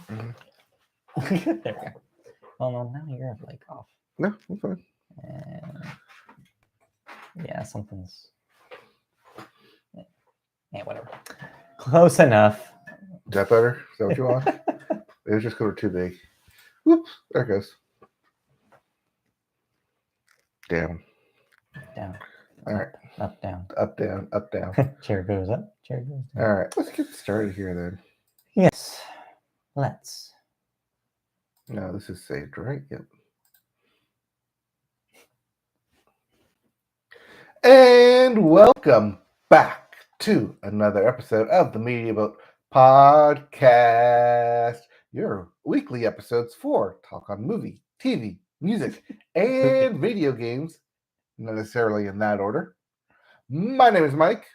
There we go. Well, no, now you're like off. No, I'm fine. Yeah, something's. Yeah, whatever. Close enough. Is that better? Is that what you want? It was just because we're too big. Whoops, there it goes. Down. Down. All right. Up, down. Up, down, up, down. Chair goes up, chair goes down. All right, let's get started here then. Yes, let's. No, this is saved, right? Yep. And welcome back to another episode of the Media Boat Podcast, your weekly episodes for talk on movie, TV, music, and video games, not necessarily in that order. My name is Mike.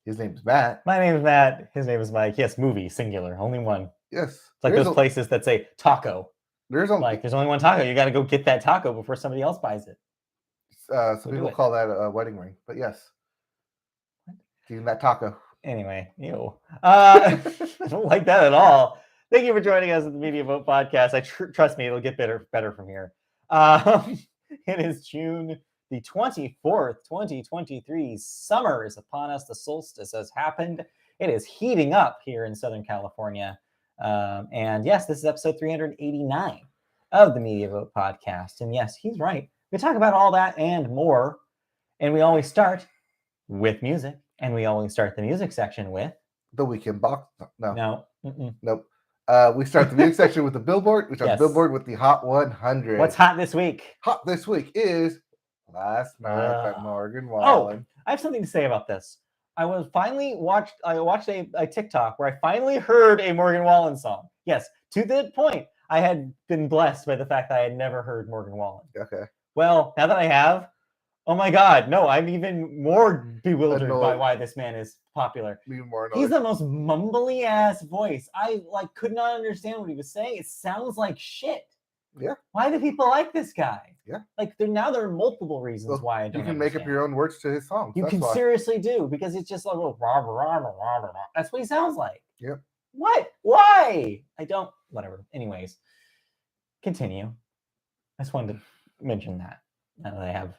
His name is Matt. My name is Matt. His name is Mike. Yes, movie, singular, only one. Yes. It's like those places that say taco. There's only one taco. You got to go get that taco before somebody else buys it. Some people call that a wedding ring, but yes. Getting that taco. Anyway, ew. I don't like that at all. Thank you for joining us at the Media Boat Podcast. Trust me, it'll get better from here. It is June the 24th, 2023. Summer is upon us. The solstice has happened. It is heating up here in Southern California. And yes, this is episode 389 of the Media Boat Podcast. And yes, he's right. We talk about all that and more. And we always start with music. And we always start the music section with... The Weekend Box. No. Nope. We start the music section with the Billboard. We start the Billboard with the Hot 100. What's hot this week? Hot this week is Last Night by Morgan Wallen. I have something to say about this. I watched a TikTok where I finally heard a Morgan Wallen song. Yes, to the point. I had been blessed by the fact that I had never heard Morgan Wallen. Okay. Well, now that I have, oh my God, no, I'm even more bewildered by why this man is popular. Even more annoyed. He's the most mumbly ass voice. I could not understand what he was saying. It sounds like shit. Yeah. Why do people like this guy? Yeah. There are multiple reasons why I don't. You can make up your own words to his songs. You can seriously do, because it's just like that's what he sounds like. Yep. What? Why? I don't. Whatever. Anyways, continue. I just wanted to mention that now that I have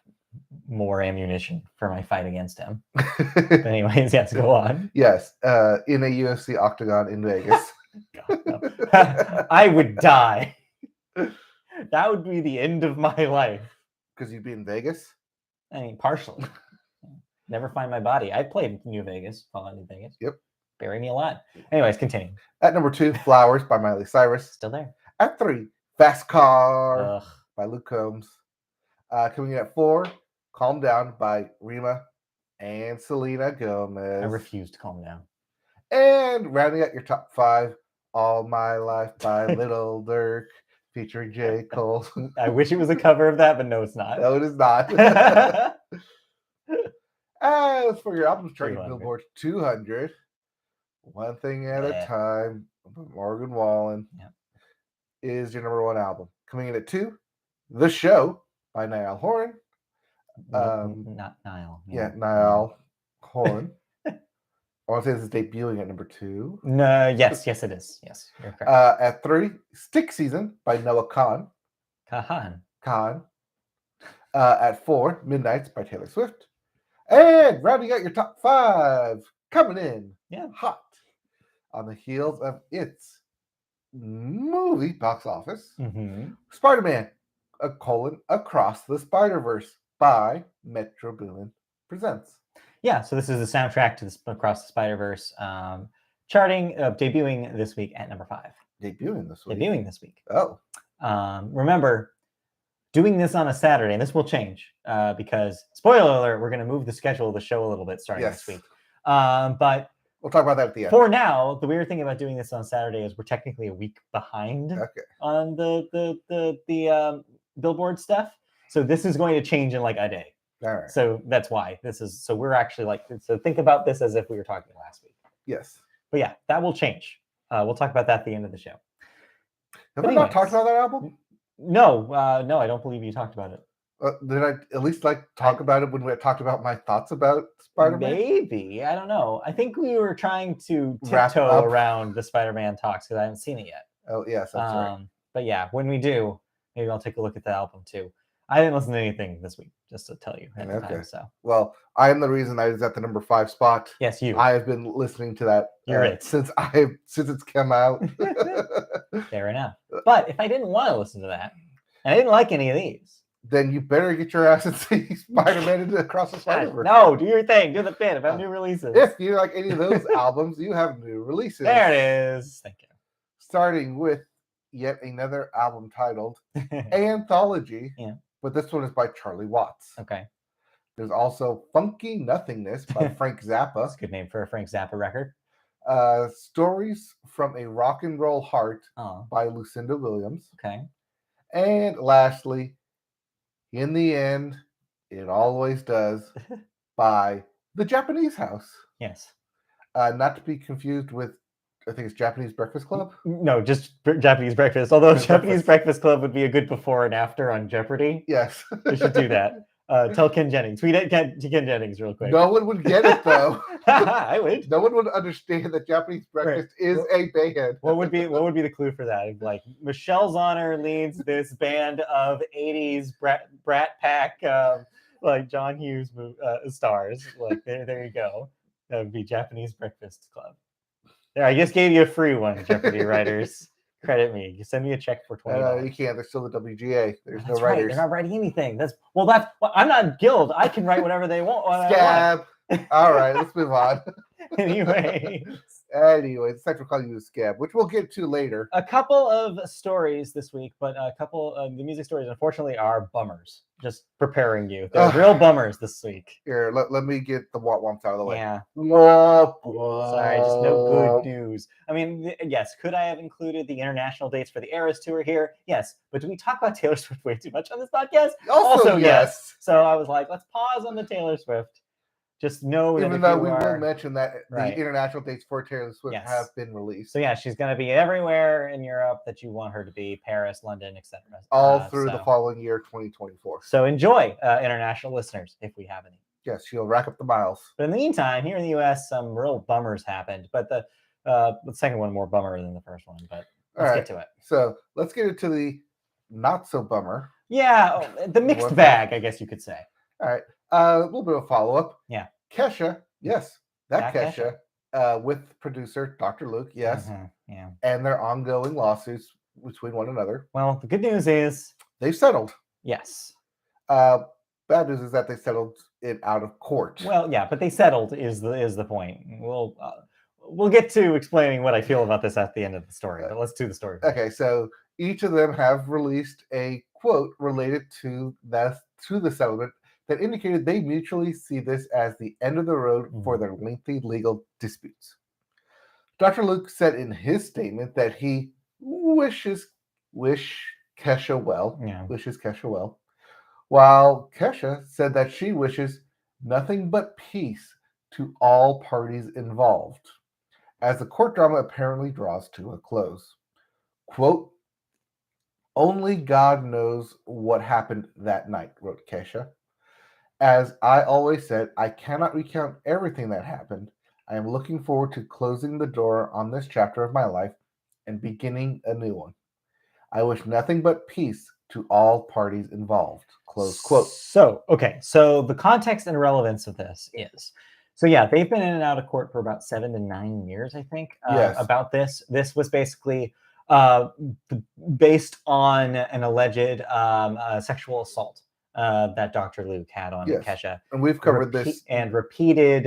more ammunition for my fight against him. But anyways, yes, go on. Yes. In a UFC octagon in Vegas. God, no. I would die. That would be the end of my life. Because you'd be in Vegas? I mean, partially. Never find my body. I played New Vegas, Fallout New Vegas. Yep. Bury me alive. Anyways, continue. At number 2, Flowers by Miley Cyrus. Still there. At 3, Fast Car by Luke Combs. Coming in at 4, Calm Down by Rima and Selena Gomez. I refuse to calm down. And rounding out your top 5, All My Life by Little Durk featuring J. Cole. I wish it was a cover of that, but no, it's not. No, it is not. As for your album chart, Billboard 200, One Thing at a Time, Morgan Wallen is your number 1 album. Coming in at 2, The Show by Niall Horan. Not Niall. Yeah, Niall Horan. I want to say this is debuting at number 2. No, yes, it is. Yes, you're correct. At 3, Stick Season by Noah Kahan. Kahan. At 4, Midnights by Taylor Swift. And rounding out your top 5, coming in hot on the heels of its movie box office, Spider-Man: Across the Spider-Verse by Metro Boomin presents. Yeah, so this is the soundtrack to Across the Spider-Verse, debuting this week at number 5. Debuting this week. Oh. Remember, doing this on a Saturday, and this will change because, spoiler alert, we're going to move the schedule of the show a little bit starting this week. But we'll talk about that at the end. For now, the weird thing about doing this on Saturday is we're technically a week behind on the Billboard stuff. So this is going to change in like a day. All right. So that's why we're actually so think about this as if we were talking last week. Yes. But yeah, that will change. We'll talk about that at the end of the show. Have we not talked about that album? No, I don't believe you talked about it. Did I at least talk about it when we talked about my thoughts about Spider-Man? Maybe. I don't know. I think we were trying to Wrap tiptoe up. around the Spider-Man talks because I haven't seen it yet. Oh, yes, that's right. But yeah, when we do, maybe I'll take a look at the album too. I didn't listen to anything this week, just to tell you at the time. So, well, I am the reason I was at the number 5 spot. Yes, you. I have been listening to that since it's come out. Fair enough. But if I didn't want to listen to that, and I didn't like any of these, then you better get your ass and see Spider-Man into Across the Spider-Verse. No, do your thing. Do the bit about new releases. If you like any of those albums, you have new releases. There it is. Thank you. Starting with yet another album titled Anthology. Yeah. But this one is by Charlie Watts. Okay. There's also Funky Nothingness by Frank Zappa. That's a good name for a Frank Zappa record. Stories from a Rock and Roll Heart by Lucinda Williams. Okay. And lastly, In the End, It Always Does by The Japanese House. Yes. Not to be confused with, I think it's Japanese Breakfast Club? No, just Japanese Breakfast. Although Japanese Breakfast Club would be a good before and after on Jeopardy. Yes. We should do that. Tell Ken Jennings. Tweet at Ken Jennings real quick. No one would get it, though. I would. No one would understand that Japanese Breakfast is a band. What would be the clue for that? Like, Michelle Zauner leads this band of 80s brat pack, like John Hughes stars. Like, there you go. That would be Japanese Breakfast Club. There, I just gave you a free one, Jeopardy writers. Credit me. You send me a check for $20. You can't. There's still the WGA. There's no writers. Right. They're not writing anything. I'm not a guild. I can write whatever they want. Scab. All right, let's move on. Anyway, it's time for calling you a scab, which we'll get to later. A couple of stories this week, but a couple of the music stories, unfortunately, are bummers. Just preparing you. They're real bummers this week. Here, let me get the womps out of the way. Yeah. Womp. Sorry, just no good news. I mean, yes, could I have included the international dates for the Eras Tour here? Yes. But do we talk about Taylor Swift way too much on this podcast? Also yes. So I was like, let's pause on the Taylor Swift. Just know that even though we will mention that the international dates for Taylor Swift have been released. So yeah, she's going to be everywhere in Europe that you want her to be, Paris, London, etc. All through the following year, 2024. So enjoy, international listeners, if we have any. Yes, she'll rack up the miles. But in the meantime, here in the U.S., some real bummers happened. But the second one more bummer than the first one. But let's get to it. So let's get into the not so bummer. Yeah, the mixed bag, I guess you could say. All right. A little bit of follow-up. Yeah. Kesha, yes, that Kesha, with producer Dr. Luke, yes. Yeah. And their ongoing lawsuits between one another. Well, the good news is they've settled. Yes. Bad news is that they settled it out of court. Well, yeah, but they settled is the point. We'll get to explaining what I feel about this at the end of the story, but let's do the story first. Okay, so each of them have released a quote related to the settlement that indicated they mutually see this as the end of the road for their lengthy legal disputes. Dr. Luke said in his statement that he wishes Kesha well, while Kesha said that she wishes nothing but peace to all parties involved, as the court drama apparently draws to a close. Quote, "Only God knows what happened that night," wrote Kesha. "As I always said, I cannot recount everything that happened. I am looking forward to closing the door on this chapter of my life and beginning a new one. I wish nothing but peace to all parties involved." Close quote. So the context and relevance of this is, so yeah, they've been in and out of court for about 7 to 9 years, I think, about this. This was basically based on an alleged sexual assault that Dr. Luke had on Kesha. And we've covered this. And repeated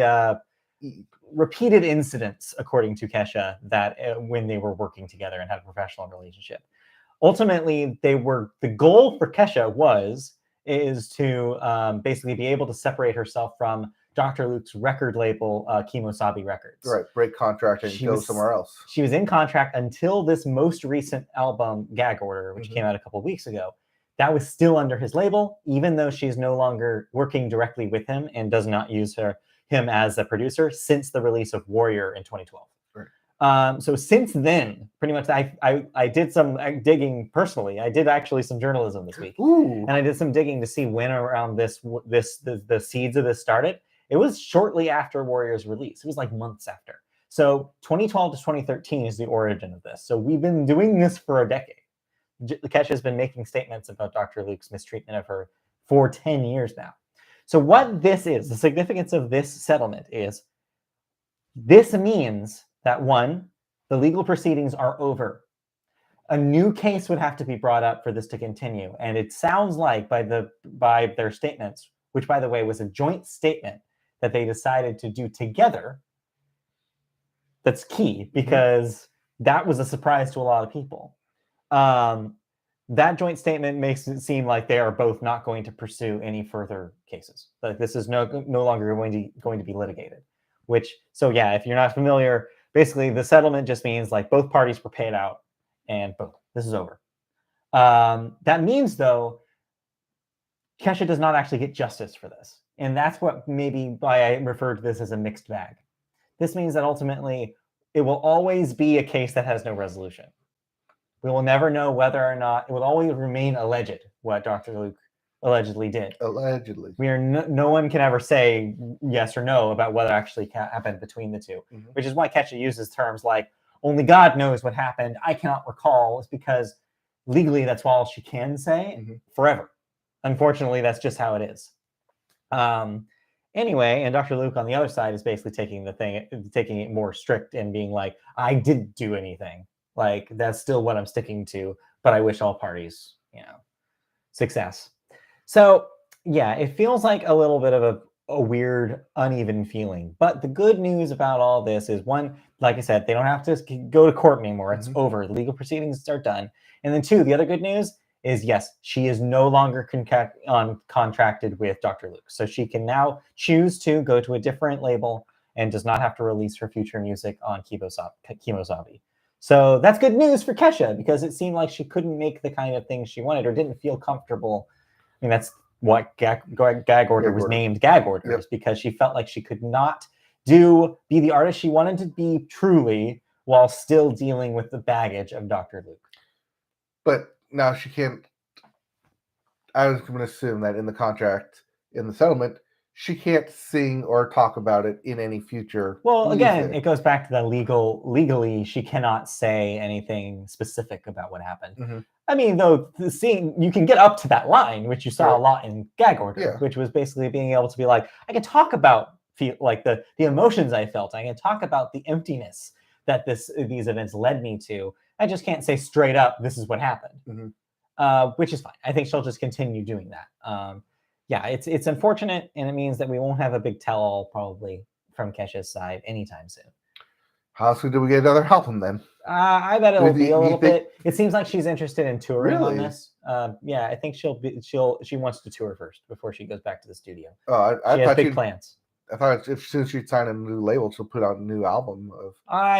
incidents, according to Kesha, that when they were working together and had a professional relationship. Ultimately, the goal for Kesha is to basically be able to separate herself from Dr. Luke's record label, Kimosabi Records. Right, break contract and go somewhere else. She was in contract until this most recent album, Gag Order, which came out a couple of weeks ago. That was still under his label, even though she's no longer working directly with him and does not use him as a producer since the release of Warrior in 2012. Right. So since then, pretty much, I did some digging personally. I did actually some journalism this week, and I did some digging to see when around the seeds of this started. It was shortly after Warrior's release. It was like months after. So 2012 to 2013 is the origin of this. So we've been doing this for a decade. Kesha has been making statements about Dr. Luke's mistreatment of her for 10 years now. So what this is, the significance of this settlement is, this means that, one, the legal proceedings are over. A new case would have to be brought up for this to continue. And it sounds like by their statements, which, by the way, was a joint statement that they decided to do together, that's key, because that was a surprise to a lot of people. That joint statement makes it seem like they are both not going to pursue any further cases. Like, this is no longer going to be litigated. So yeah, if you're not familiar, basically the settlement just means like both parties were paid out, and boom, this is over. That means, though, Kesha does not actually get justice for this, and that's what maybe why I refer to this as a mixed bag. This means that ultimately it will always be a case that has no resolution. We will never know whether or not, it will always remain alleged what Dr. Luke allegedly did. Allegedly. No one can ever say yes or no about what actually happened between the two, which is why Kesha uses terms like, only God knows what happened, I cannot recall. It's because legally that's all she can say forever. Unfortunately, that's just how it is. Anyway, and Dr. Luke on the other side is basically taking it more strict and being like, I didn't do anything. Like, that's still what I'm sticking to, but I wish all parties, success. So yeah, it feels like a little bit of a weird, uneven feeling. But the good news about all this is, one, like I said, they don't have to go to court anymore. It's over. The legal proceedings are done. And then two, the other good news is, yes, she is no longer contracted with Dr. Luke. So she can now choose to go to a different label and does not have to release her future music on Kemosabe. So that's good news for Kesha, because it seemed like she couldn't make the kind of things she wanted, or didn't feel comfortable. I mean, that's what gag order was named gag orders, because she felt like she could not be the artist she wanted to be truly, while still dealing with the baggage of Dr. Luke. But now she can't. I was going to assume that in the contract, in the settlement, she can't sing or talk about it in any future. Well, again, it goes back to the legally, she cannot say anything specific about what happened. I mean, though, you can get up to that line, which you saw a lot in gag order, which was basically being able to be like, I can talk about the emotions I felt. I can talk about the emptiness that these events led me to. I just can't say straight up, this is what happened, which is fine. I think she'll just continue doing that. Yeah, it's unfortunate, and it means that we won't have a big tell-all probably from Kesha's side anytime soon. How soon do we get another album then? I bet it'll be a little bit. It seems like she's interested in touring on this. Yeah, I think she wants to tour first before she goes back to the studio. Oh, she has big plans. I thought as soon as she signed a new label, she'll put out a new album of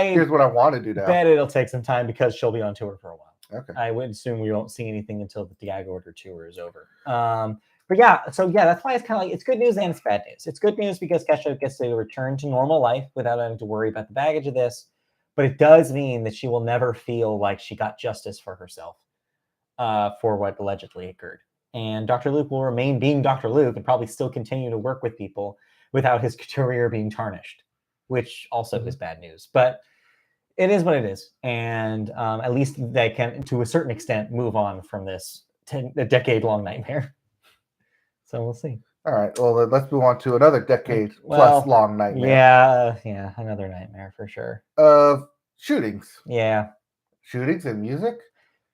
here's what I want to do now. I bet it'll take some time because she'll be on tour for a while. Okay. I would assume we won't see anything until the gag order tour is over. But yeah, that's why it's kind of like, it's good news and it's bad news. It's good news because Kesha gets to return to normal life without having to worry about the baggage of this. But it does mean that she will never feel like she got justice for herself for what allegedly occurred. And Dr. Luke will remain being Dr. Luke and probably still continue to work with people without his career being tarnished, which also is bad news. But it is what it is. And at least they can, to a certain extent, move on from this a decade-long nightmare. So we'll see. All right. Well, let's move on to another decade-plus long nightmare. Yeah, another nightmare for sure. Of shootings. Yeah. Shootings and music.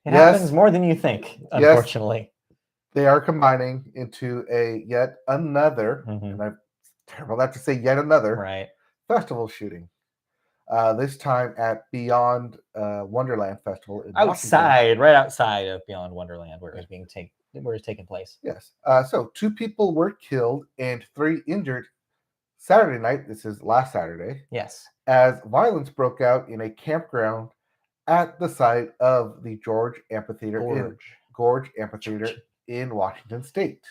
It happens more than you think, unfortunately. Yes, they are combining into a yet another, and I'm terrible not to say yet another, festival shooting. This time at Beyond Wonderland Festival in Washington. Right outside of Beyond Wonderland, where it was taking place. Yes. So 2 people were killed and 3 injured Saturday night. This is last Saturday. Yes. As violence broke out in a campground at the site of the Gorge Amphitheater in Washington State.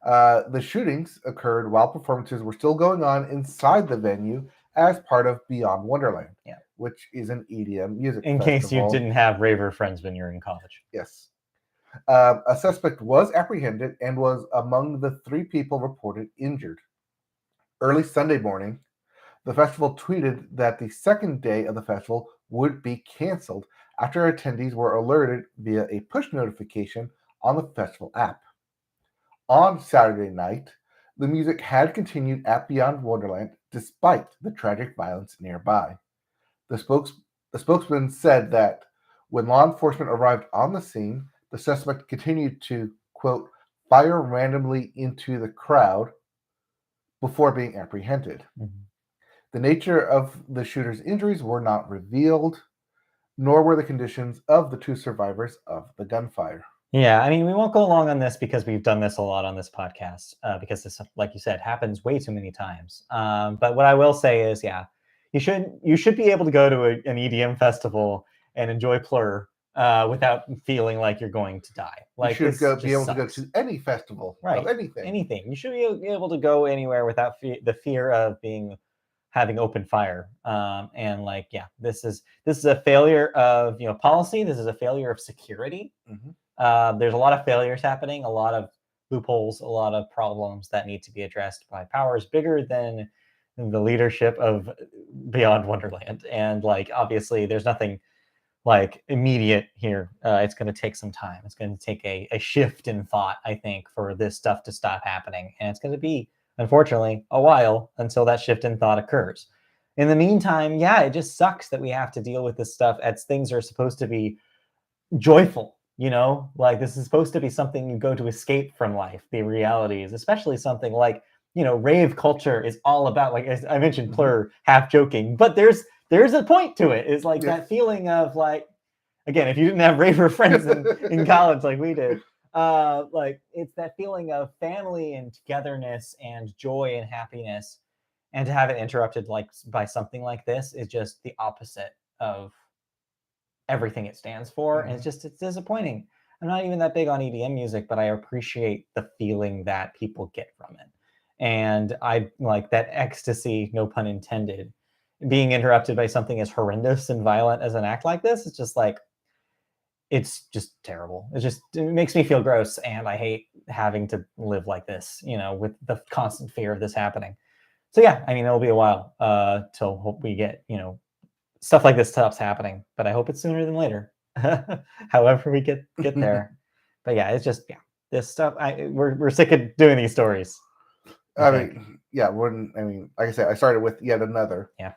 The shootings occurred while performances were still going on inside the venue as part of Beyond Wonderland. Yeah. which is an EDM music in festival. case you didn't have raver friends when you were in college. Yes. A suspect was apprehended and was among the 3 people reported injured. Early Sunday morning, the festival tweeted that the second day of the festival would be canceled after attendees were alerted via a push notification on the festival app. On Saturday night, the music had continued at Beyond Wonderland despite the tragic violence nearby. The spokesman said that when law enforcement arrived on the scene, the suspect continued to, quote, fire randomly into the crowd before being apprehended. Mm-hmm. The nature of the shooter's injuries were not revealed, nor were the conditions of the 2 survivors of the gunfire. Yeah, I mean, we won't go long on this because we've done this a lot on this podcast, because this, like you said, happens way too many times. But what I will say is, yeah, you should be able to go to an EDM festival and enjoy Plur without feeling like you're going to die. Like, you should be able sucks. to go to any festival of anything. Anything. You should be able to go anywhere without the fear of having open fire. And like, yeah, this is a failure of policy. This is a failure of security. Mm-hmm. There's a lot of failures happening, a lot of loopholes, a lot of problems that need to be addressed by powers bigger than the leadership of Beyond Wonderland. And like, obviously, there's nothing like immediate here. It's going to take some time. It's going to take a shift in thought, I think, for this stuff to stop happening. And it's going to be, unfortunately, a while until that shift in thought occurs. In the meantime, yeah, it just sucks that we have to deal with this stuff as things are supposed to be joyful. Like, this is supposed to be something you go to escape from life, the realities, especially something like, rave culture is all about, like, as I mentioned, Plur, half joking, but there's a point to it. Is like that feeling of, like, again, if you didn't have raver friends in college like we did, like, it's that feeling of family and togetherness and joy and happiness, and to have it interrupted like by something like this is just the opposite of everything it stands for. And it's disappointing. I'm not even that big on EDM music, but I appreciate the feeling that people get from it. And I like that ecstasy, no pun intended, being interrupted by something as horrendous and violent as an act like this. It's just like, it's just terrible. It makes me feel gross. And I hate having to live like this, with the constant fear of this happening. So yeah, I mean, it'll be a while till we get, stuff like this stops happening, but I hope it's sooner than later. However we get there. But yeah, it's just, this stuff. We're sick of doing these stories. I mean, like I said, I started with yet another. Yeah.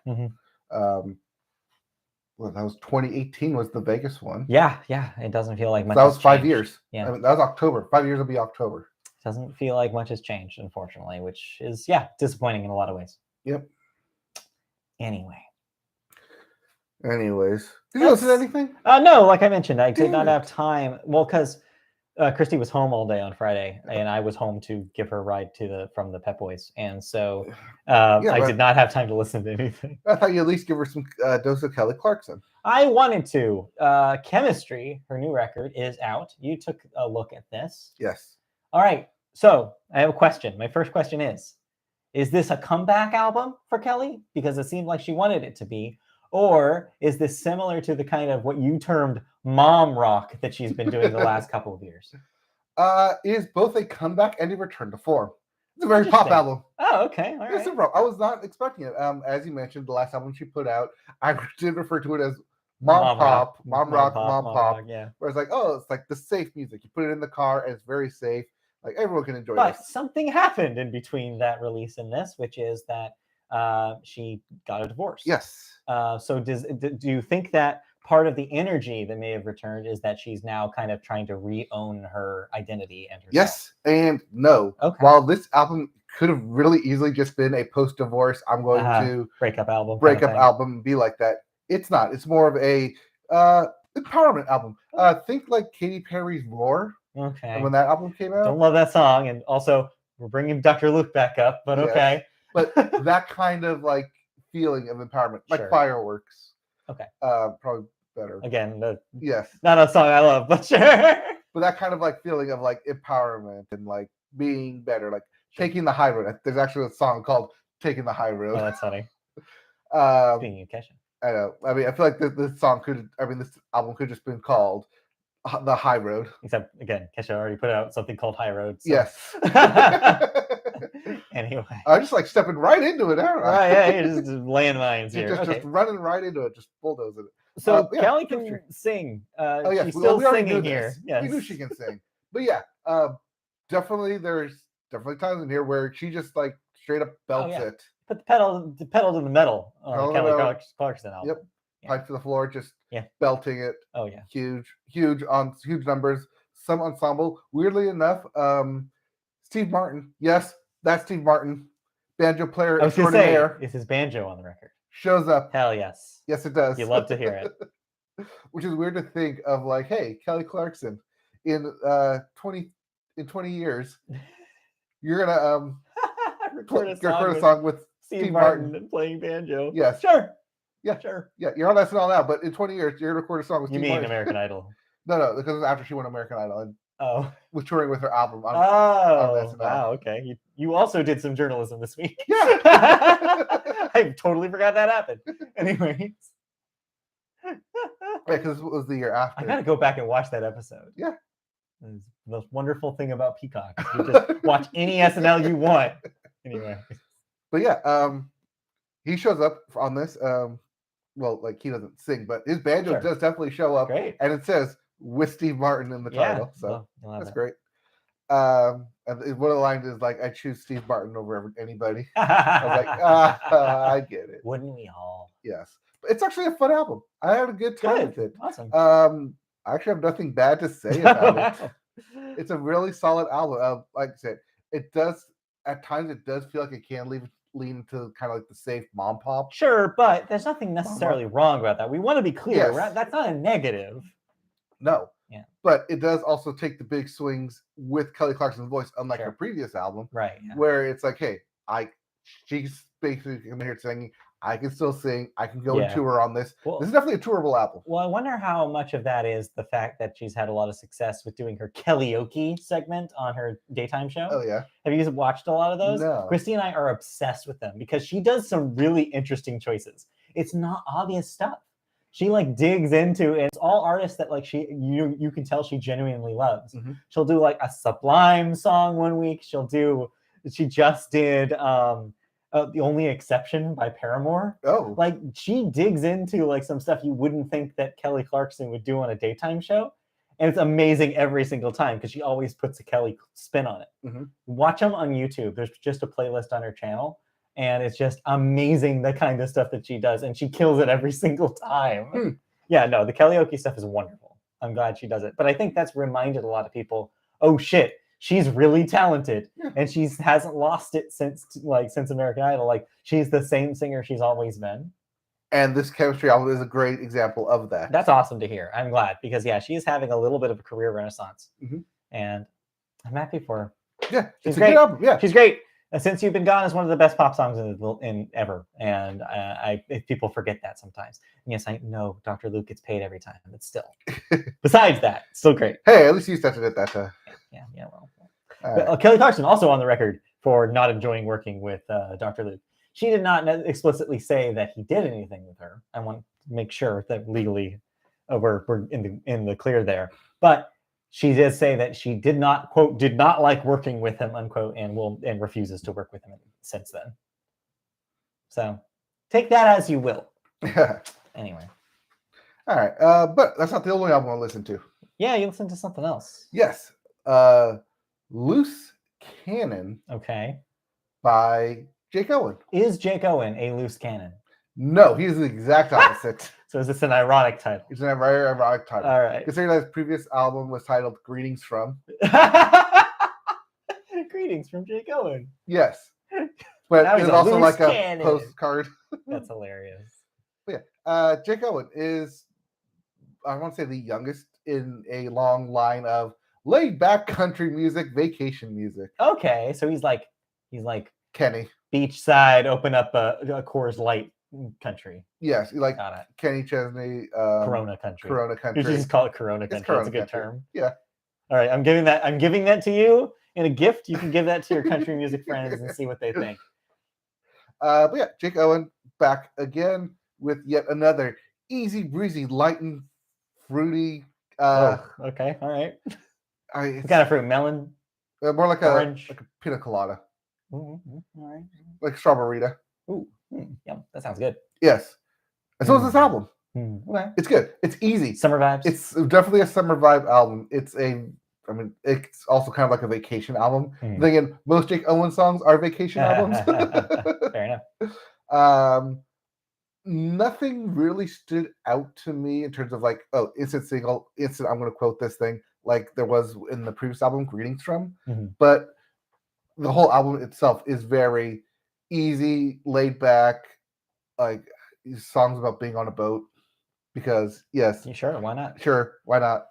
Well, that was 2018 was the Vegas one. Yeah. It doesn't feel like much. That was 5 years. Yeah. I mean, that was October. 5 years will be October. Doesn't feel like much has changed, unfortunately, which is disappointing in a lot of ways. Yep. Anyways, did you listen to anything? No, like I mentioned, I did not have time. Well, because Christy was home all day on Friday, and I was home to give her a ride from the Pep Boys, and so I did not have time to listen to anything. I thought you'd at least give her some dose of Kelly Clarkson. I wanted to. Chemistry, her new record, is out. You took a look at this. Yes. All right. So I have a question. My first question is this a comeback album for Kelly? Because it seemed like she wanted it to be. Or is this similar to the kind of what you termed mom rock that she's been doing the last couple of years? It is both a comeback and a return to form. It's a very pop album. Oh, okay. All right. I was not expecting it. As you mentioned, the last album she put out, I did refer to it as mom rock, mom pop. Yeah. Where it's like, it's like the safe music. You put it in the car and it's very safe. Like, everyone can enjoy But this. something happened in between that release and this, which is that she got a divorce. Yes. So do you think that part of the energy that may have returned is that she's now kind of trying to re-own her identity and herself? Yes and no. Okay. While this album could have really easily just been a post-divorce, I'm going to breakup album and be like that. It's not. It's more of a empowerment album. Think like Katy Perry's Roar. Okay. When that album came out. Don't love that song, and also we're bringing Dr. Luke back up, but yes. Okay. But that kind of like feeling of empowerment, like Fireworks. Okay. Probably better. Again, yes. Not a song I love, but sure. But that kind of like feeling of like empowerment and like being better, like taking the high road. There's actually a song called "Taking the High Road." Oh, that's funny. Speaking of Kesha. I know. I mean, I feel like this album could just been called The High Road. Except, again, Kesha already put out something called High Road. So. Yes. Anyway. I'm just like stepping right into it, aren't I? Right, yeah, you're just landmines here. Just running right into it, just bulldozing it. So Kelly can sing. Yes, she's still singing here. This. Yes. We knew she can sing. But yeah, definitely there's times in here where she just like straight up belts it. Put the pedal to the metal on Kelly Clarkson album. Yep. Yeah. Pipe to the floor, just belting it. Oh yeah. Huge numbers. Some ensemble. Weirdly enough, Steve Martin. Yes, that's Steve Martin. Banjo player extraordinaire. Is his banjo on the record? Shows up. Hell yes. Yes, it does. You love to hear it. Which is weird to think of, like, hey, Kelly Clarkson, in 20 years, you're gonna record a song with Steve Martin and playing banjo. Yes. Sure. Yeah. Sure. Yeah, you're on SNL now, but in 20 years, you're gonna record a song with Steve Martin. American Idol. No, because it was after she won American Idol and was touring with her album on SNL. Wow, okay. You also did some journalism this week. Yeah. I totally forgot that happened. Anyways. Yeah, because it was the year after. I gotta go back and watch that episode. Yeah. It's the most wonderful thing about Peacock. You just watch any SNL you want. Anyway. But yeah, he shows up on this. Well, like he doesn't sing, but his banjo does definitely show up. Great. And it says with Steve Martin in the title. So that's great. And one of the lines is like, I choose Steve Martin over anybody. I was like, I get it. Wouldn't we all? Yes. But it's actually a fun album. I had a good time with it. Awesome. I actually have nothing bad to say about it. It's a really solid album. Like I said, it does, at times, it does feel like it can lean into kind of like the safe mom pop. Sure, but there's nothing necessarily wrong about that. We want to be clear. Yes. Right? That's not a negative. No. Yeah. But it does also take the big swings with Kelly Clarkson's voice, unlike her previous album. Right. Yeah. Where it's like, hey, she's basically coming here singing. I can still sing. I can go and tour on this. Well, this is definitely a tourable album. Well, I wonder how much of that is the fact that she's had a lot of success with doing her Kellyoke segment on her daytime show. Oh, yeah. Have you watched a lot of those? No. Christy and I are obsessed with them because she does some really interesting choices. It's not obvious stuff. She like digs into, and it's all artists that like you can tell she genuinely loves. Mm-hmm. She'll do like a Sublime song one week. She just did The Only Exception by Paramore. Oh. Like she digs into like some stuff you wouldn't think that Kelly Clarkson would do on a daytime show. And it's amazing every single time because she always puts a Kelly spin on it. Mm-hmm. Watch them on YouTube. There's just a playlist on her channel. And it's just amazing the kind of stuff that she does. And she kills it every single time. Yeah, no, the Kellyoke stuff is wonderful. I'm glad she does it. But I think that's reminded a lot of people, oh shit, she's really talented. Yeah. And she hasn't lost it since American Idol. Like she's the same singer she's always been. And this chemistry album is a great example of that. That's awesome to hear. I'm glad because she is having a little bit of a career renaissance. Mm-hmm. And I'm happy for her. Yeah, she's great. A good album. Yeah, she's great. Since You've Been Gone is one of the best pop songs in ever, and people forget that sometimes. And yes, I know Dr. Luke gets paid every time, but still, besides that, still great. Hey, at least you started at that time. Yeah. Well, Kelly Clarkson also on the record for not enjoying working with Dr. Luke. She did not explicitly say that he did anything with her. I want to make sure that legally we're in the clear there, but. She did say that she did not, quote, did not like working with him, unquote, and refuses to work with him since then. So take that as you will. Anyway. All right. But that's not the only album I listened to. Yeah, you listened to something else. Yes. Loose Cannon. Okay. By Jake Owen. Is Jake Owen a loose cannon? No, he's the exact opposite. So is this an ironic title? It's an very ironic title. All right. Considering that his previous album was titled Greetings From. Greetings from Jake Owen. Yes. But it's also like a postcard. That's hilarious. But yeah, Jake Owen is, I want to say, the youngest in a long line of laid-back country music, vacation music. Okay, so he's like Kenny. Beachside, open up a Coors Light country. Yes, like Kenny Chesney. Corona country. You should just call it Corona country. It's a good term. Yeah. All right, I'm giving that to you in a gift. You can give that to your country music friends and see what they think. But yeah, Jake Owen back again with yet another easy breezy, light and fruity. Okay, all right. What kind of fruit? Melon? More like orange? a pina colada. All right. Like strawberry. Ooh, yum. That sounds good. Yes. And so is this album. Okay. It's good. It's easy. Summer vibes. It's definitely a summer vibe album. It's also kind of like a vacation album. Then again, most Jake Owen songs are vacation albums. Fair enough. Nothing really stood out to me in terms of like, oh, instant single, instant, I'm going to quote this thing, like there was in the previous album, Greetings From. But the whole album itself is very easy, laid back, like songs about being on a boat. Because, yes. Sure, why not? Sure, why not?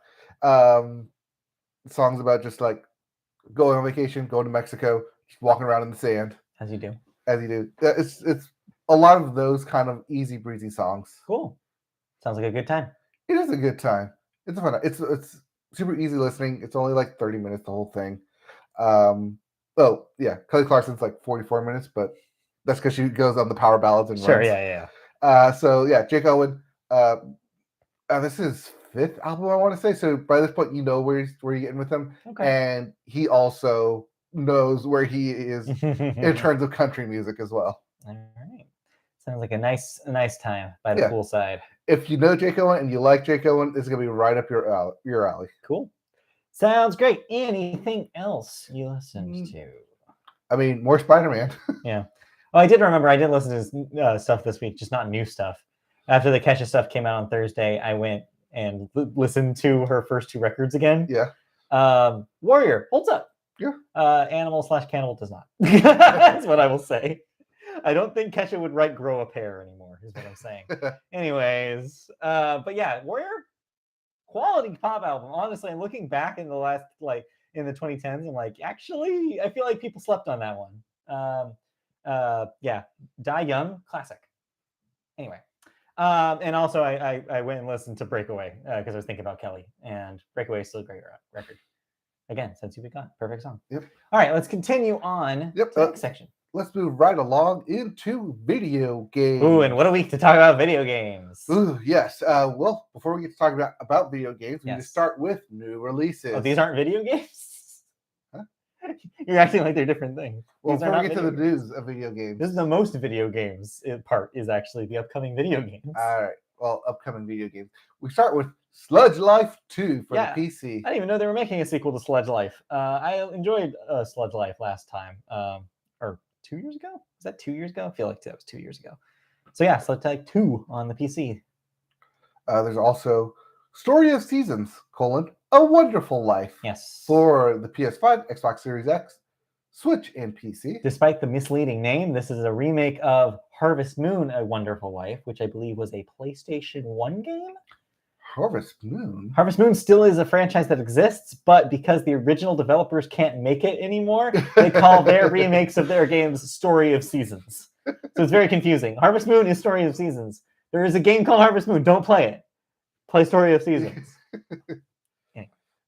Songs about just like going on vacation, going to Mexico, just walking around in the sand. As you do. It's a lot of those kind of easy breezy songs. Cool. Sounds like a good time. It is a good time. It's fun. It's super easy listening. It's only like 30 minutes, the whole thing. Oh yeah, Kelly Clarkson's like 44 minutes, but that's because she goes on the power ballads and sure, runs. Yeah. So yeah, Jake Owen. This is his 5th album, I want to say. So by this point, you know where you're getting with him, and he also knows where he is in terms of country music as well. All right, sounds like a nice time by the poolside. If you know Jake Owen and you like Jake Owen, this is gonna be right up your alley. Cool. Sounds great. Anything else you listened to? I mean, more Spider-Man. Yeah. Oh, I did remember. I did listen to his stuff this week, just not new stuff. After the Kesha stuff came out on Thursday, I went and listened to her first 2 records again. Yeah. Warrior holds up. Yeah. Animal/Cannibal does not. That's what I will say. I don't think Kesha would write "Grow a Pair" anymore. Is what I'm saying. Anyways, but yeah, Warrior, quality pop album. Honestly, and looking back in the last in the 2010s, I'm like, actually, I feel like people slept on that one. Yeah, Die Young, classic. Anyway. And also, I went and listened to Breakaway because I was thinking about Kelly, and Breakaway is still a great record. Again, Since You've Been Gone, perfect song. Yep. All right, let's continue on to the next section. Let's move right along into video games. Ooh, and what a week to talk about video games. Ooh, yes. Well, before we get to talk about video games, we need to start with new releases. Oh, these aren't video games? Huh? You're acting like they're different things. Well, before we get to the news of video games. This is the most video games part is actually the upcoming video games. All right. Well, upcoming video games. We start with Sludge Life 2 for the PC. I didn't even know they were making a sequel to Sludge Life. I enjoyed Sludge Life last time. Or 2 years ago? Was that 2 years ago? I feel like that was 2 years ago. So yeah, Sludge Life 2 on the PC. There's also Story of Seasons, A Wonderful Life. Yes. For the PS5, Xbox Series X, Switch, and PC. Despite the misleading name, this is a remake of Harvest Moon, A Wonderful Life, which I believe was a PlayStation 1 game. Harvest Moon? Harvest Moon still is a franchise that exists, but because the original developers can't make it anymore, they call their remakes of their games Story of Seasons. So it's very confusing. Harvest Moon is Story of Seasons. There is a game called Harvest Moon. Don't play it. Play Story of Seasons.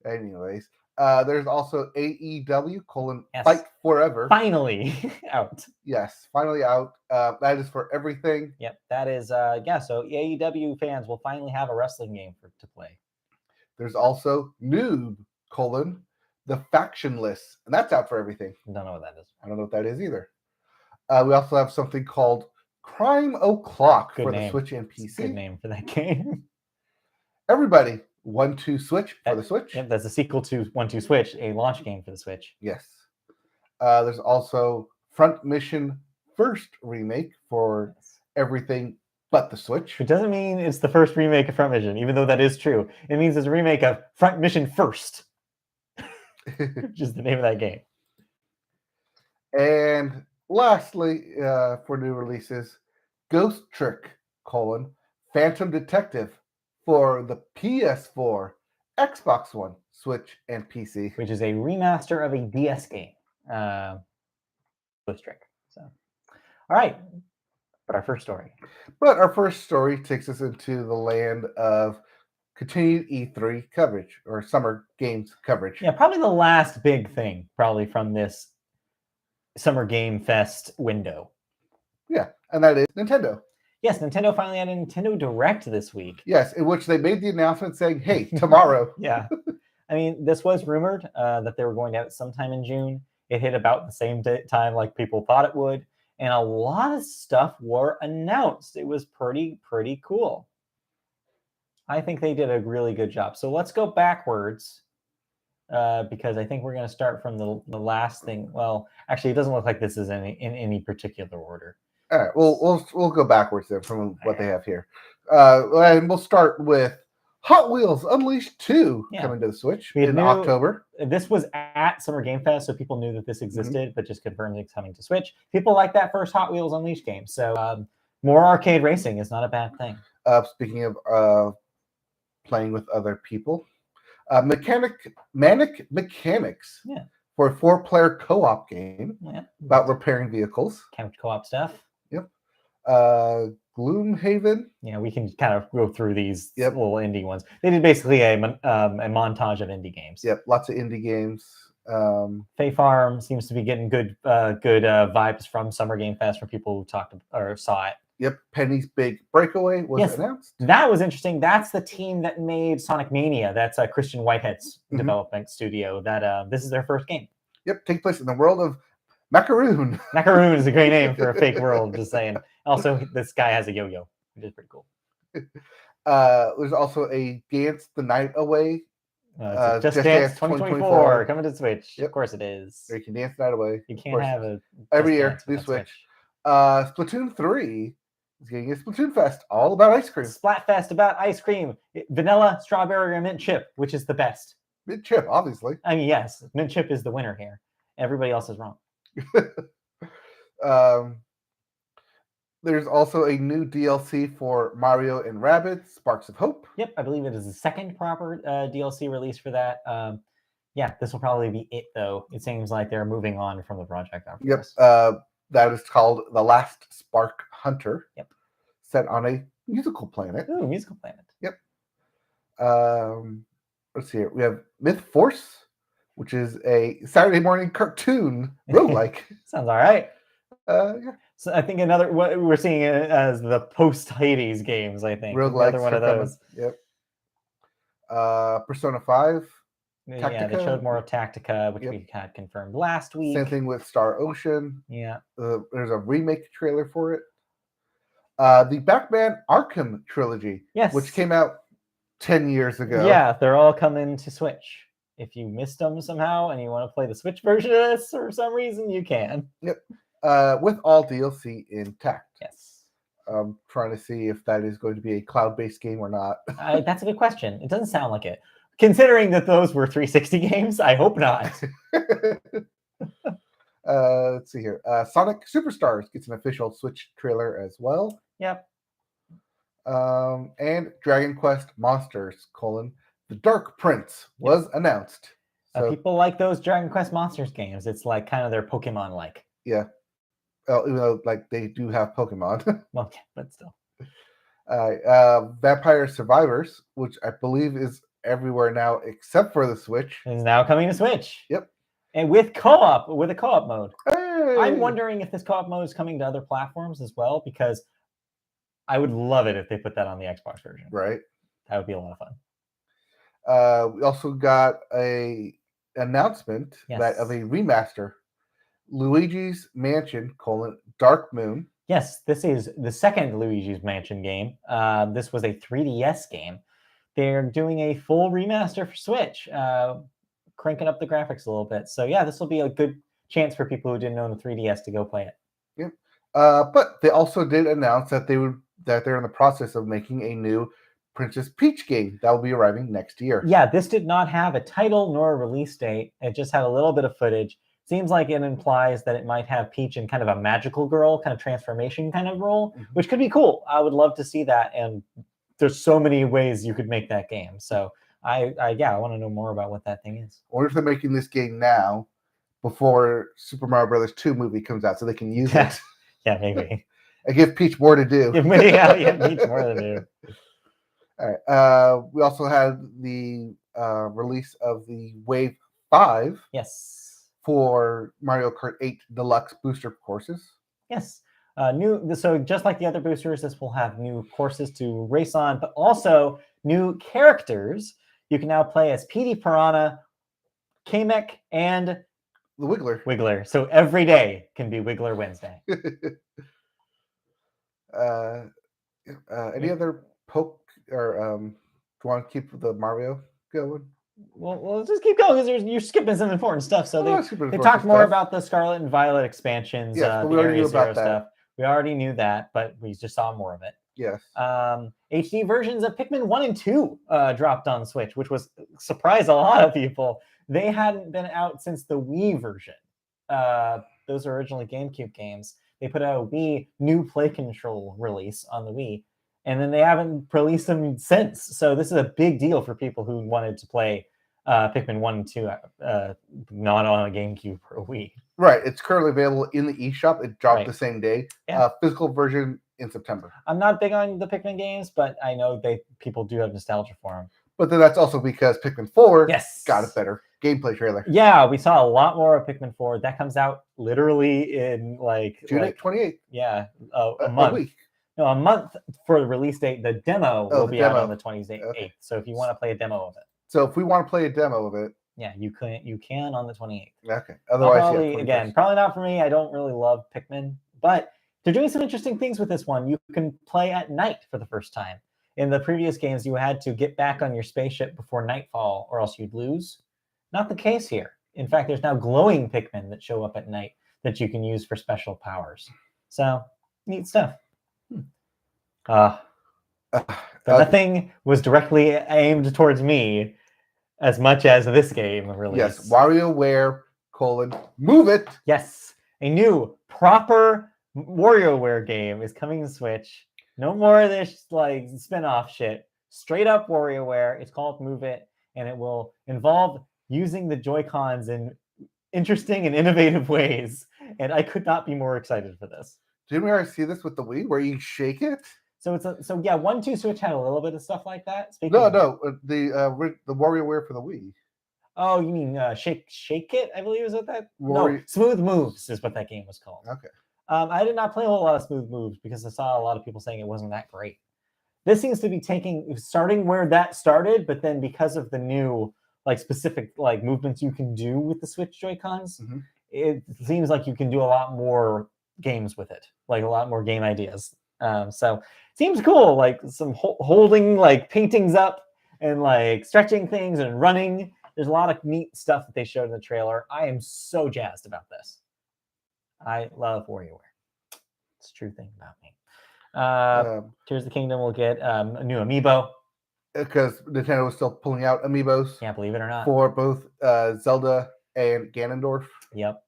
Anyways, there's also AEW Fight Forever. Finally out. Yes, finally out. That is for everything. Yep, that is so AEW fans will finally have a wrestling game to play. There's also Noob The Factionless, and that's out for everything. Don't know what that is. I don't know what that is either. We also have something called Crime O'Clock for the Switch and PC. Good name for that game. Everybody, 1-2 Switch for the Switch. Yep, that's a sequel to 1-2 Switch, a launch game for the Switch. Yes. There's also Front Mission First remake for everything but the Switch. It doesn't mean it's the first remake of Front Mission, even though that is true. It means it's a remake of Front Mission First, which is the name of that game. And lastly, for new releases, Ghost Trick, Phantom Detective for the PS4, Xbox One, Switch, and PC. Which is a remaster of a DS game. Ghost Trick. So, all right. But our first story takes us into the land of continued E3 coverage, or Summer Games coverage. Yeah, probably the last big thing, from this Summer Game Fest window. Yeah, and that is Nintendo. Yes, Nintendo finally had a Nintendo Direct this week. Yes, in which they made the announcement saying, hey, tomorrow. Yeah. I mean, this was rumored that they were going to have it sometime in June. It hit about the same time like people thought it would. And a lot of stuff were announced. It was pretty cool. I think they did a really good job. So let's go backwards because I think we're going to start from the last thing. Well, actually, it doesn't look like this is in any particular order. All right, we'll go backwards then from what they have here. And we'll start with Hot Wheels Unleashed 2 coming to the Switch in October. This was at Summer Game Fest, so people knew that this existed, but just confirmed it's coming to Switch. People like that first Hot Wheels Unleashed game, so more arcade racing is not a bad thing. Speaking of playing with other people, Manic Mechanics for a 4-player co-op game about repairing vehicles. Couch co-op stuff. Yep. Gloomhaven. Yeah, we can kind of go through these little indie ones. They did basically a montage of indie games. Yep, lots of indie games. Fae Farm seems to be getting good vibes from Summer Game Fest from people who talked or saw it. Yep, Penny's Big Breakaway was announced. That was interesting. That's the team that made Sonic Mania. That's Christian Whitehead's development studio. That this is their first game. Yep, take place in the world of Macaroon. Macaroon is a great name for a fake world, just saying. Also, this guy has a yo-yo, which is pretty cool. There's also a Dance the Night Away. Just Dance 2024 coming to Switch. Yep. Of course it is. Or you can dance the night away. You can't have a every year new Switch. Splatoon 3 is getting a Splatoon Fest all about ice cream. Splatfest about ice cream. Vanilla, strawberry, or mint chip, which is the best? Mint chip, obviously. I mean, yes, mint chip is the winner here. Everybody else is wrong. There's also a new DLC for Mario and Rabbids, Sparks of Hope. Yep, I believe it is the second proper DLC release for that. Yeah, this will probably be it, though. It seems like they're moving on from the project. Yep, that is called The Last Spark Hunter. Yep. Set on a musical planet. Ooh, musical planet. Yep. Let's see here. We have Myth Force, which is a Saturday morning cartoon roguelike. Sounds all right. Yeah. So I think what we're seeing it as the post-Hades games, I think. Roguelikes. Another one of those. Yep. Persona 5. Tactica. Yeah, they showed more of Tactica, which we had confirmed last week. Same thing with Star Ocean. Yeah. There's a remake trailer for it. The Batman Arkham trilogy, which came out 10 years ago. Yeah, they're all coming to Switch. If you missed them somehow and you want to play the Switch version of this for some reason, you can. Yep. With all DLC intact. Yes. I'm trying to see if that is going to be a cloud-based game or not. That's a good question. It doesn't sound like it. Considering that those were 360 games, I hope not. Let's see here. Sonic Superstars gets an official Switch trailer as well. Yep. And Dragon Quest Monsters, The Dark Prince was announced. So, people like those Dragon Quest Monsters games. It's like kind of their Pokemon-like. Yeah. Well, even though they do have Pokemon. Well, yeah, but still. Vampire Survivors, which I believe is everywhere now except for the Switch. Is now coming to Switch. Yep. And with a co-op mode. Hey! I'm wondering if this co-op mode is coming to other platforms as well, because I would love it if they put that on the Xbox version. Right. That would be a lot of fun. We also got a announcement of a remaster. Luigi's Mansion, Dark Moon. Yes, this is the second Luigi's Mansion game. This was a 3DS game. They're doing a full remaster for Switch, cranking up the graphics a little bit. So yeah, this will be a good chance for people who didn't own a 3DS to go play it. Yep. But they also did announce that they're in the process of making a new Princess Peach game that will be arriving next year. Yeah, this did not have a title nor a release date. It just had a little bit of footage. Seems like it implies that it might have Peach in kind of a magical girl, kind of transformation kind of role, which could be cool. I would love to see that. And there's so many ways you could make that game. So I want to know more about what that thing is. Or if they're making this game now before Super Mario Brothers 2 movie comes out so they can use it. Yeah, maybe. And give Peach more to do. Give Peach more to do. All right. We also had the release of the Wave 5. Yes. For Mario Kart 8 Deluxe booster courses. Yes. So just like the other boosters, this will have new courses to race on, but also new characters. You can now play as Petey Piranha, Kamek, and the Wiggler. Wiggler. So every day can be Wiggler Wednesday. Any other poke or do you want to keep the Mario going? Well, let's just keep going because you're skipping some important stuff. So they talked more about the Scarlet and Violet expansions. Yes, but we already knew about that. Stuff. We already knew that, but we just saw more of it. Yes. HD versions of Pikmin 1 and 2 dropped on Switch, which was surprised a lot of people. They hadn't been out since the Wii version. Those are originally GameCube games. They put out a Wii new play control release on the Wii, and then they haven't released them since. So this is a big deal for people who wanted to play Pikmin 1 and 2 not on a GameCube or a Wii. Right. It's currently available in the eShop. It dropped the same day. Yeah. Physical version in September. I'm not big on the Pikmin games, but I know people do have nostalgia for them. But then that's also because Pikmin 4 got a better gameplay trailer. Yeah, we saw a lot more of Pikmin 4. That comes out literally in June 28th. Yeah, a month. Week. No, a month for the release date. The demo will be out on the 28th. Okay. So if you want to play a demo of it. So if we want to play a demo of it. Yeah, you can on the 28th. Okay. Otherwise, probably not for me. I don't really love Pikmin, but they're doing some interesting things with this one. You can play at night for the first time. In the previous games, you had to get back on your spaceship before nightfall or else you'd lose. Not the case here. In fact, there's now glowing Pikmin that show up at night that you can use for special powers. So, neat stuff. But nothing was directly aimed towards me as much as this game release. Yes, WarioWare, Move It. Yes, a new proper WarioWare game is coming to Switch. No more of this like spin-off shit. Straight up WarioWare. It's called Move It, and it will involve using the Joy-Cons in interesting and innovative ways. And I could not be more excited for this. Didn't we already see this with the Wii, where you shake it? So 1-2 Switch had a little bit of stuff like that. The WarioWare for the Wii. Oh, you mean Shake It? I believe is what that. No, Smooth Moves is what that game was called. Okay. I did not play a whole lot of Smooth Moves because I saw a lot of people saying it wasn't that great. This seems to be starting where that started, but then because of the new specific movements you can do with the Switch Joy-Cons, it seems like you can do a lot more games with it, like a lot more game ideas. So it seems cool, like some holding paintings up and stretching things and running. There's a lot of neat stuff that they showed in the trailer. I am so jazzed about this. I love WarioWare. It's a true thing about me. Tears of the Kingdom will get a new amiibo. Because Nintendo was still pulling out amiibos. Can't believe it or not. For both Zelda and Ganondorf. Yep.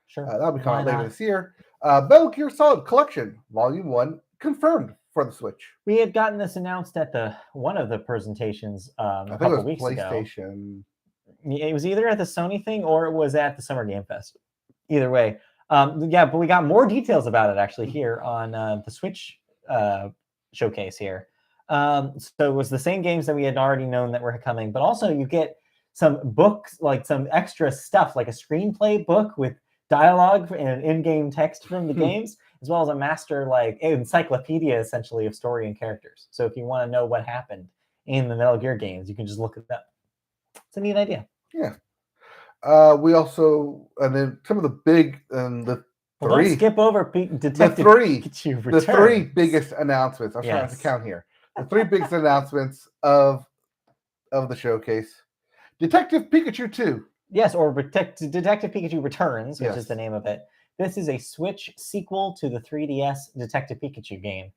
Sure. That'll be coming later this year. Metal Gear Solid Collection, Volume 1, confirmed for the Switch. We had gotten this announced at one of the presentations a couple weeks ago. PlayStation. It was either at the Sony thing or it was at the Summer Game Fest. Either way. But we got more details about it actually here on the Switch showcase here. So it was the same games that we had already known that were coming, but also you get some books, some extra stuff, like a screenplay book with dialogue and in-game text from the games, as well as a master encyclopedia essentially of story and characters. So if you want to know what happened in the Metal Gear games, you can just look it up. It's a neat idea. Yeah. We also, and then some of the big don't skip over Detective Pikachu Returns. The three biggest announcements. I'm trying to count here. The three biggest announcements of the showcase. Detective Pikachu 2. Yes, or Detective Pikachu Returns, which is the name of it. This is a Switch sequel to the 3DS Detective Pikachu game.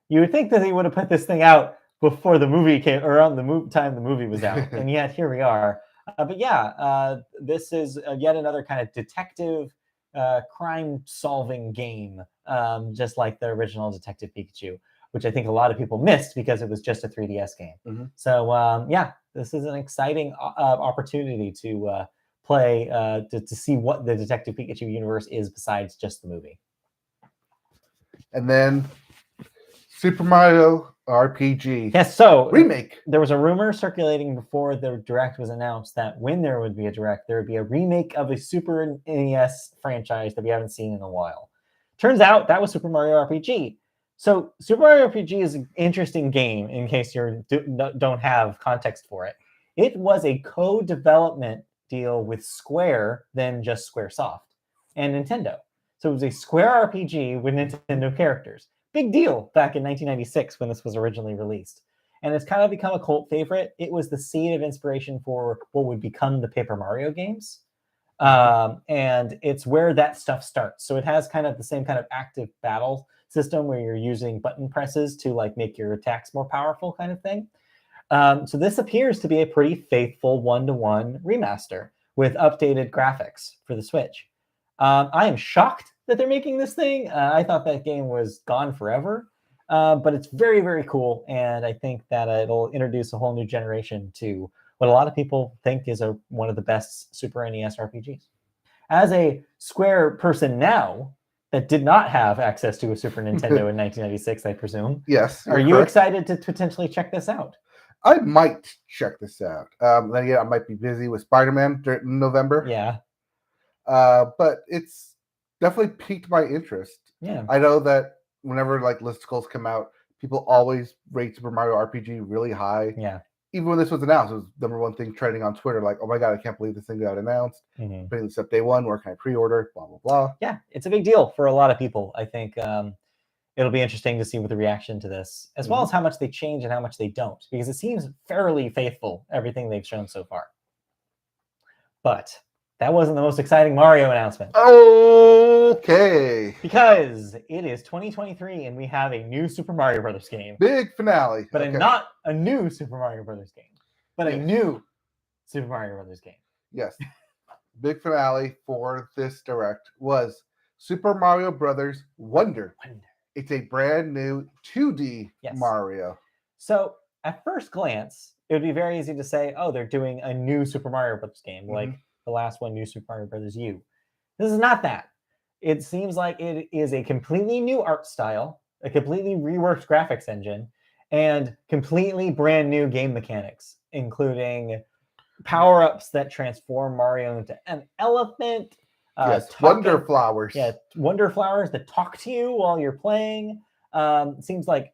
You would think that they would have put this thing out before the movie came, or around the time the movie was out, and yet here we are. This is yet another kind of detective crime-solving game, just like the original Detective Pikachu, which I think a lot of people missed because it was just a 3DS game. Mm-hmm. So, this is an exciting opportunity to play, to see what the Detective Pikachu universe is besides just the movie. And then Super Mario RPG. Yes, so remake. There was a rumor circulating before the Direct was announced that when there would be a Direct, there would be a remake of a Super NES franchise that we haven't seen in a while. Turns out that was Super Mario RPG. So Super Mario RPG is an interesting game in case you don't have context for it. It was a co-development deal with Square than just Squaresoft and Nintendo. So it was a Square RPG with Nintendo characters. Big deal back in 1996 when this was originally released. And it's kind of become a cult favorite. It was the seed of inspiration for what would become the Paper Mario games. And it's where that stuff starts. So it has kind of the same kind of active battle system where you're using button presses to like make your attacks more powerful kind of thing. So this appears to be a pretty faithful one-to-one remaster with updated graphics for the Switch. I am shocked that they're making this thing. I thought that game was gone forever, but it's very, very cool. And I think that it'll introduce a whole new generation to what a lot of people think is one of the best Super NES RPGs. As a Square person now that did not have access to a Super Nintendo in 1996, I presume. Yes. Are you excited to potentially check this out? I might check this out. Then again, I might be busy with Spider-Man in November. Yeah. But it's definitely piqued my interest. Yeah. I know that whenever like listicles come out, people always rate Super Mario RPG really high. Yeah. Even when this was announced, it was the number one thing trending on Twitter. Like, oh my God, I can't believe this thing got announced. Putting this up day one. Where can I pre-order? Blah, blah, blah. Yeah, it's a big deal for a lot of people. I think it'll be interesting to see what the reaction to this, as well as how much they change and how much they don't, because it seems fairly faithful, everything they've shown so far. But that wasn't the most exciting Mario announcement. Okay. Because it is 2023 and we have a new Super Mario Brothers game. Big finale. But not a new Super Mario Brothers game, but a new Super Mario Brothers game. Yes. Big finale for this Direct was Super Mario Brothers Wonder. It's a brand new 2D Mario. So at first glance, it would be very easy to say, oh, they're doing a new Super Mario Brothers game, like the last one, New Super Mario Brothers U. This is not that. It seems like it is a completely new art style, a completely reworked graphics engine, and completely brand new game mechanics, including power-ups that transform Mario into an elephant. Wonder flowers. Yeah, wonder flowers that talk to you while you're playing. Seems like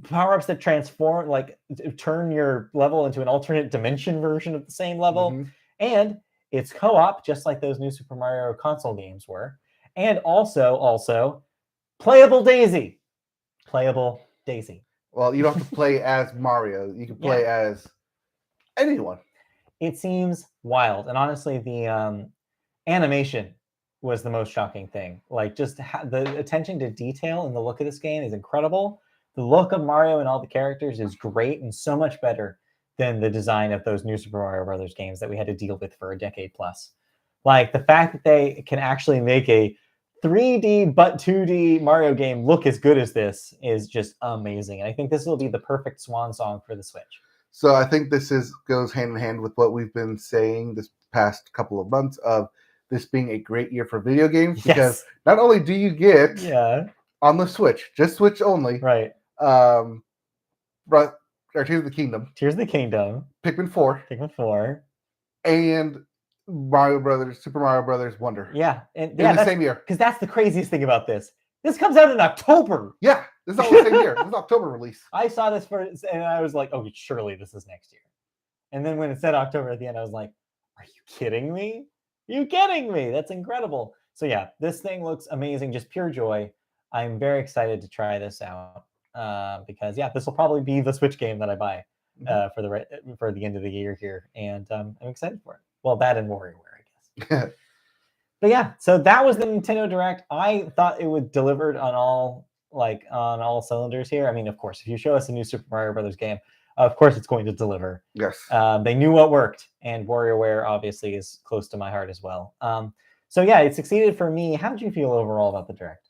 power-ups that transform, like turn your level into an alternate dimension version of the same level. And it's co-op, just like those new Super Mario console games were. And also playable Daisy. Playable Daisy. Well, you don't have to play as Mario. You can play as anyone. It seems wild. And honestly, the animation was the most shocking thing. Like, just the attention to detail in the look of this game is incredible. The look of Mario and all the characters is great and so much better than the design of those new Super Mario Brothers games that we had to deal with for a decade plus. Like, the fact that they can actually make a 3D but 2D Mario game look as good as this is just amazing. And I think this will be the perfect swan song for the Switch. So I think this goes hand in hand with what we've been saying this past couple of months of this being a great year for video games, because not only do you get on the Switch, just Switch only, right? Tears of the Kingdom, Pikmin 4, and Super Mario Brothers Wonder. Yeah, in the same year. Because that's the craziest thing about this. This comes out in October. Yeah, this is all the same year. This is October release. I saw this first, and I was like, "Oh, surely this is next year." And then when it said October at the end, I was like, "Are you kidding me? Are you kidding me? That's incredible!" So yeah, this thing looks amazing, just pure joy. I'm very excited to try this out because this will probably be the Switch game that I buy for the end of the year here, and I'm excited for it. Well, that and WarioWare, I guess. But yeah, so that was the Nintendo Direct. I thought it would delivered on all cylinders here. I mean, of course, if you show us a new Super Mario Brothers game, of course it's going to deliver. Yes. They knew what worked, and WarioWare obviously is close to my heart as well. So yeah, it succeeded for me. How did you feel overall about the Direct?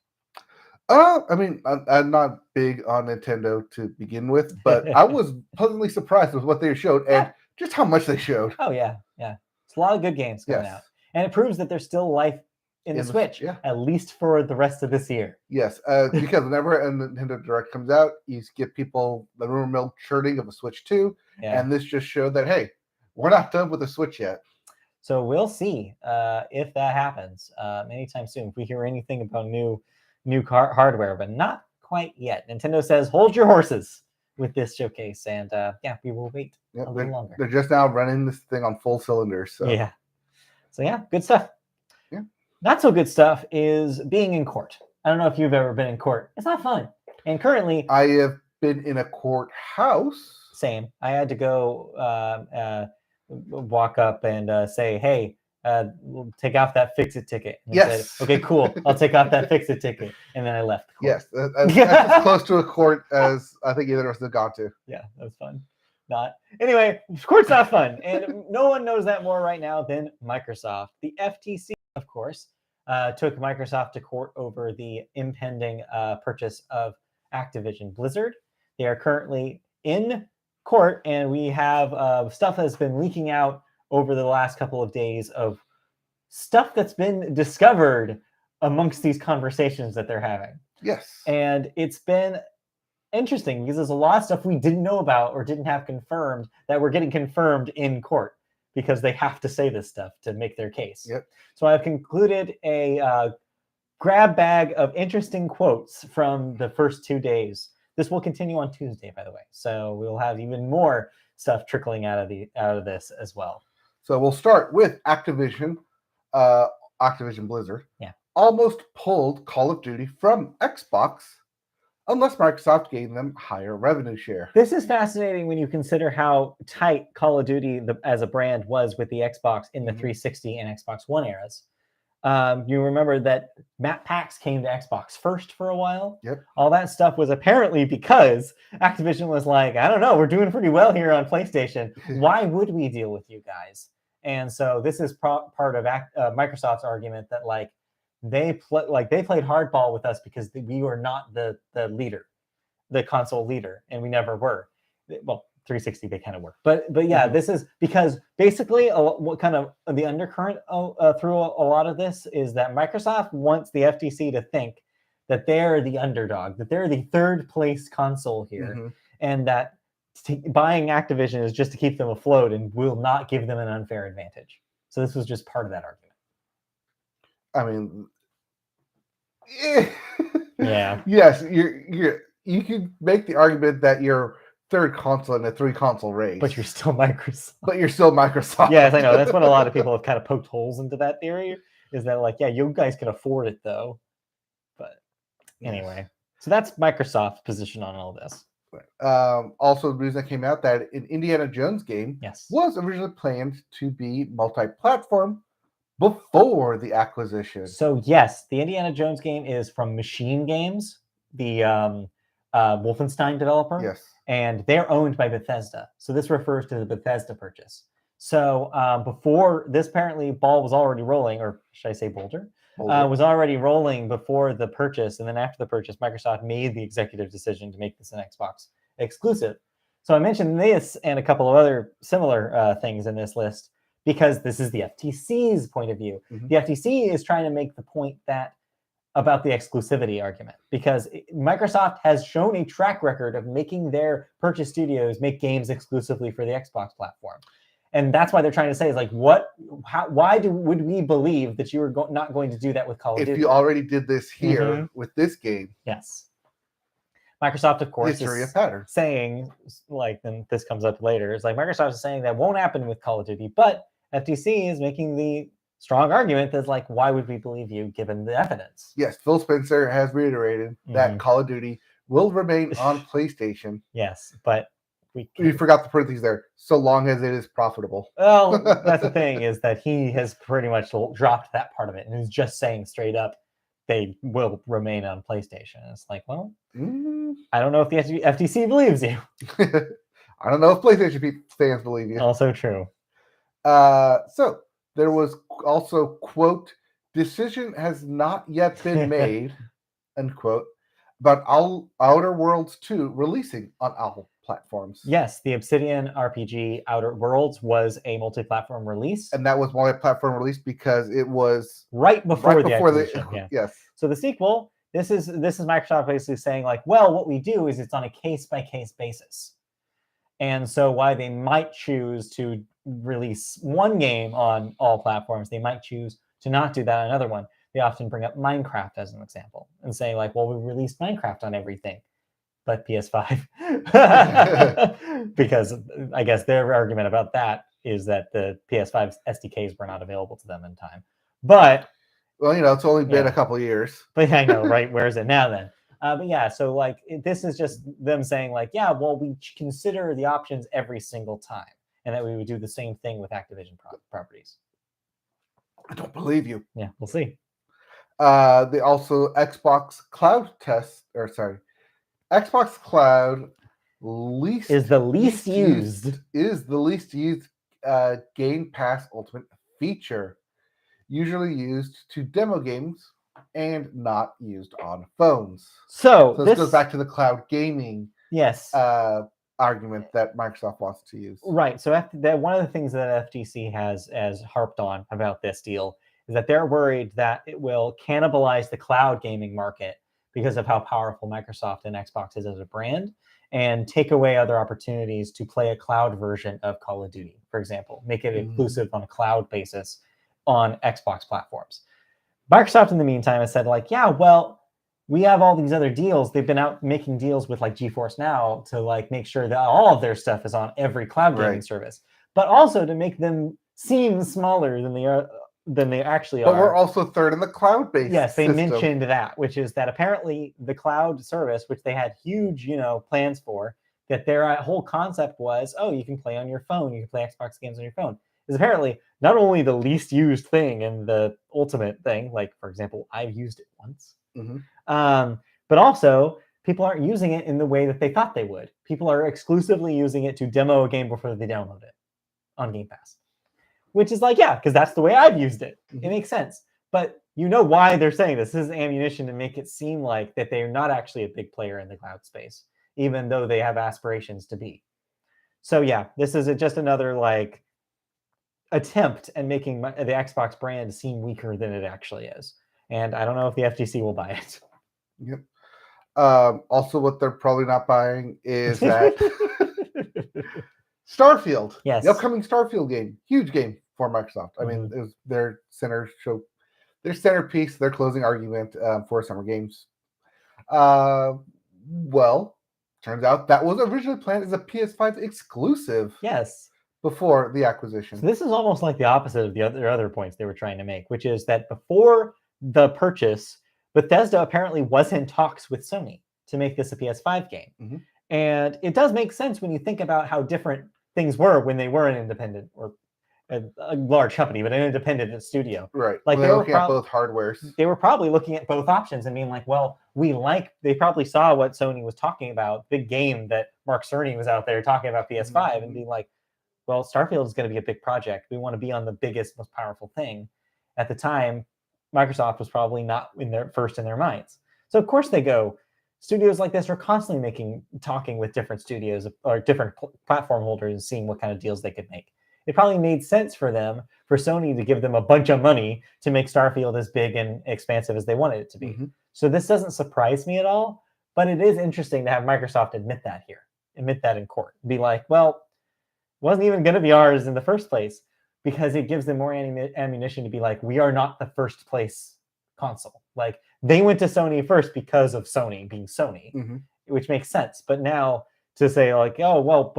I mean, I'm not big on Nintendo to begin with, but I was pleasantly surprised with what they showed and just how much they showed. Oh yeah. It's a lot of good games coming out. And it proves that there's still life in the Switch, at least for the rest of this year. Yes, because whenever a Nintendo Direct comes out, you get people the rumor mill churning of a Switch 2, and this just showed that, hey, we're not done with the Switch yet. So we'll see if that happens anytime soon. If we hear anything about new hardware, but not quite yet. Nintendo says, hold your horses with this showcase, and we will wait a little longer. They're just now running this thing on full cylinders. So yeah, good stuff. Yeah. Not so good stuff is being in court. I don't know if you've ever been in court. It's not fun. And currently, I have been in a courthouse. Same. I had to go walk up and say, hey, we'll take off that fix-it ticket. And yes. Said, okay, cool. I'll take off that fix-it ticket. And then I left the court. Yes. That's as close to a court as I think either of us have gone to. Yeah, that was fun. Not. Anyway, court's not fun. And no one knows that more right now than Microsoft. The FTC, of course, took Microsoft to court over the impending purchase of Activision Blizzard. They are currently in court, and we have stuff that's been leaking out over the last couple of days of stuff that's been discovered amongst these conversations that they're having. Yes. And it's been interesting because there's a lot of stuff we didn't know about or didn't have confirmed that we're getting confirmed in court because they have to say this stuff to make their case. Yep. So I've concluded a grab bag of interesting quotes from the first 2 days. This will continue on Tuesday, by the way. So we'll have even more stuff trickling out of this as well. So we'll start with Activision Blizzard. Yeah. Almost pulled Call of Duty from Xbox unless Microsoft gave them higher revenue share. This is fascinating when you consider how tight Call of Duty as a brand was with the Xbox in the 360 and Xbox One eras. You remember that map packs came to Xbox first for a while. Yep. All that stuff was apparently because Activision was like, I don't know, we're doing pretty well here on PlayStation. Why would we deal with you guys? And so this is part of Microsoft's argument that they played hardball with us because we were not the leader, the console leader, and we never were. Well, 360 they kind of were, but yeah, this is because basically what kind of the undercurrent through a lot of this is that Microsoft wants the FTC to think that they're the underdog, that they're the third place console here, and that buying Activision is just to keep them afloat and will not give them an unfair advantage. So this was just part of that argument. I mean, yeah. Yes, you can make the argument that you're third console in a 3-console race. But you're still Microsoft. Yes, I know. That's what a lot of people have kind of poked holes into that theory, is that you guys can afford it though. But anyway, so that's Microsoft's position on all this. Also, the news that came out that an Indiana Jones game was originally planned to be multi-platform before the acquisition. So yes, the Indiana Jones game is from Machine Games, the Wolfenstein developer. Yes. And they're owned by Bethesda. So this refers to the Bethesda purchase. So before this, apparently, ball was already rolling, or should I say boulder? Was already rolling before the purchase. And then after the purchase, Microsoft made the executive decision to make this an Xbox exclusive. So I mentioned this and a couple of other similar things in this list because this is the FTC's point of view. The FTC is trying to make the point that about the exclusivity argument because Microsoft has shown a track record of making their purchase studios make games exclusively for the Xbox platform. And that's why they're trying to say is why would we believe that you were not going to do that with Call of Duty? If you already did this here with this game. Yes. Microsoft, of course, is saying, then this comes up later, it's Microsoft is saying that won't happen with Call of Duty, but FTC is making the strong argument that's why would we believe you given the evidence? Yes, Phil Spencer has reiterated that Call of Duty will remain on PlayStation. Yes, but we forgot to put these there, so long as it is profitable. Well, that's the thing, is that he has pretty much dropped that part of it and is just saying straight up they will remain on PlayStation. It's I don't know if the FTC believes you. I don't know if PlayStation fans believe you. Also true. So there was also, quote, decision has not yet been made, unquote, about Outer Worlds 2 releasing on all platforms. Yes, the Obsidian RPG Outer Worlds was a multi-platform release. And that was multi-platform release because it was right before the Yes. So the sequel, this is Microsoft basically saying what we do is it's on a case-by-case basis. And so why they might choose to release one game on all platforms, they might choose to not do that on another one. They often bring up Minecraft as an example and say like, well, we released Minecraft on everything but PS5. Because I guess their argument about that is that the PS5's SDKs were not available to them in time. But well, it's only been a couple years. But I know, right? Where is it now then? But yeah, so like this is just them saying like, yeah, well, we consider the options every single time, and that we would do the same thing with Activision properties. I don't believe you. Yeah, we'll see. They also Xbox Cloud Xbox Cloud is the least used Game Pass Ultimate feature, usually used to demo games and not used on phones. So this goes back to the cloud gaming argument that Microsoft wants to use. Right. So one of the things that FTC has harped on about this deal is that they're worried that it will cannibalize the cloud gaming market because of how powerful Microsoft and Xbox is as a brand, and take away other opportunities to play a cloud version of Call of Duty, for example, make it exclusive on a cloud basis on Xbox platforms. Microsoft, in the meantime, has said like, yeah, well, we have all these other deals. They've been out making deals with like GeForce Now to like make sure that all of their stuff is on every cloud gaming service, but also to make them seem smaller than they actually are. But we're also third in the cloud-based Yes, they system. mentioned that, which is that apparently the cloud service, which they had huge, plans for, that their whole concept was, oh, you can play on your phone, you can play Xbox games on your phone, is apparently not only the least used thing in the ultimate thing, like, for example, I've used it once, but also people aren't using it in the way that they thought they would. People are exclusively using it to demo a game before they download it on Game Pass. Which is like, yeah, because that's the way I've used it. It makes sense. But you know why they're saying this. This is ammunition to make it seem like that they're not actually a big player in the cloud space, even though they have aspirations to be. So yeah, this is just another like attempt at making the Xbox brand seem weaker than it actually is. And I don't know if the FTC will buy it. Yep. Also, what they're probably not buying is that Starfield, yes, the upcoming Starfield game, huge game for Microsoft. I mean, it was their centerpiece, their closing argument for Summer Games. Well, turns out that was originally planned as a PS5 exclusive. Yes. Before the acquisition. So this is almost like the opposite of the other points they were trying to make, which is that before the purchase, Bethesda apparently was in talks with Sony to make this a PS5 game. And it does make sense when you think about how different things were when they were an independent or a large company, but an independent studio. Right. Like they were looking at both hardwares. They were probably looking at both options and being like, well, they probably saw what Sony was talking about, big game that Mark Cerny was out there talking about PS5 and being like, well, Starfield is going to be a big project. We want to be on the biggest, most powerful thing. At the time, Microsoft was probably not in their minds. So of course they go. Studios like this are constantly talking with different studios or different platform holders and seeing what kind of deals they could make. It probably made sense for Sony to give them a bunch of money to make Starfield as big and expansive as they wanted it to be. So this doesn't surprise me at all, but it is interesting to have Microsoft admit that in court. Be like, well, it wasn't even going to be ours in the first place, because it gives them more ammunition to be like, we are not the first place console. Like, they went to Sony first because of Sony being Sony, which makes sense. But now to say like, oh, well,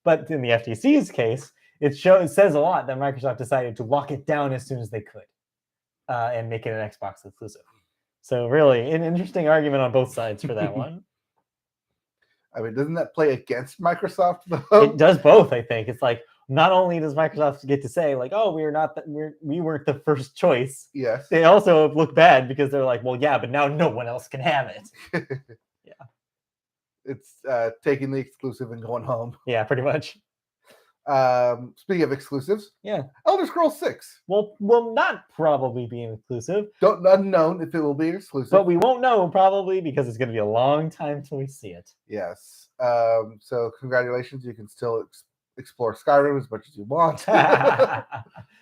but in the FTC's case, it says a lot that Microsoft decided to lock it down as soon as they could and make it an Xbox exclusive. So really an interesting argument on both sides for that one. I mean, doesn't that play against Microsoft though? It does both, I think. It's like, not only does Microsoft get to say like, oh, we weren't the first choice. Yes. They also look bad because they're like, well, yeah, but now no one else can have it. Yeah. It's taking the exclusive and going home. Yeah, pretty much. Speaking of exclusives, yeah, Elder Scrolls 6 will not probably be an exclusive. Unknown if it will be exclusive, but we won't know probably because it's going to be a long time till we see it. Yes. So congratulations, you can still explore Skyrim as much as you want.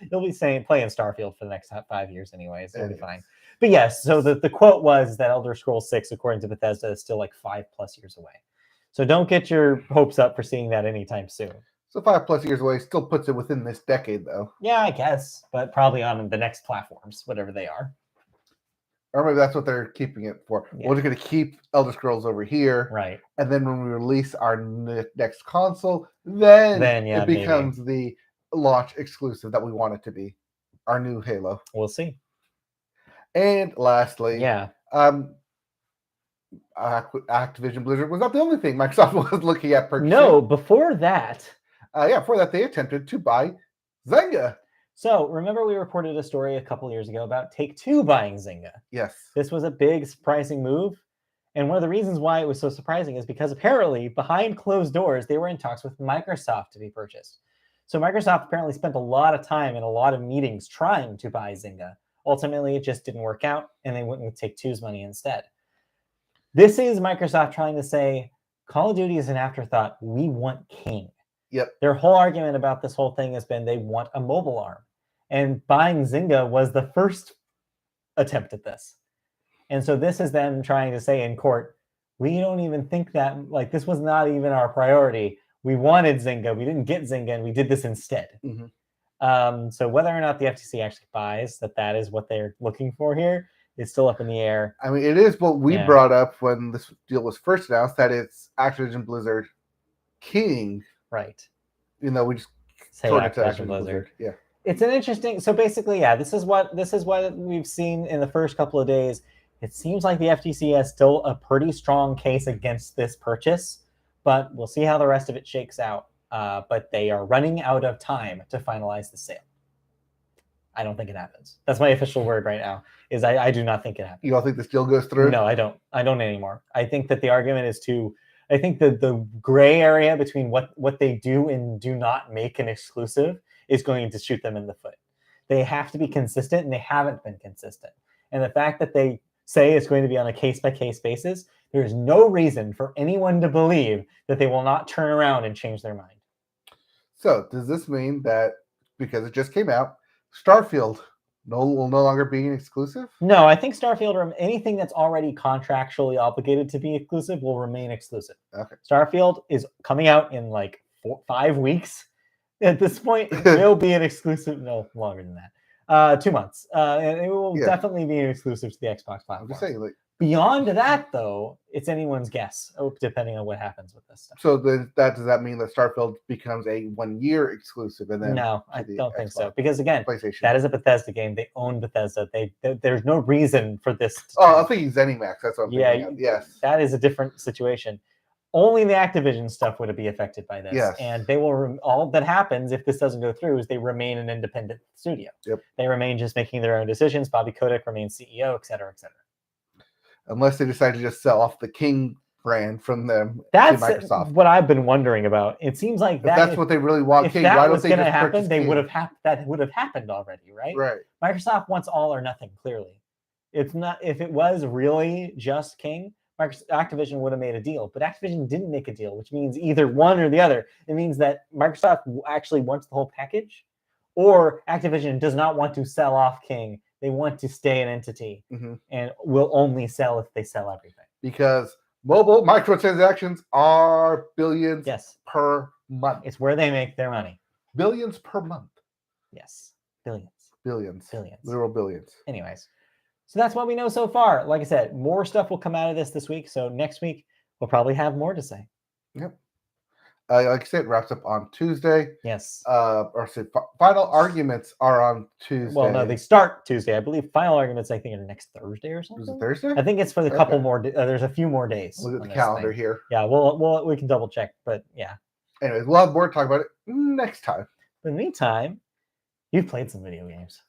You'll be playing Starfield for the next 5 years anyways. It'll be fine. But yes, so the quote was that Elder Scrolls 6, according to Bethesda, is still like 5+ years away. So don't get your hopes up for seeing that anytime soon. So 5+ years away still puts it within this decade, though. Yeah, I guess, but probably on the next platforms, whatever they are. Or maybe that's what they're keeping it for. Yeah. We're just going to keep Elder Scrolls over here. Right. And then when we release our next console, then yeah, it becomes the launch exclusive that we want it to be. Our new Halo. We'll see. And lastly, yeah, Activision Blizzard was not the only thing Microsoft was looking at purchasing. No, before that. Before that, they attempted to buy Zynga. So remember we reported a story a couple years ago about Take-Two buying Zynga. Yes. This was a big, surprising move. And one of the reasons why it was so surprising is because apparently behind closed doors, they were in talks with Microsoft to be purchased. So Microsoft apparently spent a lot of time and a lot of meetings trying to buy Zynga. Ultimately, it just didn't work out, and they went with Take-Two's money instead. This is Microsoft trying to say, Call of Duty is an afterthought. We want King. Yep. Their whole argument about this whole thing has been they want a mobile arm. And buying Zynga was the first attempt at this. And so this is them trying to say in court, we don't even think that, like, this was not even our priority. We wanted Zynga. We didn't get Zynga, and we did this instead. Mm-hmm. So whether or not the FTC actually buys that is what they're looking for here is still up in the air. I mean, it is what we brought up when this deal was first announced, that it's Activision Blizzard King. Right. You know, we just say Activision Blizzard. Yeah. It's an interesting. So basically, this is what we've seen in the first couple of days. It seems like the FTC has still a pretty strong case against this purchase, but we'll see how the rest of it shakes out. But they are running out of time to finalize the sale. I don't think it happens. That's my official word right now. Is I do not think it happens. You don't think this deal goes through? No, I don't. I don't anymore. I think that the argument is I think that the gray area between what they do and do not make an exclusive is going to shoot them in the foot. They have to be consistent, and they haven't been consistent. And the fact that they say it's going to be on a case-by-case basis, there is no reason for anyone to believe that they will not turn around and change their mind. So does this mean that because it just came out, Starfield will no longer be an exclusive? No, I think Starfield, anything that's already contractually obligated to be exclusive, will remain exclusive. Okay. Starfield is coming out in like 5 weeks. At this point, it will be an exclusive. No longer than that. 2 months. And it will definitely be an exclusive to the Xbox platform. I'm just saying, like, beyond that, though, it's anyone's guess, depending on what happens with this stuff. So does that mean that Starfield becomes a 1-year exclusive? And then no, I don't think so. Because again, PlayStation. That is a Bethesda game. They own Bethesda. There's no reason for this. I'm thinking ZeniMax. That's what I'm thinking of. Yes. That is a different situation. Only the Activision stuff would be affected by this. Yes. And they will. All that happens if this doesn't go through is they remain an independent studio. Yep. They remain just making their own decisions. Bobby Kotick remains CEO, et cetera, et cetera. Unless they decide to just sell off the King brand from them to Microsoft. What I've been wondering about. It seems like that's what they really want. If King, that why was don't they going to just happen, they King? would have that would have happened already, right? Right. Microsoft wants all or nothing. Clearly, it's not. If it was really just King, Activision would have made a deal. But Activision didn't make a deal, which means either one or the other. It means that Microsoft actually wants the whole package, or Activision does not want to sell off King. They want to stay an entity and will only sell if they sell everything. Because mobile microtransactions are billions per month. It's where they make their money. Billions per month. Yes. Billions. Billions. Billions. Literal billions. Anyways, so that's what we know so far. Like I said, more stuff will come out of this week. So next week, we'll probably have more to say. Yep. Like I said, it wraps up on Tuesday. Yes. Final arguments are on Tuesday. Well, no, they start Tuesday. I believe final arguments, I think, are next Thursday or something. Is it Thursday? I think it's for the couple more. There's a few more days. Look at the calendar here. Yeah, we can double check, but yeah. Anyways, we'll have more to talk about it next time. In the meantime, you've played some video games.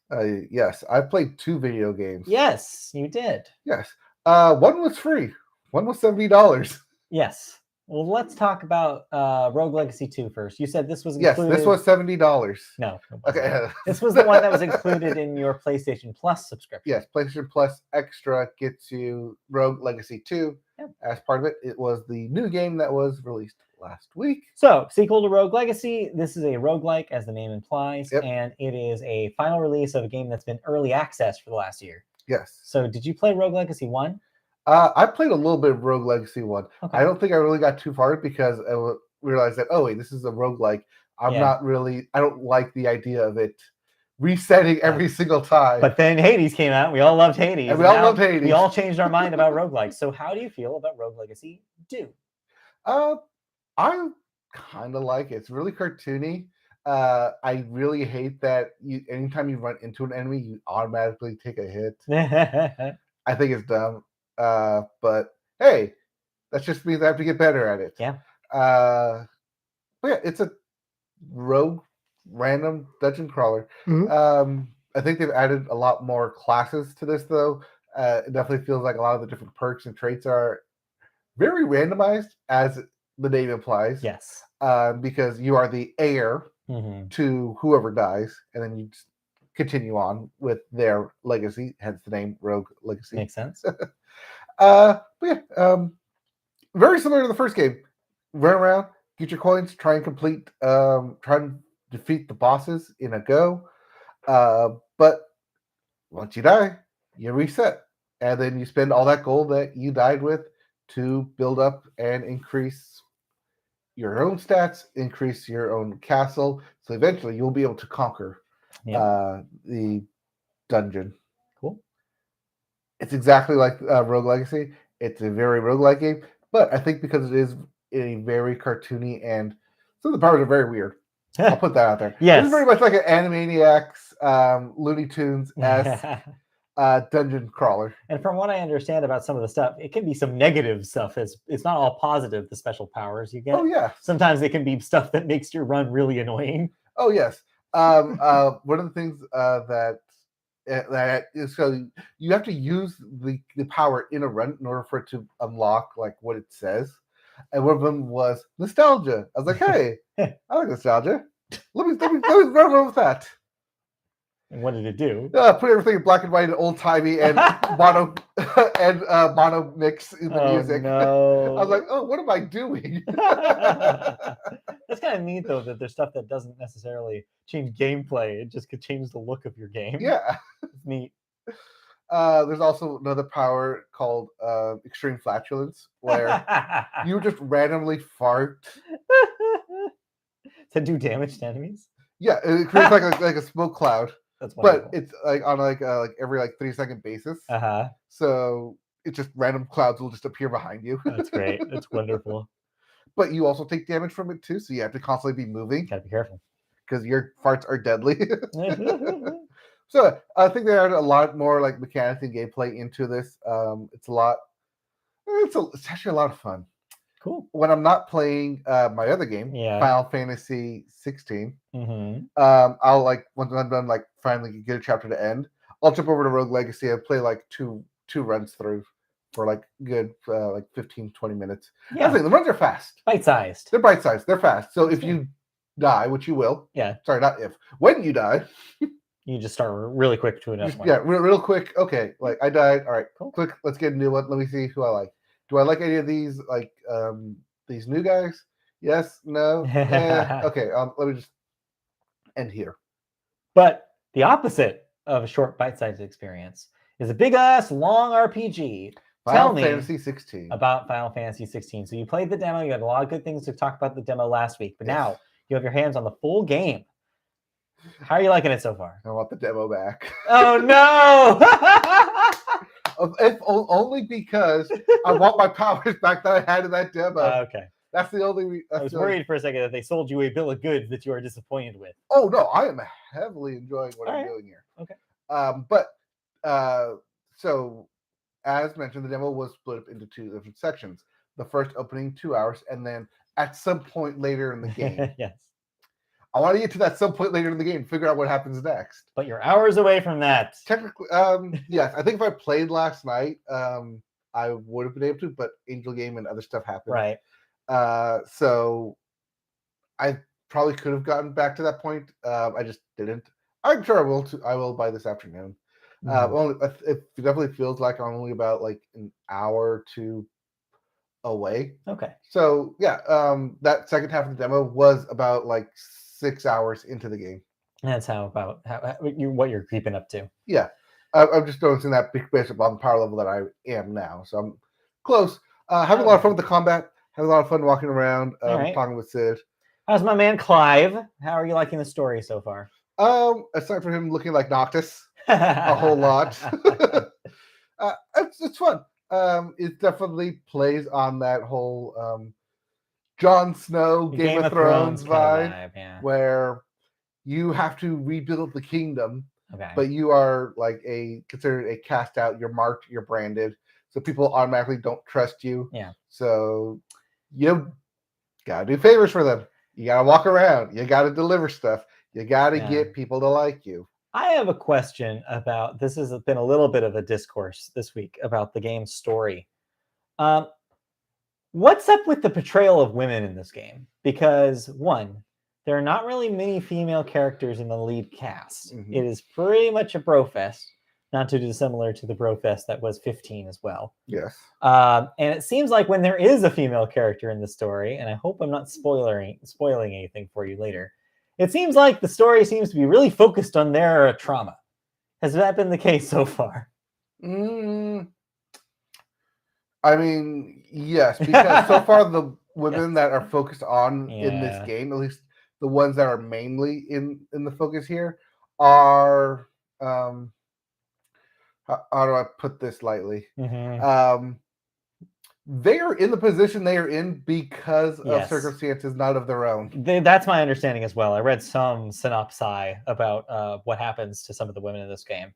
Yes, I played 2 video games. Yes, you did. Yes. One was free. One was $70. Yes. Well, let's talk about Rogue Legacy 2 first. You said this was included. Yes, this was $70. No. Okay. This was the one that was included in your PlayStation Plus subscription. Yes, PlayStation Plus Extra gets you Rogue Legacy 2 as part of it. It was the new game that was released last week. So, sequel to Rogue Legacy. This is a roguelike, as the name implies, and it is a final release of a game that's been early access for the last year. Yes. So, did you play Rogue Legacy 1? I played a little bit of Rogue Legacy 1. Okay. I don't think I really got too far because I realized that, oh, wait, this is a roguelike. I don't like the idea of it resetting every single time. But then Hades came out. We all loved Hades. And we all loved Hades. We all changed our mind about roguelikes. So how do you feel about Rogue Legacy 2? I kind of like it. It's really cartoony. I really hate that anytime you run into an enemy, you automatically take a hit. I think it's dumb. But hey, that just means I have to get better at it. Yeah. But yeah, it's a rogue random dungeon crawler. Mm-hmm. I think they've added a lot more classes to this, though. It definitely feels like a lot of the different perks and traits are very randomized, as the name implies. Yes. Because you are the heir to whoever dies, and then you just continue on with their legacy, hence the name Rogue Legacy. Makes sense. But yeah, very similar to the first game. Run around, get your coins, try and defeat the bosses in a go. But once you die, you reset. And then you spend all that gold that you died with to build up and increase your own stats, increase your own castle. So eventually you'll be able to conquer the dungeon. Cool. It's exactly like Rogue Legacy. It's a very roguelike game, but I think because it is a very cartoony and some of the powers are very weird. I'll put that out there. Yes. It's very much like an Animaniacs, Looney Tunes-esque dungeon crawler. And from what I understand about some of the stuff, it can be some negative stuff. It's not all positive, the special powers you get. Oh, yeah. Sometimes it can be stuff that makes your run really annoying. Oh, yes. One of the things that is, so you have to use the power in a run in order for it to unlock like what it says. And one of them was nostalgia. I was like, hey, I like nostalgia. Let me run with that. And what did it do? Put everything in black and white and old timey and mono mix in the music. No. I was like, oh, what am I doing? That's kind of neat though, that there's stuff that doesn't necessarily change gameplay. It just could change the look of your game. Yeah. It's neat. There's also another power called extreme flatulence, where you just randomly fart. To do damage to enemies? Yeah, it creates like a smoke cloud. That's wonderful. But it's like on like every 3-second basis. Uh-huh. So it's just random clouds will just appear behind you. That's great. That's wonderful. But you also take damage from it too, so you have to constantly be moving. Gotta be careful. Because your farts are deadly. So I think they added a lot more like mechanics and gameplay into this. It's actually a lot of fun. Cool. When I'm not playing my other game, Final Fantasy 16, I'll like once I'm done like finally get a chapter to end, I'll jump over to Rogue Legacy and play like two runs through for like good like 15-20 minutes. Yeah. The runs are fast. Bite-sized. They're bite-sized. They're fast. So if you die, which you will. Yeah. Sorry, not if. When you die. You just start really quick to another one. Yeah, real quick. Okay, like I died. All right, cool. Quick, let's get a new one. Let me see who I like. Do I like any of these like these new guys? Yes, no. Okay, let me just end here. But the opposite of a short bite-sized experience is a big-ass long RPG. Tell me Fantasy 16. About Final Fantasy 16. So you played the demo. You had a lot of good things to talk about the demo last week, but now you have your hands on the full game. How are you liking it so far? I want the demo back. Oh no! If only because I want my powers back that I had in that demo. Okay. That's the only. I was worried for a second that they sold you a bill of goods that you are disappointed with. Oh no, I am heavily enjoying what I'm doing here. Okay. So as mentioned, the demo was split up into two different sections. The first opening 2 hours, and then at some point later in the game. Yes. I want to get to that some point later in the game, figure out what happens next. But you're hours away from that. Technically, yes. I think if I played last night, I would have been able to, but Angel Game and other stuff happened. Right. So I probably could have gotten back to that point. I just didn't. I'm sure I will. I will by this afternoon. It definitely feels like I'm only about like an hour or two away. Okay. So yeah, that second half of the demo was about like 6 hours into the game. That's what you're creeping up to. Yeah, I'm just noticing that based upon the power level that I am now. So I'm close. Having a lot of fun with the combat. Having a lot of fun walking around, talking with Sid. How's my man Clive? How are you liking the story so far? Aside from him looking like Noctis a whole lot, it's fun. It definitely plays on that whole Jon Snow Game of Thrones vibe, yeah. where you have to rebuild the kingdom, Okay. but you are like considered a cast out. You're marked, you're branded, so people automatically don't trust you. Yeah. So you gotta do favors for them. You gotta walk around. You gotta deliver stuff. You gotta get people to like you. I have a question about this. Has been a little bit of a discourse this week about the game's story. What's up with the portrayal of women in this game? Because one, there are not really many female characters in the lead cast. Mhm. It is pretty much a brofest, not too dissimilar to the brofest that was 15 as well. Yes. And it seems like when there is a female character in the story, and I hope I'm not spoiling anything for you later, it seems like the story seems to be really focused on their trauma. Has that been the case so far? I mean, yes, because so far the women that are focused on in this game, at least the ones that are mainly in the focus here, are how do I put this lightly? Mm-hmm. They are in the position they are in because of circumstances not of their own. That's my understanding as well. I read some synopsis about what happens to some of the women in this game.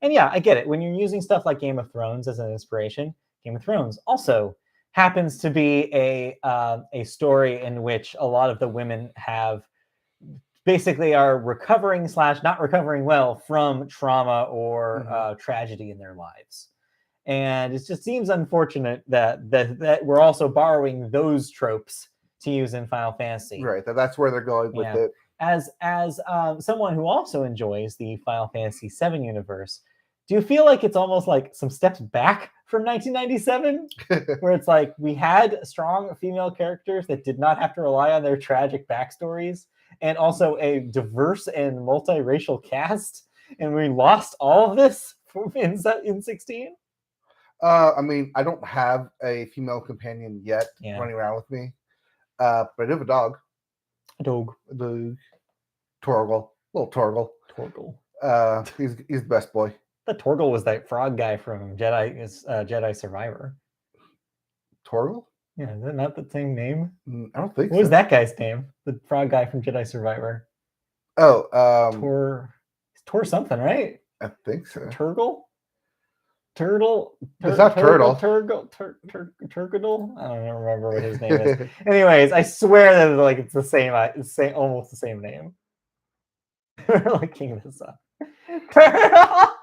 And yeah, I get it. When you're using stuff like Game of Thrones as an inspiration, Game of Thrones also happens to be a story in which a lot of the women have basically are recovering / not recovering well from trauma or tragedy in their lives. And it just seems unfortunate that we're also borrowing those tropes to use in Final Fantasy. Right, that's where they're going with it. As someone who also enjoys the Final Fantasy VII universe, do you feel like it's almost like some steps back from 1997, where it's like we had strong female characters that did not have to rely on their tragic backstories, and also a diverse and multiracial cast, and we lost all of this in 16? I mean, I don't have a female companion yet running around with me, but I do have a dog. A dog. Torgal. Little Torgal. He's the best boy. The Torgal was that frog guy from Jedi Survivor. Torgal? Yeah, is that not the same name? I don't think so. What was that guy's name? The frog guy from Jedi Survivor. Oh, Tor something, right? I think so. Turgle? Turtle? It's not Turtle. Turgadle? I don't remember what his name is. Anyways, I swear that like it's the same, almost the same name. We're looking this up. Turtle!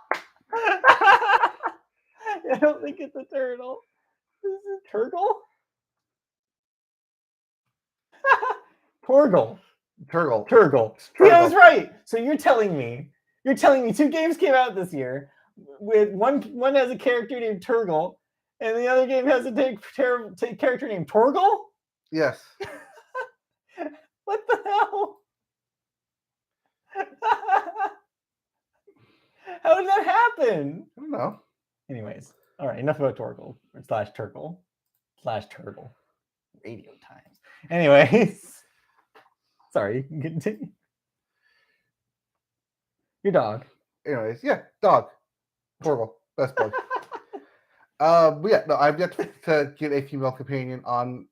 I don't think it's a turtle. Is it Turtle? Torgal. See, I was right. So you're telling me 2 games came out this year with one has a character named Turgle, and the other game has a character named Torgal? Yes. What the hell? How did that happen? I don't know. Anyways, all right, enough about Torgal /Turtle. Radio times. Anyways, sorry, you can continue. Your dog. Anyways, yeah, dog. Torgal, best boy. But yeah, no, I've yet to get a female companion on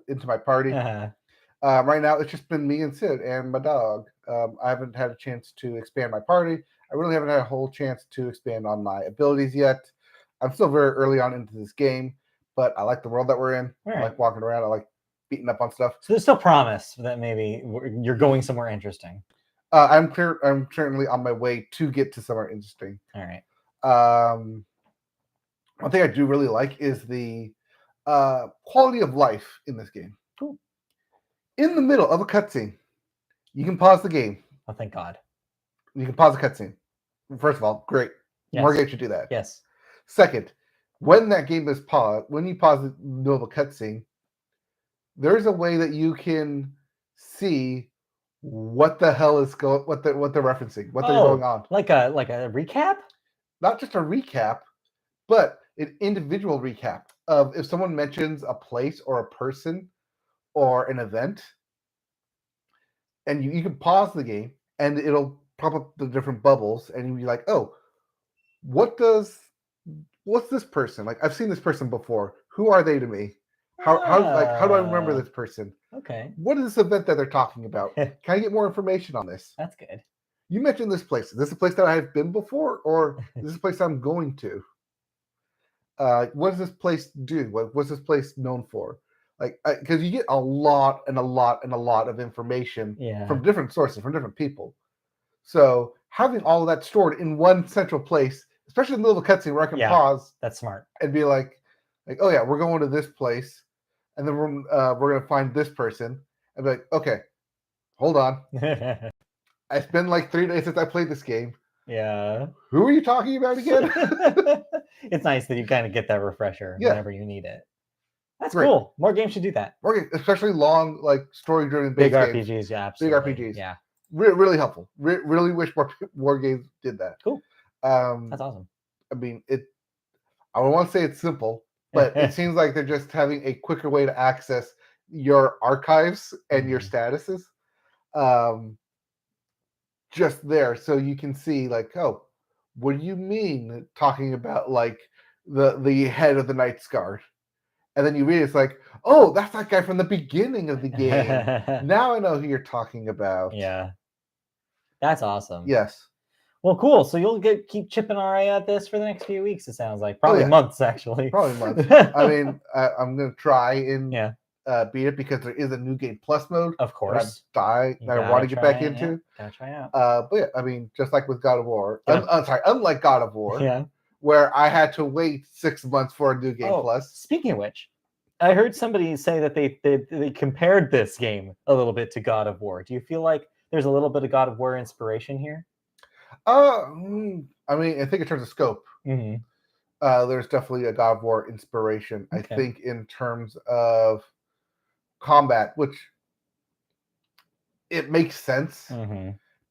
into my party. Right now, it's just been me and Sid and my dog. I haven't had a chance to expand my party. I really haven't had a whole chance to expand on my abilities yet. I'm still very early on into this game, but I like the world that we're in. I like walking around. I like beating up on stuff. So there's still promise that maybe you're going somewhere interesting. I'm currently on my way to get to somewhere interesting. All right. One thing I do really like is the quality of life in this game. Cool. In the middle of a cutscene, you can pause the game. Oh, thank God. You can pause the cutscene. First of all, great. Yes. More games should do that. Yes. Second, when that game is paused, when you pause the middle of a cutscene, there's a way that you can see what the hell is what they're referencing, what they're going on. Like a recap? Not just a recap, but an individual recap of if someone mentions a place or a person or an event, and you can pause the game, and it'll pop up the different bubbles, and you'll be like, oh, what's this person? Like, I've seen this person before. Who are they to me? How do I remember this person? Okay. What is this event that they're talking about? Can I get more information on this? That's good. You mentioned this place. Is this a place that I have been before, or is this a place I'm going to? What does this place do? What's this place known for? Like, because you get a lot of information from different sources, from different people. So having all of that stored in one central place, especially in the middle of a cutscene where I can pause. That's smart. And be like, oh yeah, we're going to this place, and then we're gonna find this person, and be like, okay, hold on. It's been like 3 days since I played this game. Yeah. Who are you talking about again? It's nice that you kind of get that refresher whenever you need it. That's cool. More games should do that. More games, especially long, like story-driven big RPGs. RPGs, yeah, absolutely. Big RPGs. Yeah. Really helpful. Really wish more games did that. Cool. That's awesome. I mean, I don't want to say it's simple, but it seems like they're just having a quicker way to access your archives and your statuses. Just there, so you can see, like, oh, what do you mean talking about, like, the head of the Knight's Guard? And then you read it's like, oh, that's that guy from the beginning of the game. Now I know who you're talking about. Yeah. That's awesome. Yes. Well, cool. So you'll keep chipping away at this for the next few weeks, it sounds like. Probably months, actually. Probably months. I mean, I'm going to try and beat it because there is a New Game Plus mode. Of course. That I want to get back into. Gotta try out. But yeah, I mean, just like with God of War. Unlike God of War. Where I had to wait 6 months for a New Game Plus. Speaking of which, I heard somebody say that they compared this game a little bit to God of War. Do you feel like there's a little bit of God of War inspiration here? I mean, I think in terms of scope, there's definitely a God of War inspiration. Okay. I think in terms of combat, which it makes sense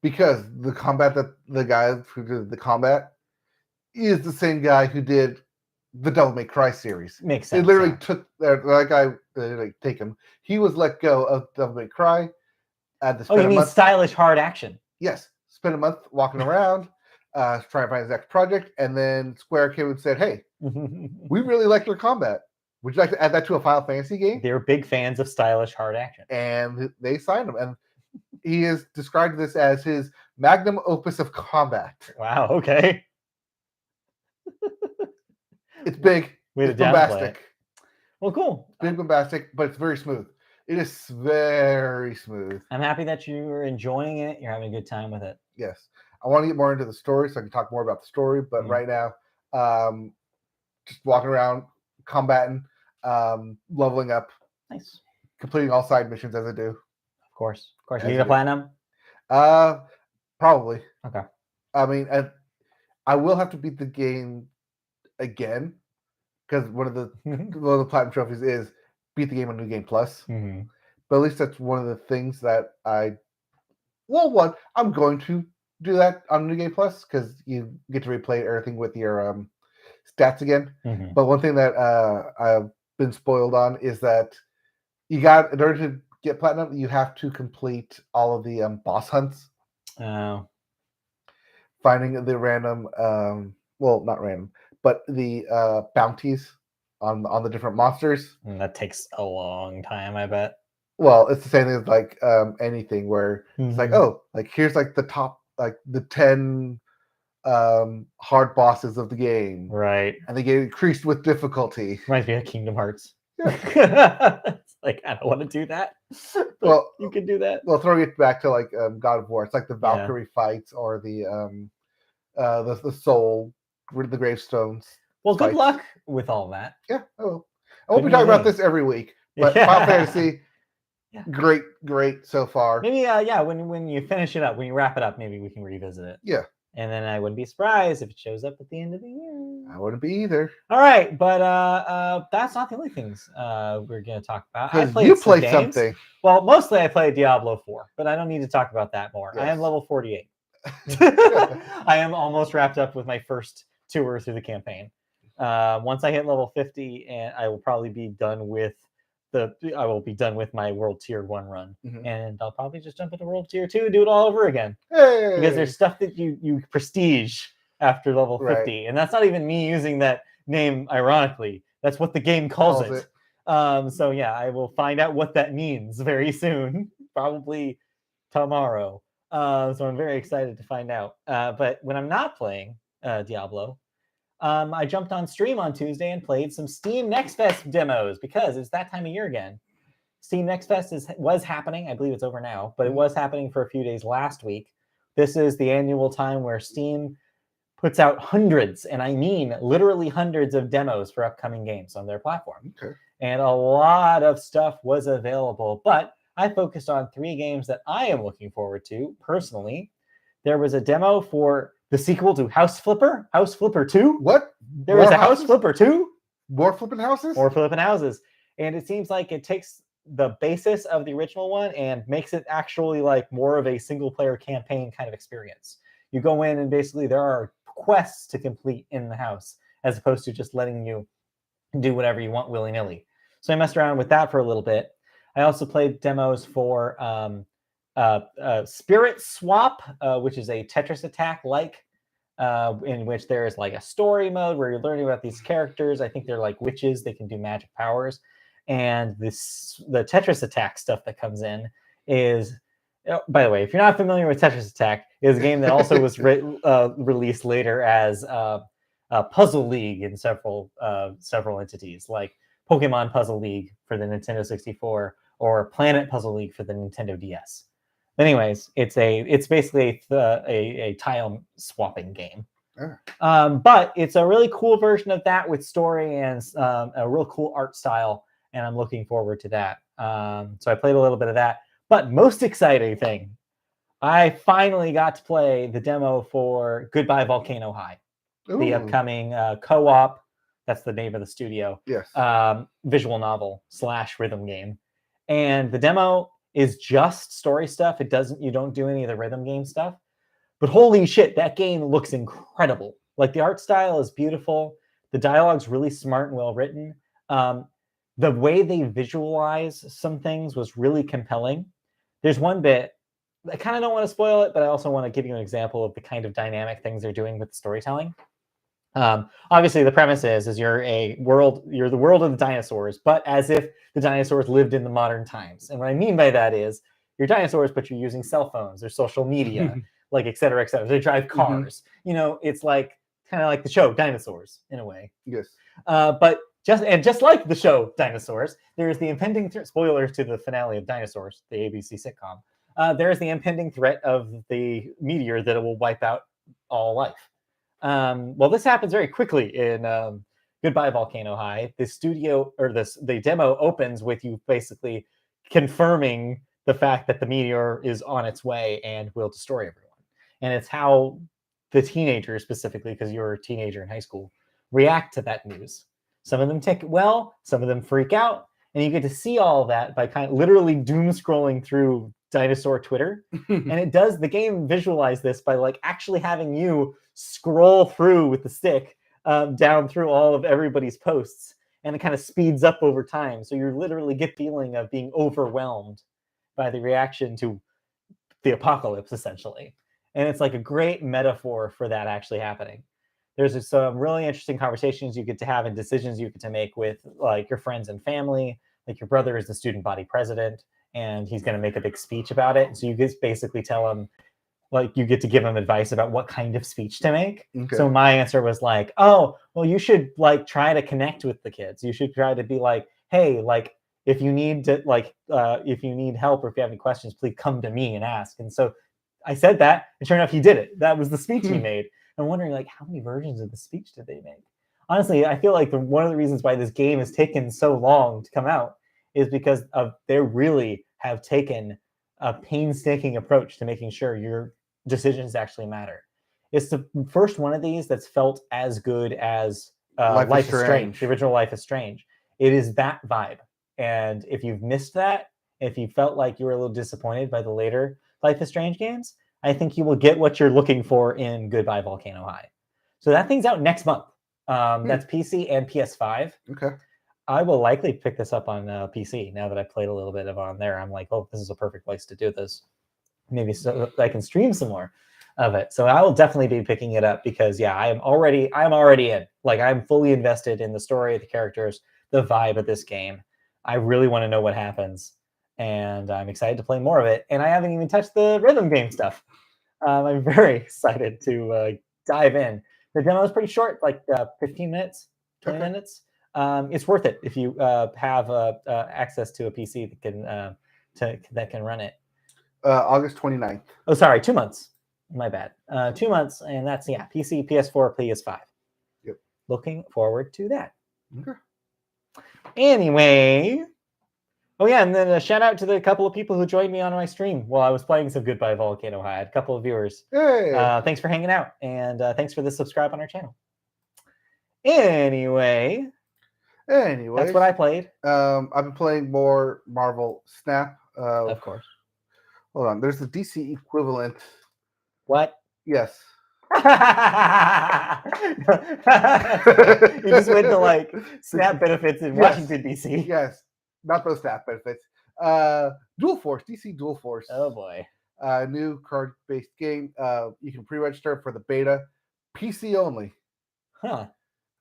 because the combat that the guy who did the combat is the same guy who did the Devil May Cry series. Makes sense. They literally took that guy, take him. He was let go of Devil May Cry. You mean stylish hard action? Yes. Spent a month walking around, trying to find his next project, and then Square came and said, hey, we really like your combat. Would you like to add that to a Final Fantasy game? They're big fans of stylish hard action. And they signed him. And he has described this as his magnum opus of combat. Wow, okay. It's big. It's bombastic. Well, cool. Big, bombastic, but it's very smooth. It is very smooth. I'm happy that you're enjoying it. You're having a good time with it. Yes. I want to get more into the story so I can talk more about the story. But right now, just walking around, combating, leveling up. Nice. Completing all side missions as I do. Of course. You need a platinum? Probably. Okay. I mean, I will have to beat the game again because one of the platinum trophies is beat the game on New Game Plus. But at least that's one of the things that I'm going to do that on New Game Plus because you get to replay everything with your stats again. But one thing that I've been spoiled on is that in order to get platinum, you have to complete all of the boss hunts. Oh. Finding the random, not random, but the bounties on the different monsters. That takes a long time, I bet. Well, it's the same thing as like anything where it's like, oh, like here's like the top, like the 10 hard bosses of the game. Right. And they get increased with difficulty. Reminds me of Kingdom Hearts. Yeah. It's like, I don't want to do that. Well, you can do that. Well, throwing it back to like God of War, it's like the Valkyrie fights or the soul, the gravestones. Well, good luck with all that. Yeah, I will. I won't be talking about this every week, but Final Fantasy, great so far. Maybe, when you finish it up, when you wrap it up, maybe we can revisit it. Yeah. And then I wouldn't be surprised if it shows up at the end of the year. I wouldn't be either. All right, but that's not the only things we're going to talk about. I played something. Well, mostly I played Diablo 4, but I don't need to talk about that more. Yes. I am level 48. I am almost wrapped up with my first tour through the campaign. Once I hit level 50, and I will probably be done with I will be done with my World Tier 1 run, and I'll probably just jump into World Tier 2 and do it all over again. Hey! Because there's stuff that you prestige after level 50, and that's not even me using that name ironically. That's what the game calls it. So yeah, I will find out what that means very soon, probably tomorrow. So I'm very excited to find out. But when I'm not playing Diablo, I jumped on stream on Tuesday and played some Steam Next Fest demos because it's that time of year again. Steam Next Fest was happening. I believe it's over now, but it was happening for a few days last week. This is the annual time where Steam puts out hundreds, and I mean literally hundreds of demos for upcoming games on their platform. Okay. And a lot of stuff was available, but I focused on 3 games that I am looking forward to personally. There was a demo for the sequel to House Flipper 2. What? There was a House Flipper 2? More flipping houses? More flipping houses. And it seems like it takes the basis of the original one and makes it actually like more of a single player campaign kind of experience. You go in and basically there are quests to complete in the house as opposed to just letting you do whatever you want willy-nilly. So I messed around with that for a little bit. I also played demos for Spirit Swap, which is a Tetris Attack like, in which there is like a story mode where you're learning about these characters. I think they're like witches. They can do magic powers. And the Tetris Attack stuff that comes in is, by the way, if you're not familiar with Tetris Attack, it is a game that also was released later as Puzzle League in several entities, like Pokemon Puzzle League for the Nintendo 64 or Planet Puzzle League for the Nintendo DS. Anyways, it's basically a tile swapping game. But it's a really cool version of that with story and a real cool art style, and I'm looking forward to that. So I played a little bit of that. But most exciting thing, I finally got to play the demo for Goodbye Volcano High, the upcoming co-op. That's the name of the studio. Yes. Visual novel / rhythm game, and the demo is just story stuff. You don't do any of the rhythm game stuff. But holy shit, that game looks incredible. Like the art style is beautiful. The dialogue's really smart and well written. The way they visualize some things was really compelling. There's one bit, I kind of don't want to spoil it, but I also want to give you an example of the kind of dynamic things they're doing with the storytelling. Obviously, the premise is you're the world of the dinosaurs, but as if the dinosaurs lived in the modern times. And what I mean by that is you're dinosaurs, but you're using cell phones or social media, like et cetera, et cetera. They drive cars. You know, it's like kind of like the show Dinosaurs in a way. Yes. But just like the show Dinosaurs, there is the impending spoilers to the finale of Dinosaurs, the ABC sitcom. There is the impending threat of the meteor that will wipe out all life. Well, this happens very quickly in Goodbye Volcano High. The demo opens with you basically confirming the fact that the meteor is on its way and will destroy everyone. And it's how the teenagers, specifically because you're a teenager in high school, react to that news. Some of them take it well, some of them freak out, and you get to see all of that by kind of literally doom scrolling through dinosaur Twitter. And the game visualize this by like actually having you scroll through with the stick down through all of everybody's posts, and it kind of speeds up over time. So you literally get the feeling of being overwhelmed by the reaction to the apocalypse, essentially. And it's like a great metaphor for that actually happening. There's some really interesting conversations you get to have and decisions you get to make with like your friends and family. Like your brother is the student body president, and he's going to make a big speech about it. So you just basically tell him, like, you get to give him advice about what kind of speech to make. Okay. So my answer was like, oh, well, you should like try to connect with the kids. You should try to be like, hey, like if you need to, like, if you need help or if you have any questions, please come to me and ask. And so I said that, and sure enough, he did it. That was the speech he made. I'm wondering, like, how many versions of the speech did they make? Honestly, I feel like one of the reasons why this game has taken so long to come out is because they really have taken a painstaking approach to making sure your decisions actually matter. It's the first one of these that's felt as good as Life is Strange, the original Life is Strange. It is that vibe. And if you've missed that, if you felt like you were a little disappointed by the later Life is Strange games, I think you will get what you're looking for in Goodbye Volcano High. So that thing's out next month. That's PC and PS5. Okay. I will likely pick this up on PC now that I played a little bit of on there. I'm like, oh, this is a perfect place to do this. Maybe so I can stream some more of it. So I will definitely be picking it up because I'm already in. Like I'm fully invested in the story, the characters, the vibe of this game. I really want to know what happens, and I'm excited to play more of it. And I haven't even touched the rhythm game stuff. I'm very excited to dive in. The demo is pretty short, like 15 minutes, 20 minutes. It's worth it if you have access to a PC that can run it. August 29th. Oh, sorry, 2 months. My bad. 2 months, and that's PC, PS4, PS5. Yep. Looking forward to that. Okay. Anyway, and then a shout out to the couple of people who joined me on my stream while I was playing some Goodbye Volcano High. I had a couple of viewers. Hey. Thanks for hanging out, and thanks for the subscribe on our channel. Anyway, that's what I played. I've been playing more Marvel Snap. Of course. Hold on. There's the DC equivalent. What? Yes. You just went to like Snap benefits in Washington, D.C. Yes. Not those Snap benefits. Dual Force. DC Dual Force. Oh, boy. New card-based game. You can pre-register for the beta. PC only. Huh.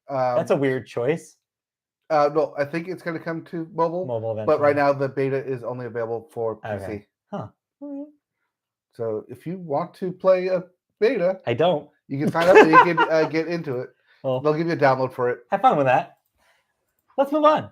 That's a weird choice. No, I think it's going to come to mobile. But right now, the beta is only available for PC. Okay. Huh. So if you want to play a beta, I don't. You can sign up and you can get into it. Well, they'll give you a download for it. Have fun with that. Let's move on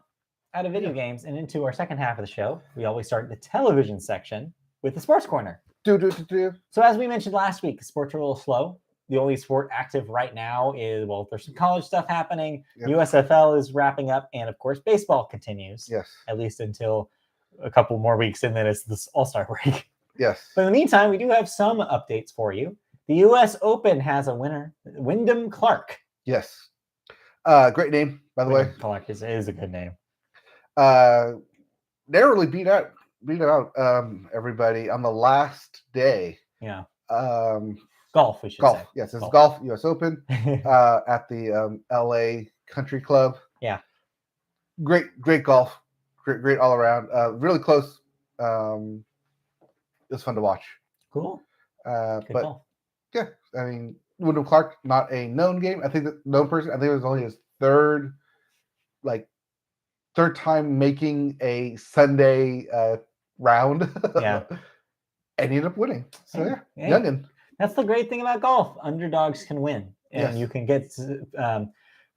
out of video games and into our second half of the show. We always start the television section with the Sports Corner. So as we mentioned last week, sports are a little slow. The only sport active right now is, there's some college stuff happening. Yep. USFL is wrapping up. And, of course, baseball continues. Yes. At least until a couple more weeks, and then it's this All-Star break. Yes. But in the meantime, we do have some updates for you. The U.S. Open has a winner, Wyndham Clark. Yes. Great name, by the way. Clark is a good name. Narrowly beat out everybody on the last day. Yeah. Golf, we should say. Yes, it's golf U.S. Open at the L.A. Country Club. Yeah. Great golf. Great all around. Really close. It was fun to watch. Cool. But golf. Yeah, I mean, Wyndham Clark, not a known game. I think it was only his third time making a Sunday round. Yeah. And he ended up winning. So yeah. Youngin. That's the great thing about golf. Underdogs can win. And you can get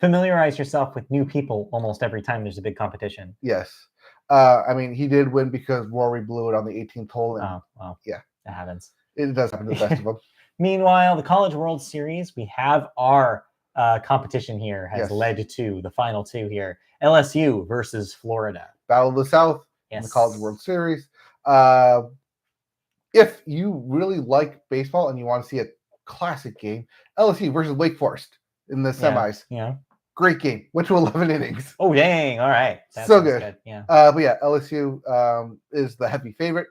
familiarize yourself with new people almost every time there's a big competition. Yes. I mean, he did win because Rory blew it on the 18th hole. And, yeah. That happens. It does happen to the best of them. Meanwhile, the College World Series, we have our competition here has led to the final two here. LSU versus Florida. Battle of the South in the College World Series. If you really like baseball and you want to see a classic game, LSU versus Wake Forest in the semis. Yeah. Great game. Went to 11 innings. Oh, dang. All right. That so good. Yeah. But yeah, LSU is the heavy favorite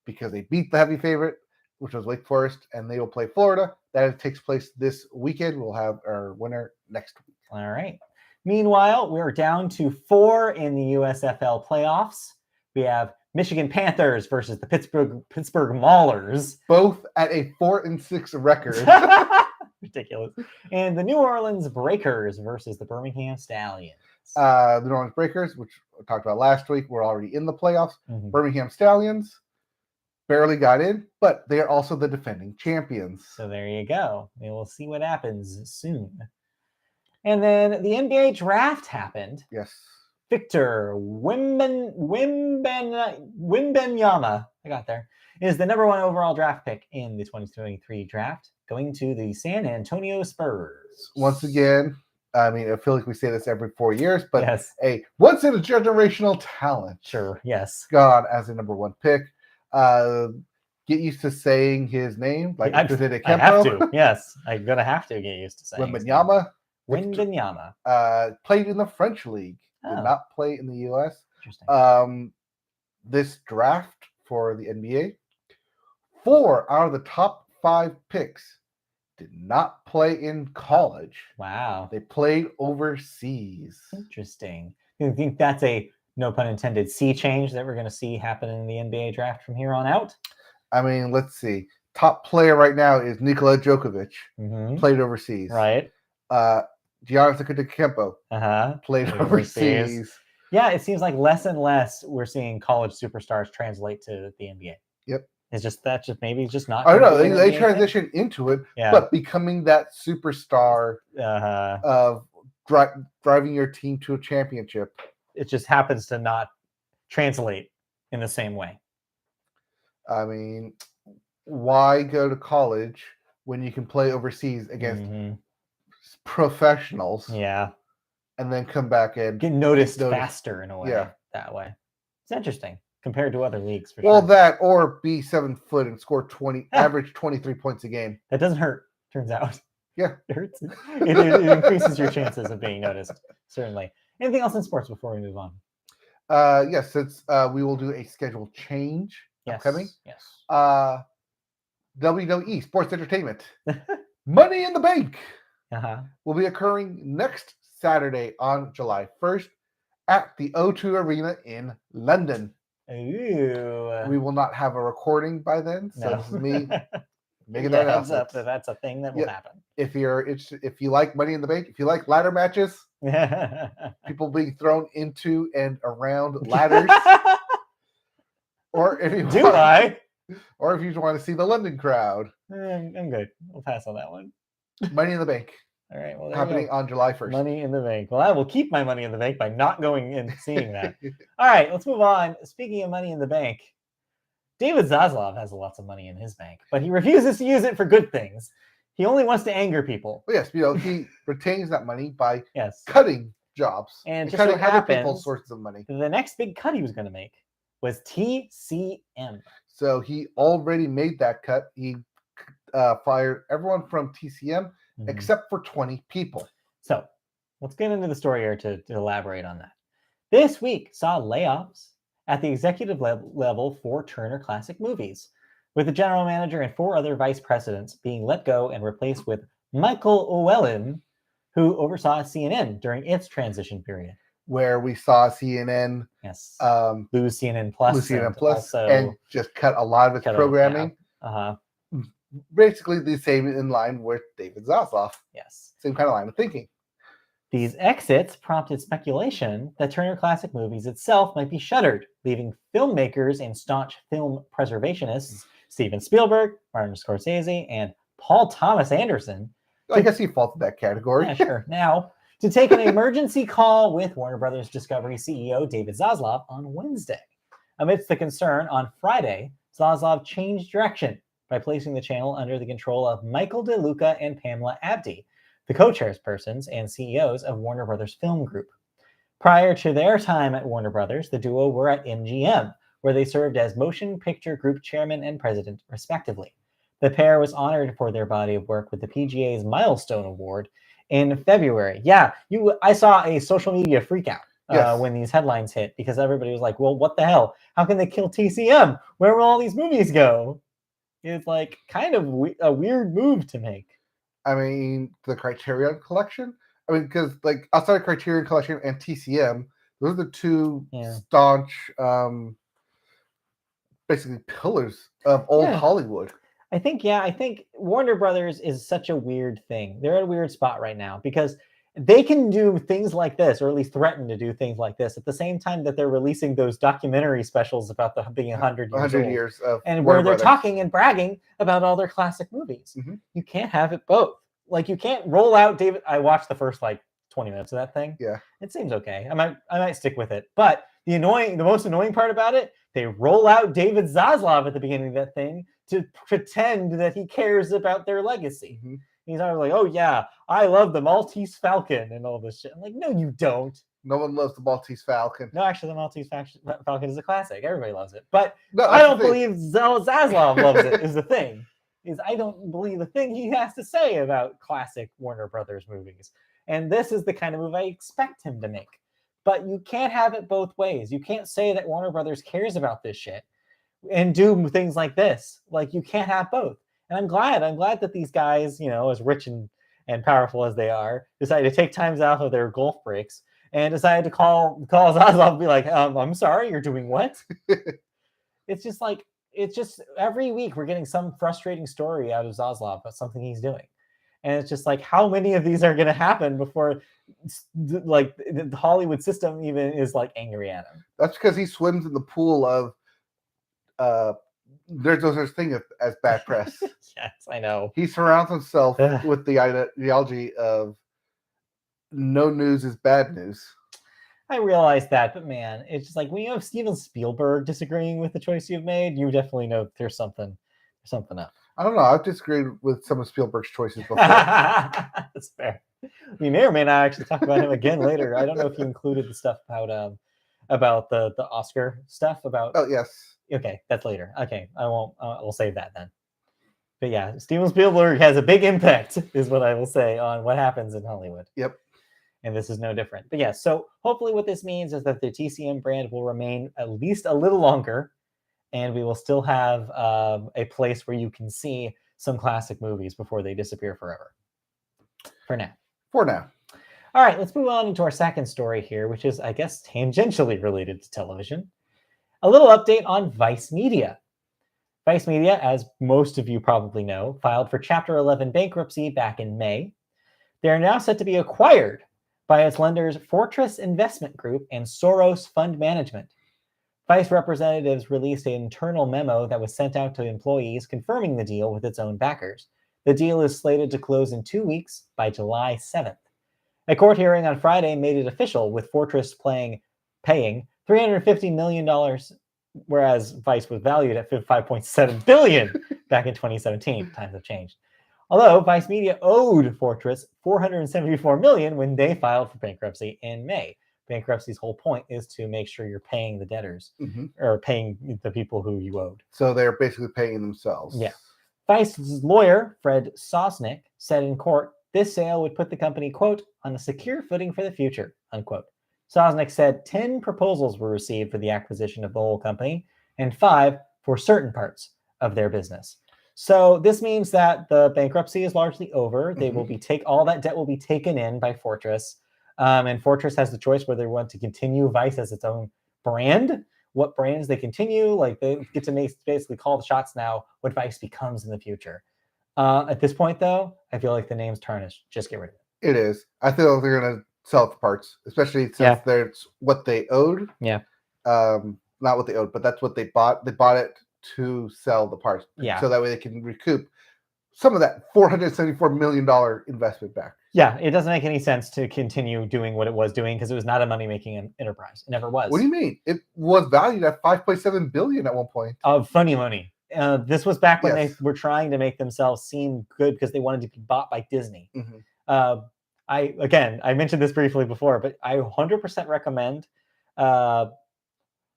because they beat the heavy favorite, which was Wake Forest, and they will play Florida. That takes place this weekend. We'll have our winner next week. All right. Meanwhile, we're down to 4 in the USFL playoffs. We have Michigan Panthers versus the Pittsburgh Maulers. Both at a 4-6 record. Ridiculous. And the New Orleans Breakers versus the Birmingham Stallions. The New Orleans Breakers, which we talked about last week, were already in the playoffs. Mm-hmm. Birmingham Stallions barely got in, but they are also the defending champions. So there you go. We will see what happens soon. And then the NBA draft happened. Yes. Victor Wembanyama, I got there, is the number 1 overall draft pick in the 2023 draft, going to the San Antonio Spurs. Once again, I mean, I feel like we say this every 4 years, but a once-in-a-generational talent. Sure, yes. Gone as a number 1 pick. Get used to saying his name. I have to, yes. I'm going to have to get used to saying Wembanyama. Wembanyama. Played in the French League. Did not play in the U.S. Interesting. This draft for the NBA, 4 out of the top 5 picks did not play in college. Wow. They played overseas. Interesting. You think that's a, no pun intended, sea change that we're going to see happen in the NBA draft from here on out? I mean, let's see. Top player right now is Nikola Djokovic, played overseas. Right. Giannis Antetokounmpo, played overseas. Yeah, it seems like less and less we're seeing college superstars translate to the NBA. Yep. It's just maybe just not. I don't know. They transition into it, but becoming that superstar of driving your team to a championship. It just happens to not translate in the same way. I mean, why go to college when you can play overseas against professionals? Yeah. And then come back and get noticed faster in a way. That way. It's interesting compared to other leagues. For sure. That or be 7 foot and score average 23 points a game. That doesn't hurt, turns out. Yeah. It hurts. It increases your chances of being noticed, certainly. Anything else in sports before we move on? Yes, since we will do a schedule change upcoming. Yes. WWE Sports Entertainment. Money in the Bank will be occurring next Saturday on July 1st at the O2 Arena in London. Ooh. We will not have a recording by then, so this is me making that announcement. That's a thing that will happen. If you like Money in the Bank, if you like ladder matches, people being thrown into and around ladders, or if you or if you want to see the London crowd, I'm good. We'll pass on that one. Money in the Bank. All right. Well, happening on July 1st. Money in the Bank. Well, I will keep my money in the bank by not going and seeing that. All right, let's move on. Speaking of money in the bank, David Zaslav has lots of money in his bank, but he refuses to use it for good things. He only wants to anger people. Well, yes, he retains that money by cutting jobs and cutting other people's sources of money. The next big cut he was going to make was TCM. So he already made that cut. He fired everyone from TCM except for 20 people. So let's get into the story here to elaborate on that. This week saw layoffs at the executive level for Turner Classic Movies, with the general manager and 4 other vice presidents being let go and replaced with Michael Llewellyn, who oversaw CNN during its transition period. Where we saw CNN lose CNN Plus, and just cut a lot of its programming. Basically the same in line with David Zaslav. Yes. Same kind of line of thinking. These exits prompted speculation that Turner Classic Movies itself might be shuttered, leaving filmmakers and staunch film preservationists Steven Spielberg, Martin Scorsese, and Paul Thomas Anderson. I guess he falls in that category. Yeah, sure. Now, to take an emergency call with Warner Brothers Discovery CEO David Zaslav on Wednesday. Amidst the concern, on Friday, Zaslav changed direction by placing the channel under the control of Michael DeLuca and Pamela Abdy, the co-chairpersons and CEOs of Warner Brothers Film Group. Prior to their time at Warner Brothers, the duo were at MGM, where they served as Motion Picture Group chairman and president, respectively. The pair was honored for their body of work with the PGA's Milestone Award in February. Yeah, I saw a social media freakout when these headlines hit, because everybody was like, well, what the hell? How can they kill TCM? Where will all these movies go? It's like kind of a weird move to make. I mean, the Criterion Collection. I mean, because like outside of Criterion Collection and TCM, those are the two staunch, basically pillars of old Hollywood. I think Warner Brothers is such a weird thing. They're at a weird spot right now because they can do things like this, or at least threaten to do things like this, at the same time that they're releasing those documentary specials about being 100 years old. And where they're talking and bragging about all their classic movies. Mm-hmm. You can't have it both. Like, you can't roll out David. I watched the first 20 minutes of that thing. Yeah, it seems okay. I might stick with it. But the most annoying part about it, they roll out David Zaslav at the beginning of that thing to pretend that he cares about their legacy. Mm-hmm. He's always like, oh yeah, I love the Maltese Falcon and all this shit. I'm like, no, you don't. No one loves the Maltese Falcon. No, actually, the Maltese Falcon is a classic. Everybody loves it. But no, I don't believe Zaslav loves it, is the thing. I don't believe the thing he has to say about classic Warner Brothers movies. And this is the kind of move I expect him to make. But you can't have it both ways. You can't say that Warner Brothers cares about this shit and do things like this. Like, you can't have both. And I'm glad that these guys, as rich and powerful as they are, decided to take times out of their golf breaks and decided to call Zaslav and be like, I'm sorry, you're doing what? It's just every week we're getting some frustrating story out of Zaslav about something he's doing. And it's just like, how many of these are going to happen before like the Hollywood system even is like angry at him? That's because he swims in the pool of there's no such thing as bad press. Yes, I know. He surrounds himself with the ideology of no news is bad news. I realize that, but man, it's just like when you have Steven Spielberg disagreeing with the choice you've made, you definitely know there's something up. I don't know. I've disagreed with some of Spielberg's choices before. That's fair. We may or may not actually talk about him again later. I don't know if you included the stuff about the Oscar stuff about. Oh yes. Okay, that's later. Okay, I won't. We'll save that then. But yeah, Steven Spielberg has a big impact, is what I will say, on what happens in Hollywood. Yep. And this is no different. But yeah, so hopefully what this means is that the TCM brand will remain at least a little longer, and we will still have a place where you can see some classic movies before they disappear forever. For now. All right, let's move on into our second story here, which is, I guess, tangentially related to television. A little update on Vice Media. Vice Media, as most of you probably know, filed for Chapter 11 bankruptcy back in May. They are now set to be acquired by its lenders Fortress Investment Group and Soros Fund Management. Vice representatives released an internal memo that was sent out to employees confirming the deal with its own backers. The deal is slated to close in 2 weeks by July 7th. A court hearing on Friday made it official, with Fortress paying $350 million, whereas Vice was valued at $5.7 billion back in 2017. Times have changed. Although Vice Media owed Fortress $474 million when they filed for bankruptcy in May. Bankruptcy's whole point is to make sure you're paying the debtors, or paying the people who you owed. So they're basically paying themselves. Yeah. Vice's lawyer, Fred Sosnick, said in court this sale would put the company, quote, on a secure footing for the future, unquote. Sosnick said 10 proposals were received for the acquisition of the whole company and 5 for certain parts of their business. So this means that the bankruptcy is largely over. They will be all that debt will be taken in by Fortress. And Fortress has the choice whether they want to continue Vice as its own brand, what brands they continue. Like, they get to basically call the shots now what Vice becomes in the future. At this point, though, I feel like the name's tarnished. Just get rid of it. It is. I feel like they're going to sell the parts, especially since that's what they owed. Yeah. Not what they owed, but that's what they bought. They bought it to sell the parts. Yeah. So that way they can recoup some of that $474 million investment back. Yeah, it doesn't make any sense to continue doing what it was doing because it was not a money-making enterprise. It never was. What do you mean? It was valued at $5.7 billion at one point. Funny money. This was back when they were trying to make themselves seem good because they wanted to be bought by Disney. I mentioned this briefly before, but I 100% recommend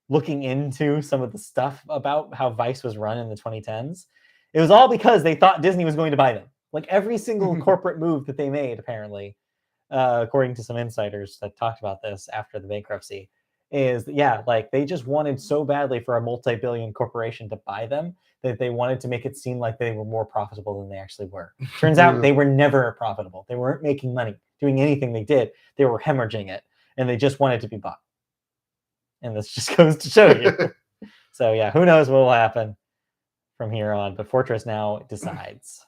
looking into some of the stuff about how Vice was run in the 2010s. It was all because they thought Disney was going to buy them. Like, every single corporate move that they made, apparently, according to some insiders that talked about this after the bankruptcy, is like they just wanted so badly for a multi-billion corporation to buy them that they wanted to make it seem like they were more profitable than they actually were. Turns out they were never profitable. They weren't making money doing anything they did. They were hemorrhaging it, and they just wanted to be bought. And this just goes to show you. So yeah, who knows what will happen from here on, but Fortress now decides.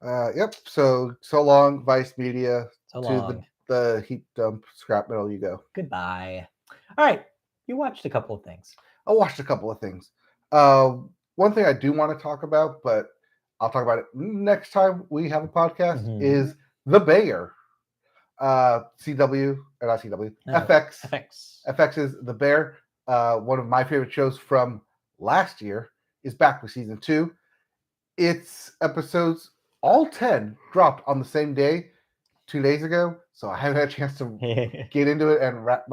Yep. So long, Vice Media. So long. The heat dump scrap metal you go. Goodbye. All right. You watched a couple of things. I watched a couple of things. One thing I do want to talk about, but I'll talk about it next time we have a podcast, is The Bear. FX. FX is The Bear. One of my favorite shows from last year is back with season 2. Its episodes, all 10, dropped on the same day 2 days ago, so I haven't had a chance to get into it and wrap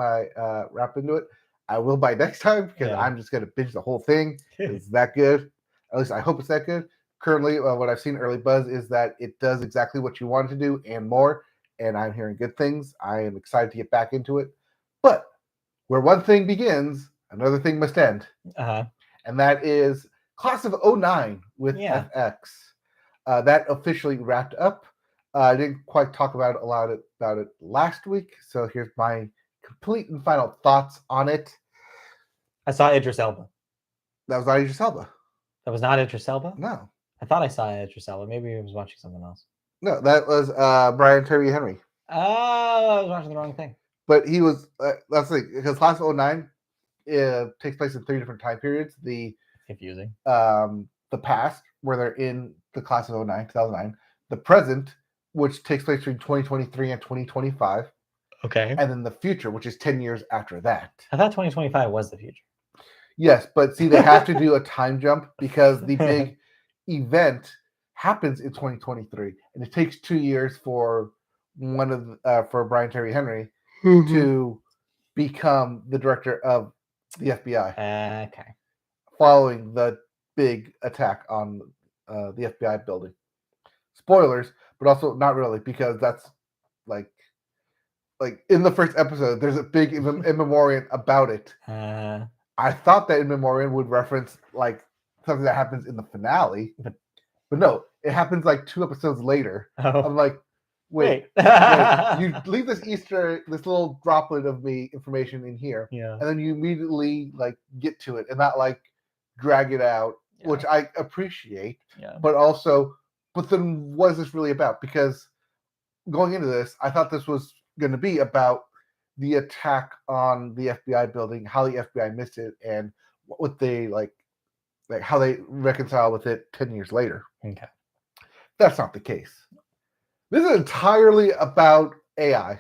into it. I will by next time because I'm just going to binge the whole thing. It's that good. At least I hope it's that good. Currently, what I've seen early buzz is that it does exactly what you want it to do and more, and I'm hearing good things. I am excited to get back into it. But where one thing begins, another thing must end. And that is Class of 09 with FX. That officially wrapped up. I didn't quite talk about it last week, so here's my complete and final thoughts on it. I saw Idris Elba. That was not Idris Elba. That was not Idris Elba? No. I thought I saw Idris Elba. Maybe I was watching something else. No, that was Brian Terry Henry. Oh, I was watching the wrong thing. But he was, that's the thing, because Class of 09 takes place in 3 different time periods. Confusing. The past, where they're in the Class of 2009. The present, which takes place between 2023 and 2025. Okay. And then the future, which is 10 years after that. I thought 2025 was the future. Yes, but see, they have to do a time jump because the big event happens in 2023, and it takes 2 years for for Brian Terry Henry to become the director of the FBI. Okay. Following the big attack on the FBI building. Spoilers, but also not really, because that's like in the first episode, there's a big in memoriam about it. I thought that in memoriam would reference like something that happens in the finale, but no, it happens like 2 episodes later. Oh. I'm like, wait, you leave this little droplet of me information in here, and then you immediately like get to it and not like drag it out, which I appreciate. But then what is this really about? Because going into this, I thought this was going to be about the attack on the FBI building, how the FBI missed it, and what they like how they reconcile with it 10 years later. Okay. That's not the case. This is entirely about AI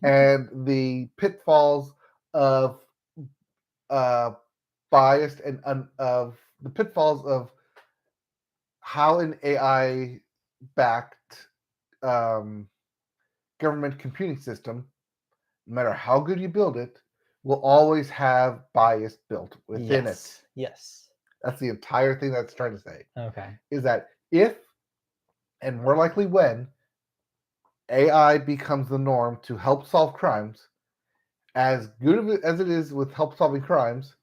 and the pitfalls of biased and of the pitfalls of how an AI-backed government computing system, no matter how good you build it, will always have bias built within it. Yes. That's the entire thing that's trying to say. Okay. Is that if, and more likely when, AI becomes the norm to help solve crimes, as good as it is with help solving crimes,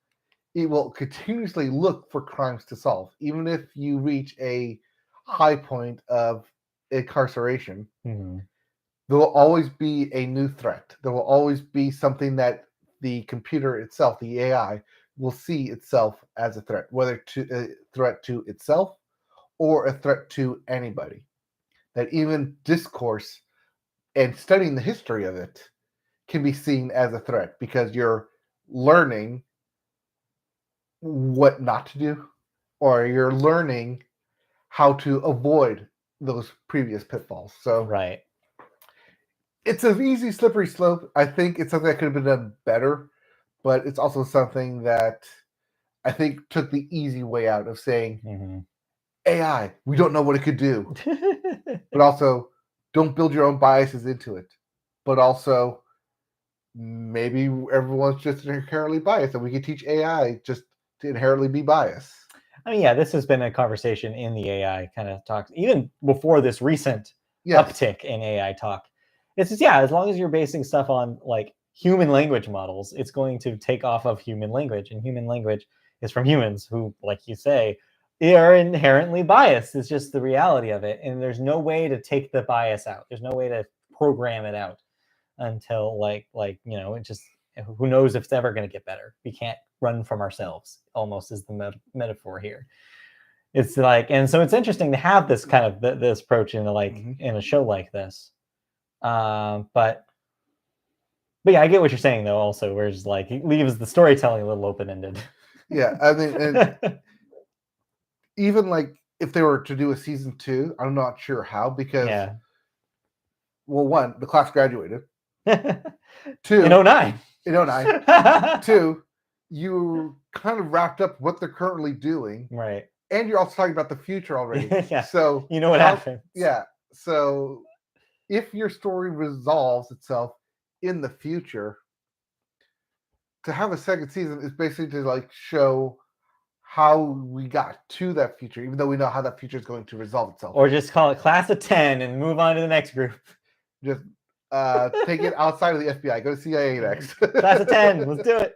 it will continuously look for crimes to solve. Even if you reach a high point of incarceration, there will always be a new threat. There will always be something that the computer itself, the AI, will see itself as a threat, whether to a threat to itself or a threat to anybody. That even discourse and studying the history of it can be seen as a threat because you're learning what not to do, or you're learning how to avoid those previous pitfalls. So right. It's an easy slippery slope. I think it's something that could have been done better, but it's also something that I think took the easy way out of saying AI, we don't know what it could do. But also don't build your own biases into it. But also maybe everyone's just inherently biased and we can teach AI just to inherently be biased. I mean, yeah, this has been a conversation in the AI kind of talks, even before this recent uptick in AI talk. It's just, as long as you're basing stuff on like human language models, it's going to take off of human language, and human language is from humans who, like you say, they are inherently biased. It's just the reality of it. And there's no way to take the bias out. There's no way to program it out until like, it just, who knows if it's ever going to get better. We can't run from ourselves, almost is the metaphor here. It's like, and so it's interesting to have this kind of this approach in in a show like this. But yeah, I get what you're saying though. Also, where it's like it leaves the storytelling a little open-ended. Yeah, I mean, and even like if they were to do a season 2, I'm not sure how because, well, 1, the class graduated. 2, in 09. In 09. 2, you kind of wrapped up what they're currently doing, right? And you're also talking about the future already. So you know what happens. Yeah. So if your story resolves itself in the future, to have a second season is basically to like show how we got to that future, even though we know how that future is going to resolve itself. Or just call it class of 10 and move on to the next group. Just take it outside of the FBI. Go to CIA next. Class of 10. Let's do it.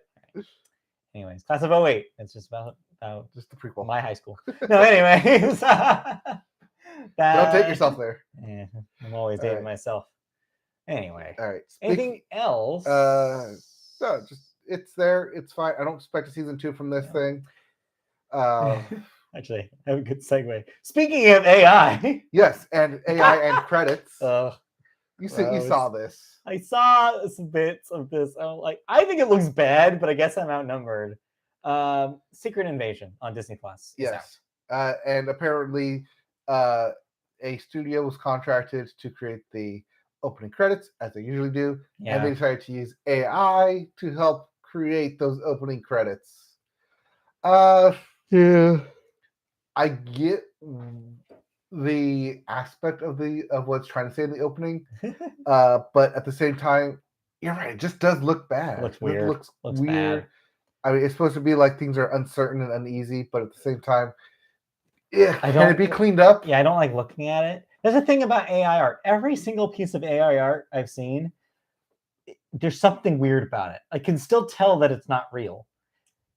Anyways, class of 08. It's just about just the prequel. My high school. No, anyways. Don't take yourself there. Yeah, I'm always All dating right. myself. Anyway, All right. anything else? No, just it's there. It's fine. I don't expect a season 2 from this thing. Actually, I have a good segue. Speaking of AI. Yes, and AI and credits. You saw this. I saw some bits of this. I'm like, I think it looks bad, but I guess I'm outnumbered. Secret Invasion on Disney Plus. Yes. And apparently a studio was contracted to create the opening credits, as they usually do, and they decided to use AI to help create those opening credits. Yeah. I get the aspect of what's trying to say in the opening, but at the same time, you're right. It just does look bad. It looks weird. It looks weird. Bad. I mean, it's supposed to be like things are uncertain and uneasy, but at the same time, can it be cleaned up? Yeah, I don't like looking at it. There's a thing about AI art. Every single piece of AI art I've seen, there's something weird about it. I can still tell that it's not real.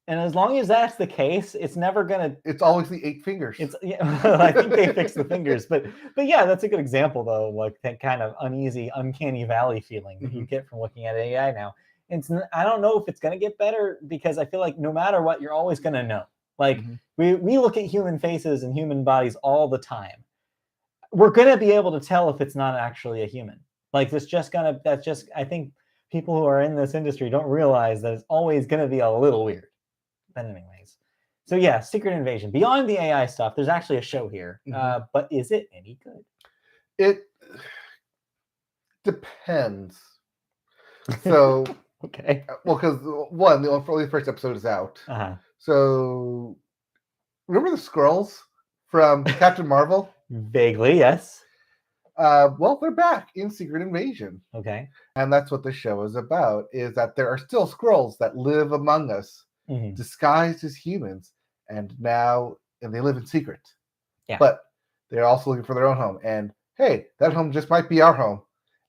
And as long as that's the case, it's never gonna. It's always the 8 fingers. I think they fixed the fingers, but yeah, that's a good example though. Like that kind of uneasy, uncanny valley feeling that you get from looking at AI now. I don't know if it's gonna get better because I feel like no matter what, you're always gonna know. Like we look at human faces and human bodies all the time. We're gonna be able to tell if it's not actually a human. Like I think people who are in this industry don't realize that it's always gonna be a little weird. But anyways, so yeah, Secret Invasion. Beyond the AI stuff, there's actually a show here. But is it any good? It depends. So okay. Well, because the first episode is out. So remember the Skrulls from Captain Marvel? Vaguely, yes. Well, they're back in Secret Invasion. Okay. And that's what the show is about, is that there are still Skrulls that live among us, disguised as humans, and they live in secret. Yeah. But they're also looking for their own home. And hey, that home just might be our home.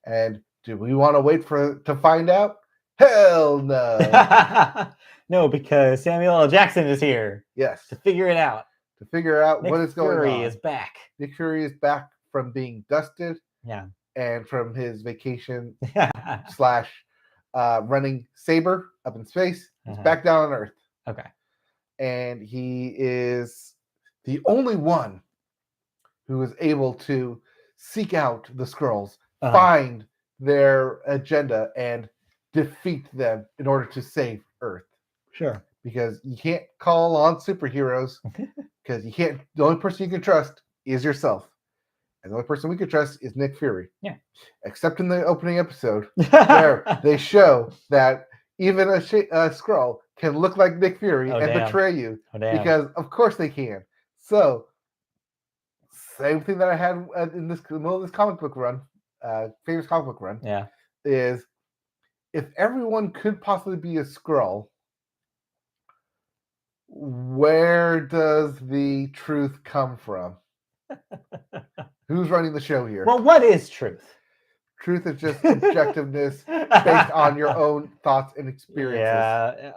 And do we want to wait to find out? Hell no. No, because Samuel L. Jackson is here. Yes. To figure it out. To figure out what is going on. Nick Fury is back. Nick Fury is back from being dusted. Yeah. And from his vacation / running Saber up in space. He's back down on Earth. Okay. And he is the only one who is able to seek out the Skrulls, find their agenda, and defeat them in order to save Earth. Sure. Because you can't call on superheroes because the only person you can trust is yourself. And the only person we can trust is Nick Fury. Yeah. Except in the opening episode where they show that even a Skrull can look like Nick Fury and betray you. Because of course they can. So, same thing that I had in the middle of this comic book run, famous comic book run, is if everyone could possibly be a Skrull, where does the truth come from? Who's running the show here? Well, what is truth? Truth is just objectiveness based on your own thoughts and experiences.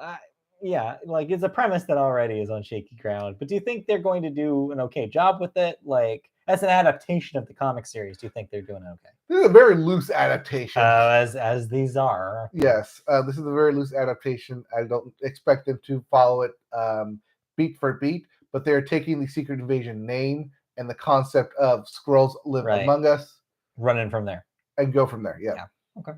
Yeah, like it's a premise that already is on shaky ground. But do you think they're going to do an okay job with it? Like, as an adaptation of the comic series, do you think they're doing okay? This is a very loose adaptation. As these are. Yes, this is a very loose adaptation. I don't expect them to follow it beat for beat, but they're taking the Secret Invasion name and the concept of Skrulls live among us. Running from there. And go from there, yeah. Okay.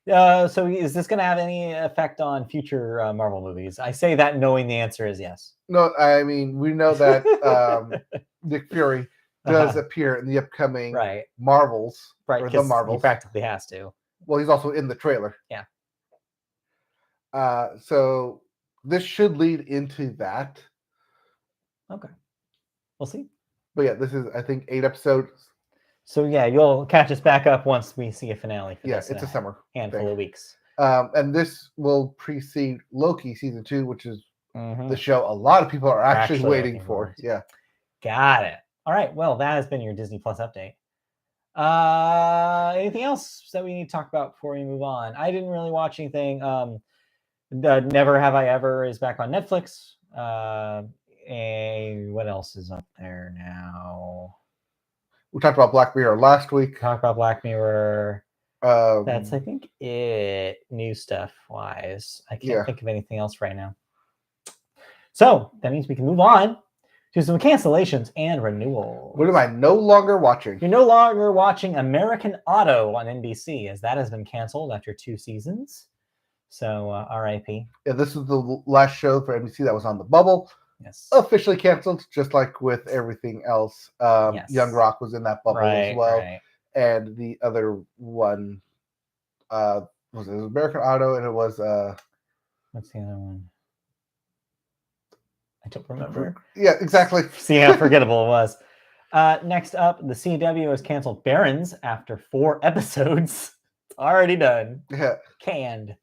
So is this going to have any effect on future Marvel movies? I say that knowing the answer is yes. No, I mean, we know that Nick Fury does appear in the upcoming Marvels. Right, because he practically has to. Well, he's also in the trailer. Yeah. So this should lead into that. Okay. We'll see. But yeah, this is, I think, 8 episodes. So yeah, you'll catch us back up once we see a finale for this. Yeah, it's a summer handful of weeks. And this will precede Loki season 2, which is the show a lot of people are actually waiting for. Yeah. Got it. All right. Well, that has been your Disney Plus update. Anything else that we need to talk about before we move on? I didn't really watch anything. Never Have I Ever is back on Netflix. And what else is up there now? We talked about Black Mirror last week. Talk about Black Mirror. That's, I think, it new stuff wise. I can't think of anything else right now. So that means we can move on to some cancellations and renewals. What am I no longer watching? You're no longer watching American Auto on NBC, as that has been canceled after 2 seasons. So RIP. Yeah, this was the last show for NBC that was on the bubble. Yes. Officially canceled, just like with everything else. Yes. Young Rock was in that bubble as well. Right. And the other one was American Auto, and it was what's the other one? I don't remember. Yeah, exactly. See how forgettable it was. Next up, the CW has canceled Barons after 4 episodes. It's already done. Yeah. Canned.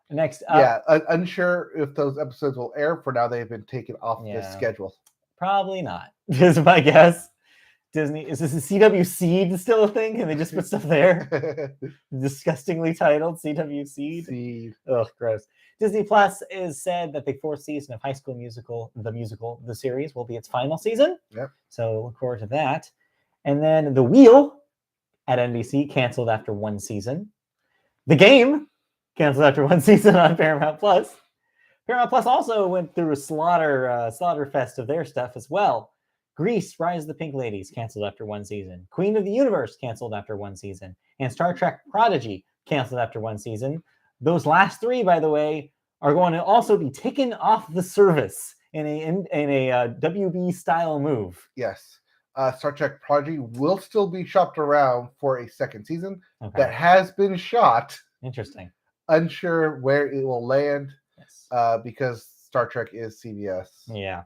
Next up. Yeah, unsure if those episodes will air. For now, they've been taken off the schedule. Probably not, is my guess. Disney, is this a CW Seed still a thing? Can they just put stuff there? Disgustingly titled CW Seed. Ugh, gross. Disney Plus is said that the 4th season of High School Musical, the series, will be its final season. Yep. So look forward to that. And then The Wheel at NBC canceled after 1 season. The Game canceled after 1 season on Paramount Plus. Paramount Plus also went through a slaughter fest of their stuff as well. Grease, Rise of the Pink Ladies canceled after 1 season. Queen of the Universe canceled after 1 season. And Star Trek Prodigy canceled after 1 season. Those last 3, by the way, are going to also be taken off the service in a WB style move. Yes. Star Trek Prodigy will still be shopped around for a 2nd season. Okay. That has been shot. Interesting. Unsure where it will land. Yes. Because Star Trek is CBS. Yeah.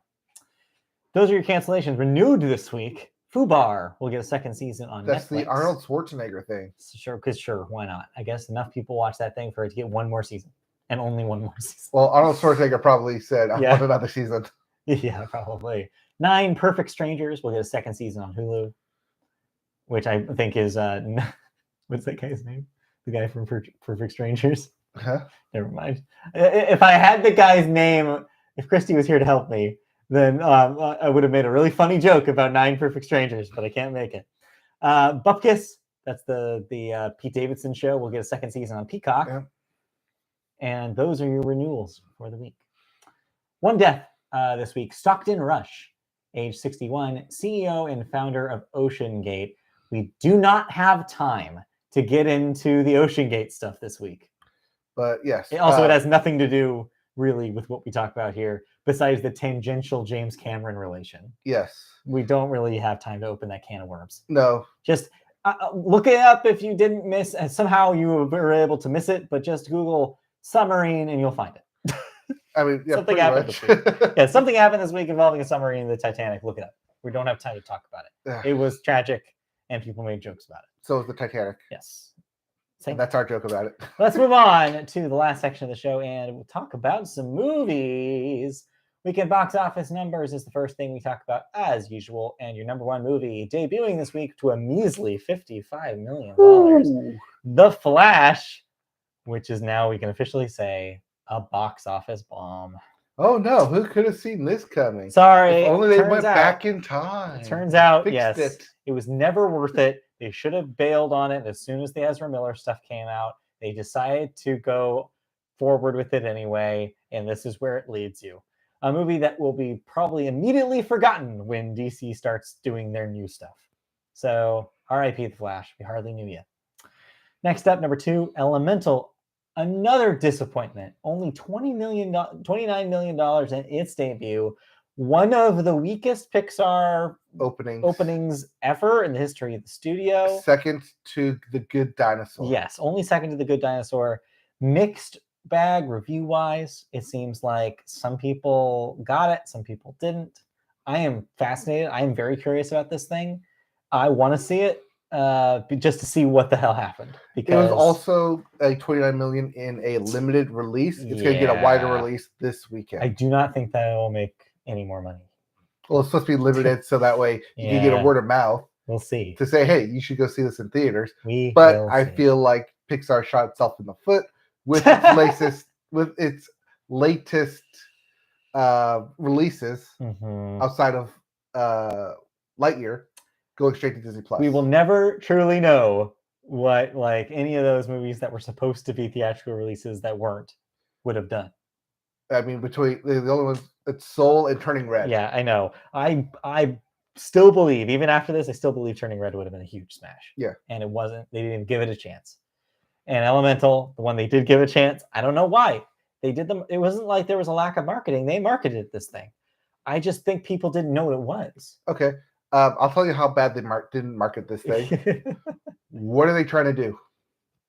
Those are your cancellations. Renewed this week. Fubar will get a 2nd season on Netflix. That's the Arnold Schwarzenegger thing. Sure, why not? I guess enough people watch that thing for it to get 1 more season. And only 1 more season. Well, Arnold Schwarzenegger probably said, I want another season. Yeah, probably. 9 Perfect Strangers will get a 2nd season on Hulu. Which I think is, what's that guy's name? The guy from Perfect Strangers? Huh? Never mind. If I had the guy's name, if Christy was here to help me, then I would have made a really funny joke about 9 Perfect Strangers, but I can't make it. Bupkis, that's the Pete Davidson show, will get a 2nd season on Peacock. Yeah. And those are your renewals for the week. 1 death this week. Stockton Rush, age 61, CEO and founder of OceanGate. We do not have time to get into the OceanGate stuff this week. But yes. It has nothing to do really with what we talk about here, besides the tangential James Cameron relation. Yes. We don't really have time to open that can of worms. No. Just look it up if you didn't miss, and somehow you were able to miss it, but just Google submarine and you'll find it. I mean, yeah, something happened this week. Yeah, something happened this week involving a submarine in the Titanic. Look it up. We don't have time to talk about it. It was tragic, and people made jokes about it. So was the Titanic. Yes. And that's our joke about it. Let's move on to the last section of the show, and we'll talk about some movies. Weekend box office numbers is the first thing we talk about, as usual. And your number 1 movie debuting this week to a measly $55 million. Ooh. The Flash, which is now, we can officially say, a box office bomb. Oh, no. Who could have seen this coming? Sorry. If only they went back in time. It turns out, Fixed it was never worth it. They should have bailed on it as soon as the Ezra Miller stuff came out. They decided to go forward with it anyway, and this is where it leads you. A movie that will be probably immediately forgotten when DC starts doing their new stuff. So, R.I.P. The Flash. We hardly knew you. Next up, number 2, Elemental. Another disappointment. Only $29 million in its debut. One of the weakest Pixar openings ever in the history of the studio. Second to The Good Dinosaur. Yes, only second to The Good Dinosaur. Mixed bag review-wise. It seems like some people got it, some people didn't. I am fascinated. I am very curious about this thing. I want to see it just to see what the hell happened. Because it was also a $29 million in a limited release. It's going to get a wider release this weekend. I do not think that it will make any more money. Well, it's supposed to be limited so that way you can get a word of mouth. We'll see. To say, hey, you should go see this in theaters. But I feel like Pixar shot itself in the foot with its latest releases outside of Lightyear. going straight to Disney Plus. We will never truly know what like any of those movies that were supposed to be theatrical releases that weren't would have done. I mean, between the only ones, it's Soul and Turning Red. Yeah, I know. I still believe, even after this, I still believe Turning Red would have been a huge smash. Yeah. And it wasn't. They didn't give it a chance. And Elemental, the one they did give a chance, I don't know why. They did them. It wasn't like there was a lack of marketing. They marketed this thing. I just think people didn't know what it was. Okay. I'll tell you how bad they didn't market this thing. What are they trying to do?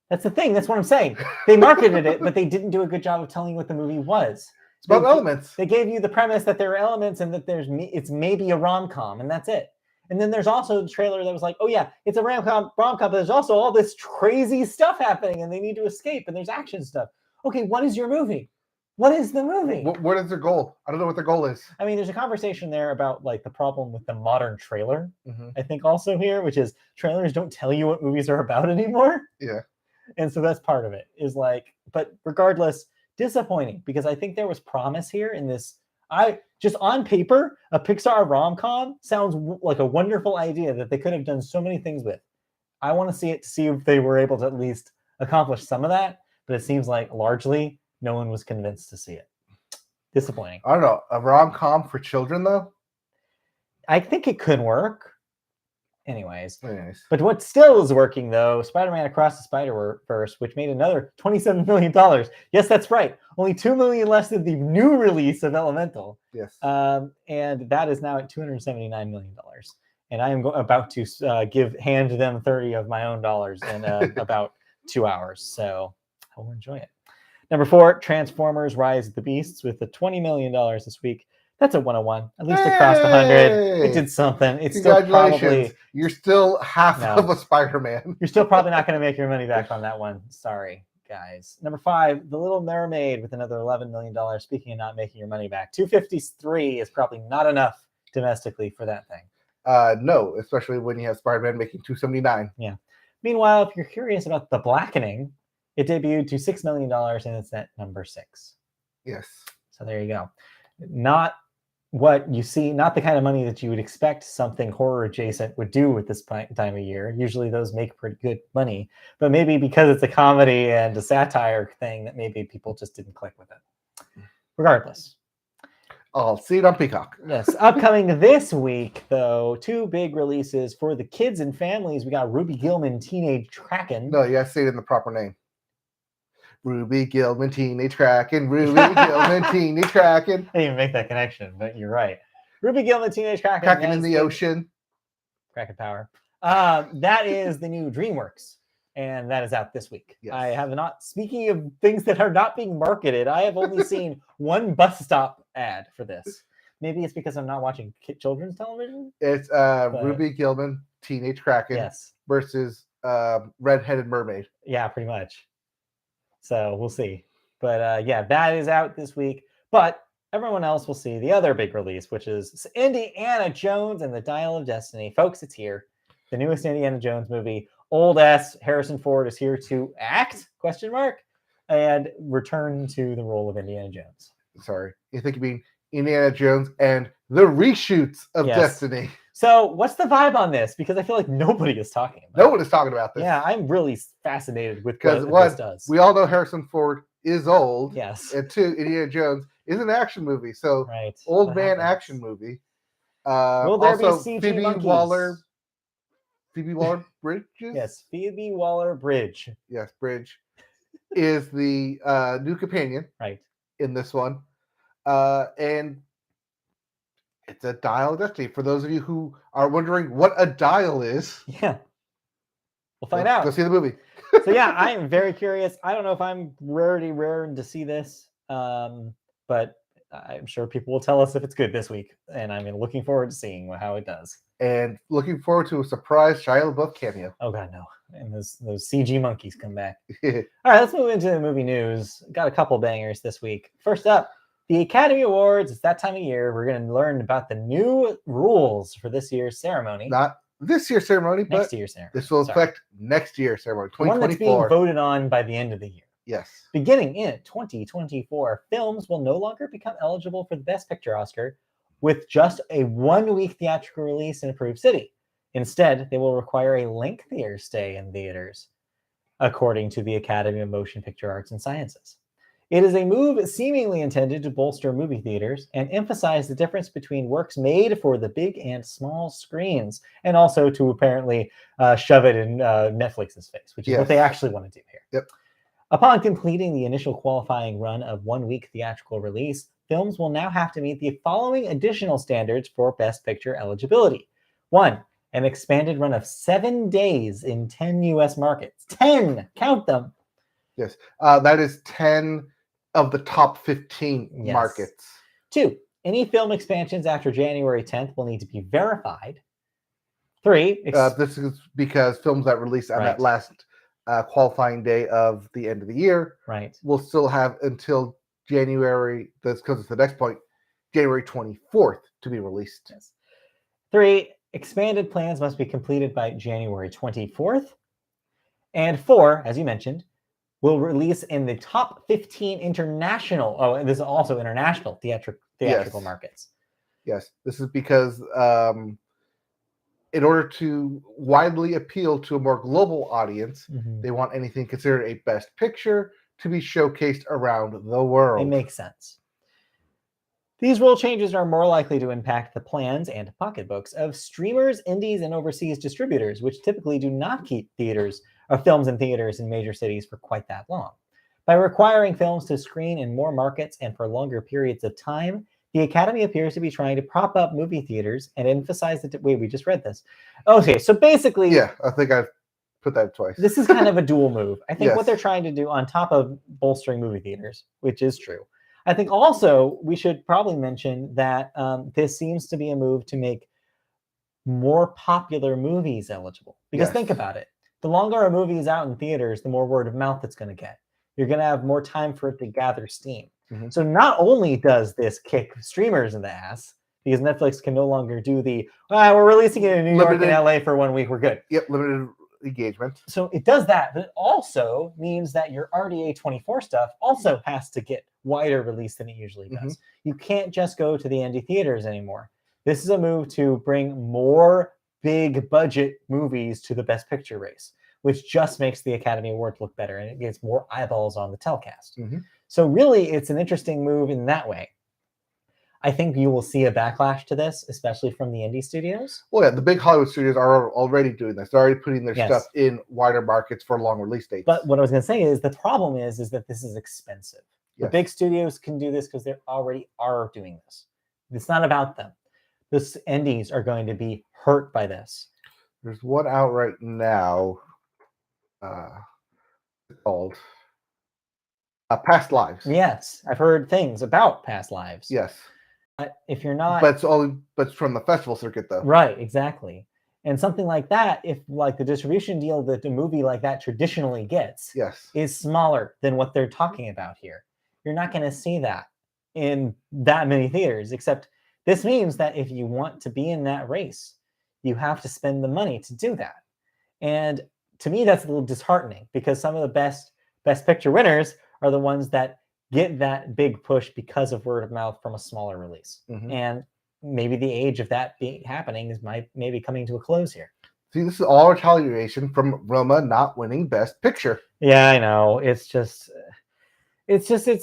That's the thing. That's what I'm saying. They marketed it, but they didn't do a good job of telling you what the movie was. It's about elements. They gave you the premise that there are elements and that it's maybe a rom-com, and that's it. And then there's also the trailer that was like, oh yeah, it's a rom-com, but there's also all this crazy stuff happening, and they need to escape, and there's action stuff. Okay, what is your movie? What is the movie? What is their goal? I don't know what their goal is. I mean, there's a conversation there about like the problem with the modern trailer. Mm-hmm. I think also here, which is trailers don't tell you what movies are about anymore. Yeah. And so that's part of it is like, but regardless, disappointing because I think there was promise here in this. I just on paper, a Pixar rom-com sounds like a wonderful idea that they could have done so many things with. I want to see it to see if they were able to at least accomplish some of that, but it seems like largely no one was convinced to see it. Disappointing. I don't know. A rom-com for children, though? I think it could work. Anyways. But what still is working, though, Spider-Man Across the Spider-Verse, which made another $27 million. Yes, that's right. Only $2 million less than the new release of Elemental. Yes. And that is now at $279 million. And I am about to hand them 30 of my own dollars in about 2 hours. So I will enjoy it. Number 4, Transformers Rise of the Beasts with the $20 million this week. That's a 101. At least it crossed 100. It did something. It's still probably... You're still half of a Spider-Man. You're still probably not going to make your money back on that one. Sorry, guys. Number 5, The Little Mermaid with another $11 million. Speaking of not making your money back, 253 is probably not enough domestically for that thing. No, especially when you have Spider-Man making 279. Yeah. Meanwhile, if you're curious about The Blackening, it debuted to $6 million and it's at number 6. Yes. So there you go. Not what you see, not the kind of money that you would expect something horror adjacent would do at this time of year. Usually those make pretty good money, but maybe because it's a comedy and a satire thing that maybe people just didn't click with it. Regardless. I'll see it on Peacock. Yes. Upcoming this week, though, 2 big releases for the kids and families. We got Ruby Gillman, Teenage Kraken. No, you got to say it in the proper name. Ruby Gillman, Teenage Kraken. Ruby Gillman, Teenage Kraken. I didn't even make that connection, but you're right. Ruby Gillman, Teenage Kraken. Kraken in the ocean. Kraken power. That is the new DreamWorks, and that is out this week. Yes. I have not, speaking of things that are not being marketed, I have only seen one bus stop ad for this. Maybe it's because I'm not watching children's television. It's Ruby Gillman, Teenage Kraken versus Red-Headed Mermaid. Yeah, pretty much. So we'll see. But yeah, that is out this week. But everyone else will see the other big release, which is Indiana Jones and the Dial of Destiny. Folks, it's here. The newest Indiana Jones movie. Old ass Harrison Ford is here to act, ? And return to the role of Indiana Jones. Sorry. You think you mean Indiana Jones and the reshoots of Destiny. So what's the vibe on this? Because I feel like nobody is talking about it. No one is talking about this. Yeah, I'm really fascinated with what this does. We all know Harrison Ford is old. Yes. And 2, Indiana Jones is an action movie. So old man action movie. Will there be CG Phoebe monkeys? Phoebe Waller-Bridge? Yes, Phoebe Waller-Bridge. Yes, Bridge is the new companion in this one. And it's a dial of destiny. For those of you who are wondering what a dial is. Yeah. We'll find out. Go see the movie. So yeah, I am very curious. I don't know if I'm raring to see this. But I'm sure people will tell us if it's good this week. And I'm looking forward to seeing how it does. And looking forward to a surprise Shia LaBeouf cameo. Oh God, no. And those CG monkeys come back. All right, let's move into the movie news. Got a couple bangers this week. First up, the Academy Awards. It's that time of year. We're going to learn about the new rules for this year's ceremony. Not this year's ceremony, but next year's ceremony. This will affect next year's ceremony, 2024. One that's being voted on by the end of the year. Yes. Beginning in 2024, films will no longer become eligible for the Best Picture Oscar with just a 1-week theatrical release in approved city. Instead, they will require a lengthier stay in theaters, according to the Academy of Motion Picture Arts and Sciences. It is a move seemingly intended to bolster movie theaters and emphasize the difference between works made for the big and small screens, and also to apparently shove it in Netflix's face, which is what they actually want to do here. Yep. Upon completing the initial qualifying run of 1 week theatrical release, films will now have to meet the following additional standards for Best Picture eligibility. 1, an expanded run of 7 days in 10 U.S. markets. 10! Count them! Yes. That is 10 of the top 15 markets. 2, any film expansions after January 10th will need to be verified. 3, this is because films that release on that last qualifying day of the end of the year will still have until January, this goes to the next point, January 24th to be released. Yes. 3, expanded plans must be completed by January 24th. And 4, as you mentioned, will release in the top 15 international, and this is also international theatrical markets. Yes, this is because in order to widely appeal to a more global audience, they want anything considered a best picture to be showcased around the world. It makes sense. These rule changes are more likely to impact the plans and pocketbooks of streamers, indies, and overseas distributors, which typically do not keep films in theaters in major cities for quite that long. By requiring films to screen in more markets and for longer periods of time, the Academy appears to be trying to prop up movie theaters and emphasize that. Wait, we just read this. Okay, so basically, yeah, I think I've put that twice. This is kind of a dual move. I think what they're trying to do, on top of bolstering movie theaters, which is true, I think also we should probably mention that this seems to be a move to make more popular movies eligible. Because think about it. The longer a movie is out in theaters, the more word of mouth it's going to get. You're going to have more time for it to gather steam. So not only does this kick streamers in the ass, because Netflix can no longer do we're releasing it in New York and LA for 1 week, we're good. Yep, limited engagement. So it does that, but it also means that your RDA 24 stuff also has to get wider release than it usually does. You can't just go to the indie theaters anymore. This is a move to bring more big budget movies to the Best Picture race, which just makes the Academy Award look better, and it gets more eyeballs on the telecast. So really, it's an interesting move in that way. I think you will see a backlash to this, especially from the indie studios. Well, yeah, the big Hollywood studios are already doing this. They're already putting their stuff in wider markets for long release dates. But what I was going to say is the problem is that this is expensive. The big studios can do this because they already are doing this. It's not about them. The indies are going to be hurt by this. There's one out right now called Past Lives. Yes, I've heard things about Past Lives. Yes. If you're not... But it's from the festival circuit, though. Right, exactly. And something like that, if like the distribution deal that a movie like that traditionally gets is smaller than what they're talking about here, you're not going to see that in that many theaters, except this means that if you want to be in that race, you have to spend the money to do that. And to me, that's a little disheartening, because some of the best picture winners are the ones that get that big push because of word of mouth from a smaller release. And maybe the age of that happening is maybe coming to a close here. See, this is all retaliation from Roma not winning Best Picture. Yeah, I know. It's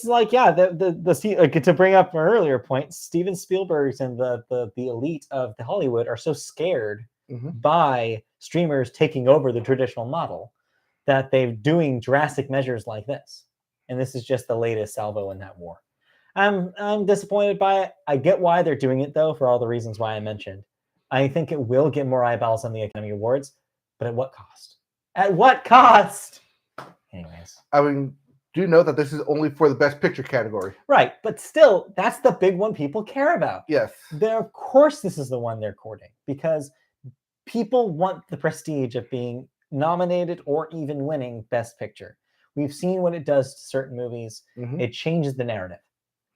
like, yeah, to bring up an earlier point, Steven Spielberg's and the elite of the Hollywood are so scared by streamers taking over the traditional model that they're doing drastic measures like this. And this is just the latest salvo in that war. I'm disappointed by it. I get why they're doing it, though, for all the reasons why I mentioned. I think it will get more eyeballs on the Academy Awards, but at what cost? At what cost? Anyways. I mean, do know that this is only for the Best Picture category. Right, but still, that's the big one people care about. Yes. Of course this is the one they're courting, because people want the prestige of being nominated or even winning Best Picture. We've seen what it does to certain movies. It changes the narrative.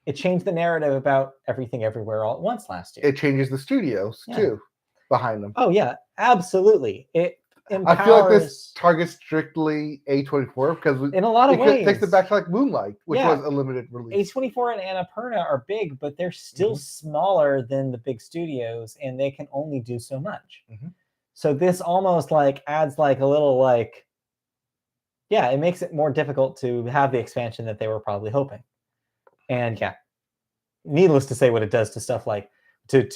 It changed the narrative about Everything Everywhere All at Once last year. It changes the studios, too, behind them. Oh, yeah, absolutely. It empowers... I feel like this targets strictly A24, because in a lot of ways, it takes it back to like Moonlight, which was a limited release. A24 and Annapurna are big, but they're still smaller than the big studios, and they can only do so much. So this almost like adds like a little like, yeah, it makes it more difficult to have the expansion that they were probably hoping. And yeah, needless to say what it does to stuff like to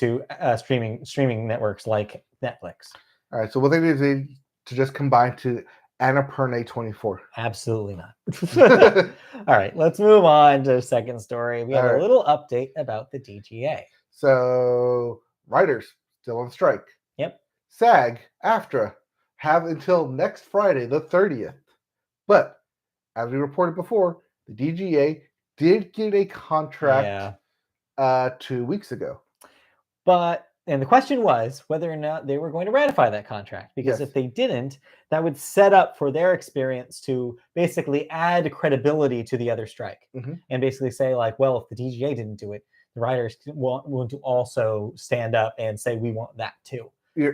streaming networks like Netflix. All right, so what they did is to just combine to Annapurna 24. Absolutely not. All right, let's move on to the second story. We have a little update about the DGA. So writers still on strike. Yep. SAG-AFTRA have until next Friday, the 30th. But as we reported before, the DGA did get a contract 2 weeks ago. And the question was whether or not they were going to ratify that contract, because if they didn't, that would set up for their experience to basically add credibility to the other strike, and basically say like, well, if the DGA didn't do it, the writers want to also stand up and say we want that too.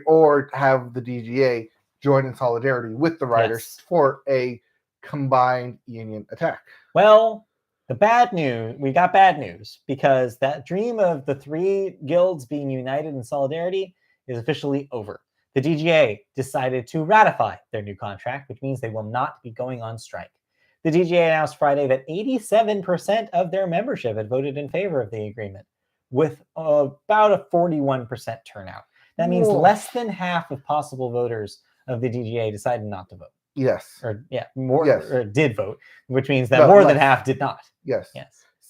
Or have the DGA join in solidarity with the writers for a combined union attack. Well, we got bad news, because that dream of the 3 guilds being united in solidarity is officially over. The DGA decided to ratify their new contract, which means they will not be going on strike. The DGA announced Friday that 87% of their membership had voted in favor of the agreement, with about a 41% turnout. That means less than half of possible voters of the DGA decided not to vote. Yes. Or or did vote, which means that more than half did not. Yes.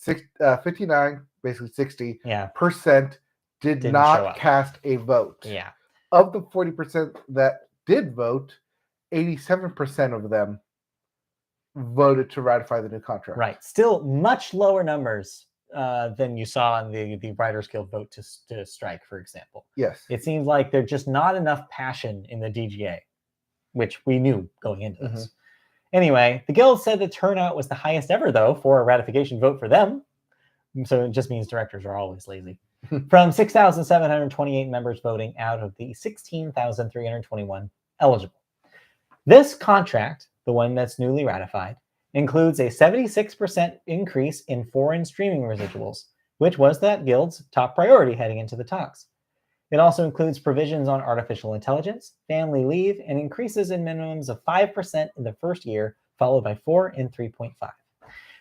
59, basically 60 percent didn't not cast a vote. Yeah. Of the 40% that did vote, 87% of them voted to ratify the new contract. Right. Still much lower numbers than you saw in the Writers Guild vote to strike, for example. Yes. It seems like there's just not enough passion in the DGA, which we knew going into this. Anyway, the guild said the turnout was the highest ever, though, for a ratification vote for them. So it just means directors are always lazy. From 6,728 members voting out of the 16,321 eligible. This contract, the one that's newly ratified, includes a 76% increase in foreign streaming residuals, which was that guild's top priority heading into the talks. It also includes provisions on artificial intelligence, family leave, and increases in minimums of 5% in the first year, followed by 4 and 3.5.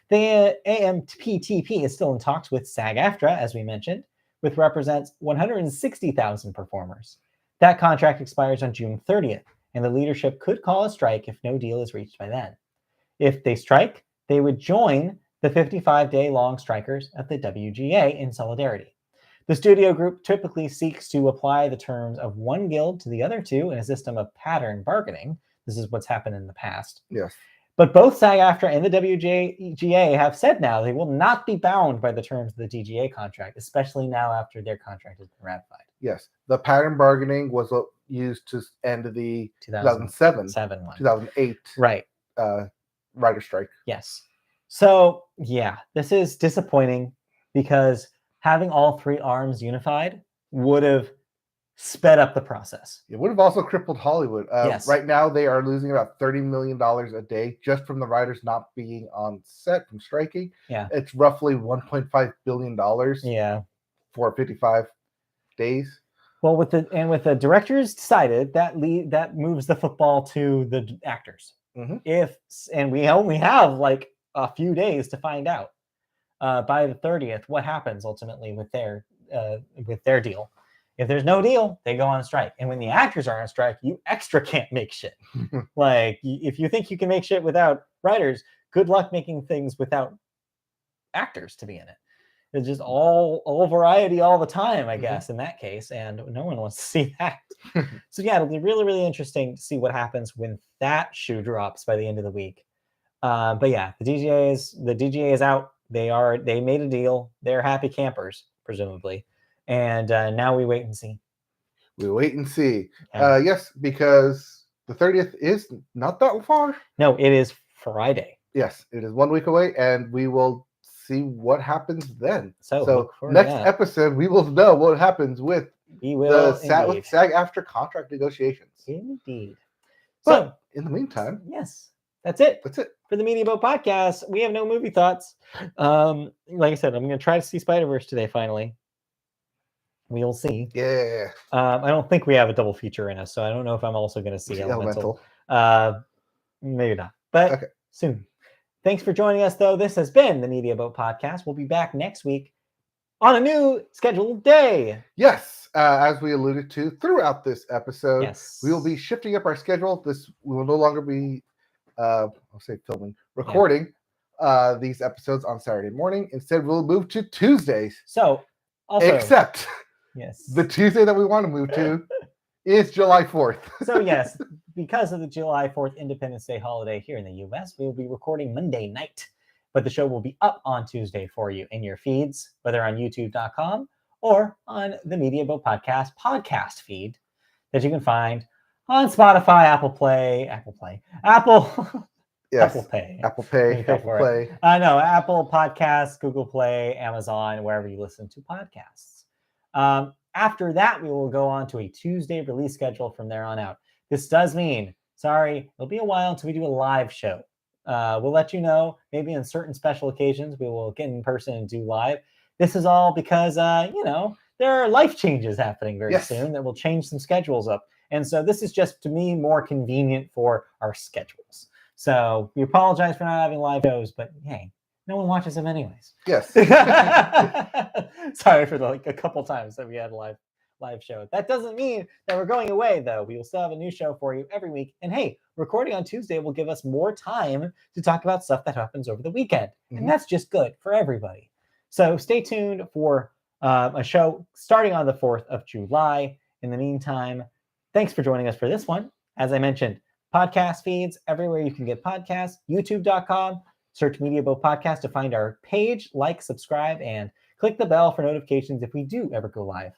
The AMPTP is still in talks with SAG-AFTRA, as we mentioned, which represents 160,000 performers. That contract expires on June 30th, and the leadership could call a strike if no deal is reached by then. If they strike, they would join the 55-day-long strikers at the WGA in solidarity. The studio group typically seeks to apply the terms of one guild to the other two in a system of pattern bargaining. This is what's happened in the past. Yes. But both SAG-AFTRA and the WGA have said now they will not be bound by the terms of the DGA contract, especially now after their contract has been ratified. Yes. The pattern bargaining was used to end the 2008 writer strike. Yes. So, yeah, this is disappointing, because having all 3 arms unified would have sped up the process. It would have also crippled Hollywood. Right now, they are losing about $30 million a day just from the writers not being on set from striking. Yeah. It's roughly $1.5 billion for 55 days. Well, with the directors decided that moves the football to the actors. And we only have like a few days to find out by the 30th what happens ultimately with their deal. If there's no deal, they go on strike. And when the actors are on strike, you extra can't make shit. Like, if you think you can make shit without writers, good luck making things without actors to be in it. It's just all variety all the time, I guess, in that case. And no one wants to see that. So yeah, it'll be really, really interesting to see what happens when that shoe drops by the end of the week. But yeah, the DGA is out. They made a deal. They're happy campers, presumably. And now we wait and see. We wait and see. Yes, because the 30th is not that far. No, it is Friday. Yes, it is 1 week away, and we will see what happens then. So next episode, we will know what happens with the SAG-AFTRA contract negotiations. Indeed. But in the meantime, yes, that's it. That's it for the Media Boat Podcast. We have no movie thoughts. Like I said, I'm going to try to see Spider-Verse today. Finally, We'll see. Yeah. I don't think we have a double feature in us, so I don't know if I'm also going to see Elemental. Maybe not, but Okay. soon. Thanks for joining us, though. This has been the Media Boat Podcast. We'll be back next week on a new scheduled day. Yes, as we alluded to throughout this episode, Yes. we will be shifting up our schedule. We will no longer be, recording these episodes on Saturday morning. Instead, we'll move to Tuesdays. So, also, except yes, the Tuesday that we want to move to is July 4th. So, yes, because of the July 4th Independence Day holiday here in the U.S., we will be recording Monday night. But the show will be up on Tuesday for you in your feeds, whether on youtube.com or on the Media Boat podcast feed that you can find on Spotify, Apple. Yes. Apple Pay. Apple Play. No, Apple Podcasts, Google Play, Amazon, wherever you listen to podcasts. After that, we will go on to a Tuesday release schedule from there on out. This does mean, it'll be a while until we do a live show. We'll let you know, maybe on certain special occasions, we will get in person and do live. This is all because, there are life changes happening very soon that will change some schedules up. And so this is just, to me, more convenient for our schedules. So we apologize for not having live shows, but hey, no one watches them anyways. Yes. Sorry for a couple times that we had a live show. That doesn't mean that we're going away, though. We will still have a new show for you every week. And hey, recording on Tuesday will give us more time to talk about stuff that happens over the weekend. Mm-hmm. And that's just good for everybody. So stay tuned for a show starting on the 4th of July. In the meantime, thanks for joining us for this one. As I mentioned, podcast feeds everywhere you can get podcasts, youtube.com, search Media Boat Podcast to find our page, like, subscribe, and click the bell for notifications if we do ever go live.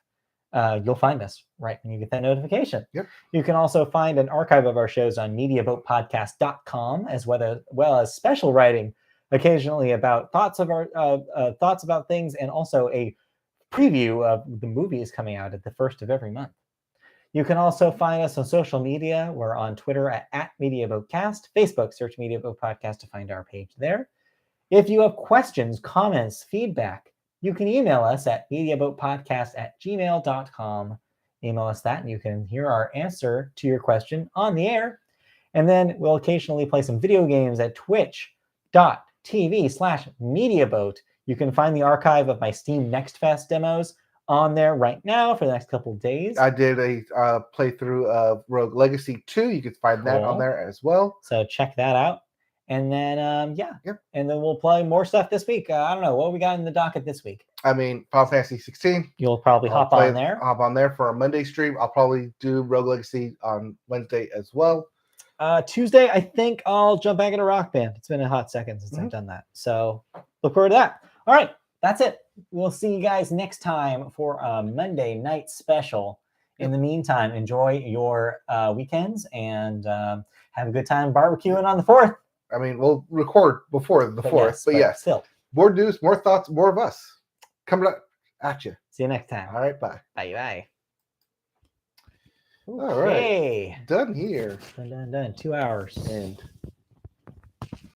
You'll find us right when you get that notification. Yep. You can also find an archive of our shows on mediaboatpodcast.com, as well as special writing occasionally about thoughts about things, and also a preview of the movies coming out at the first of every month. You can also find us on social media. We're on Twitter at MediaBoatCast, Facebook, search Media Boat Podcast to find our page there. If you have questions, comments, feedback, you can email us at mediaboatpodcast@gmail.com. Email us that, and you can hear our answer to your question on the air. And then we'll occasionally play some video games at twitch.tv/mediaboat. You can find the archive of my Steam Next Fest demos on there right now for the next couple of days. I did a playthrough of Rogue Legacy 2. You can find that on there as well. So check that out. And then, And then we'll play more stuff this week. I don't know. What we got in the docket this week? I mean, Final Fantasy 16. You'll probably hop on there for a Monday stream. I'll probably do Rogue Legacy on Wednesday as well. Tuesday, I think I'll jump back into Rock Band. It's been a hot second since I've done that. So look forward to that. All right. That's it. We'll see you guys next time for a Monday night special. In the meantime, enjoy your weekends and have a good time barbecuing on the 4th. I mean, we'll record before the 4th, but yes. Still. More news, more thoughts, more of us coming up at you. See you next time. All right, bye. Bye. Okay. All right. Done here. Done. 2 hours. And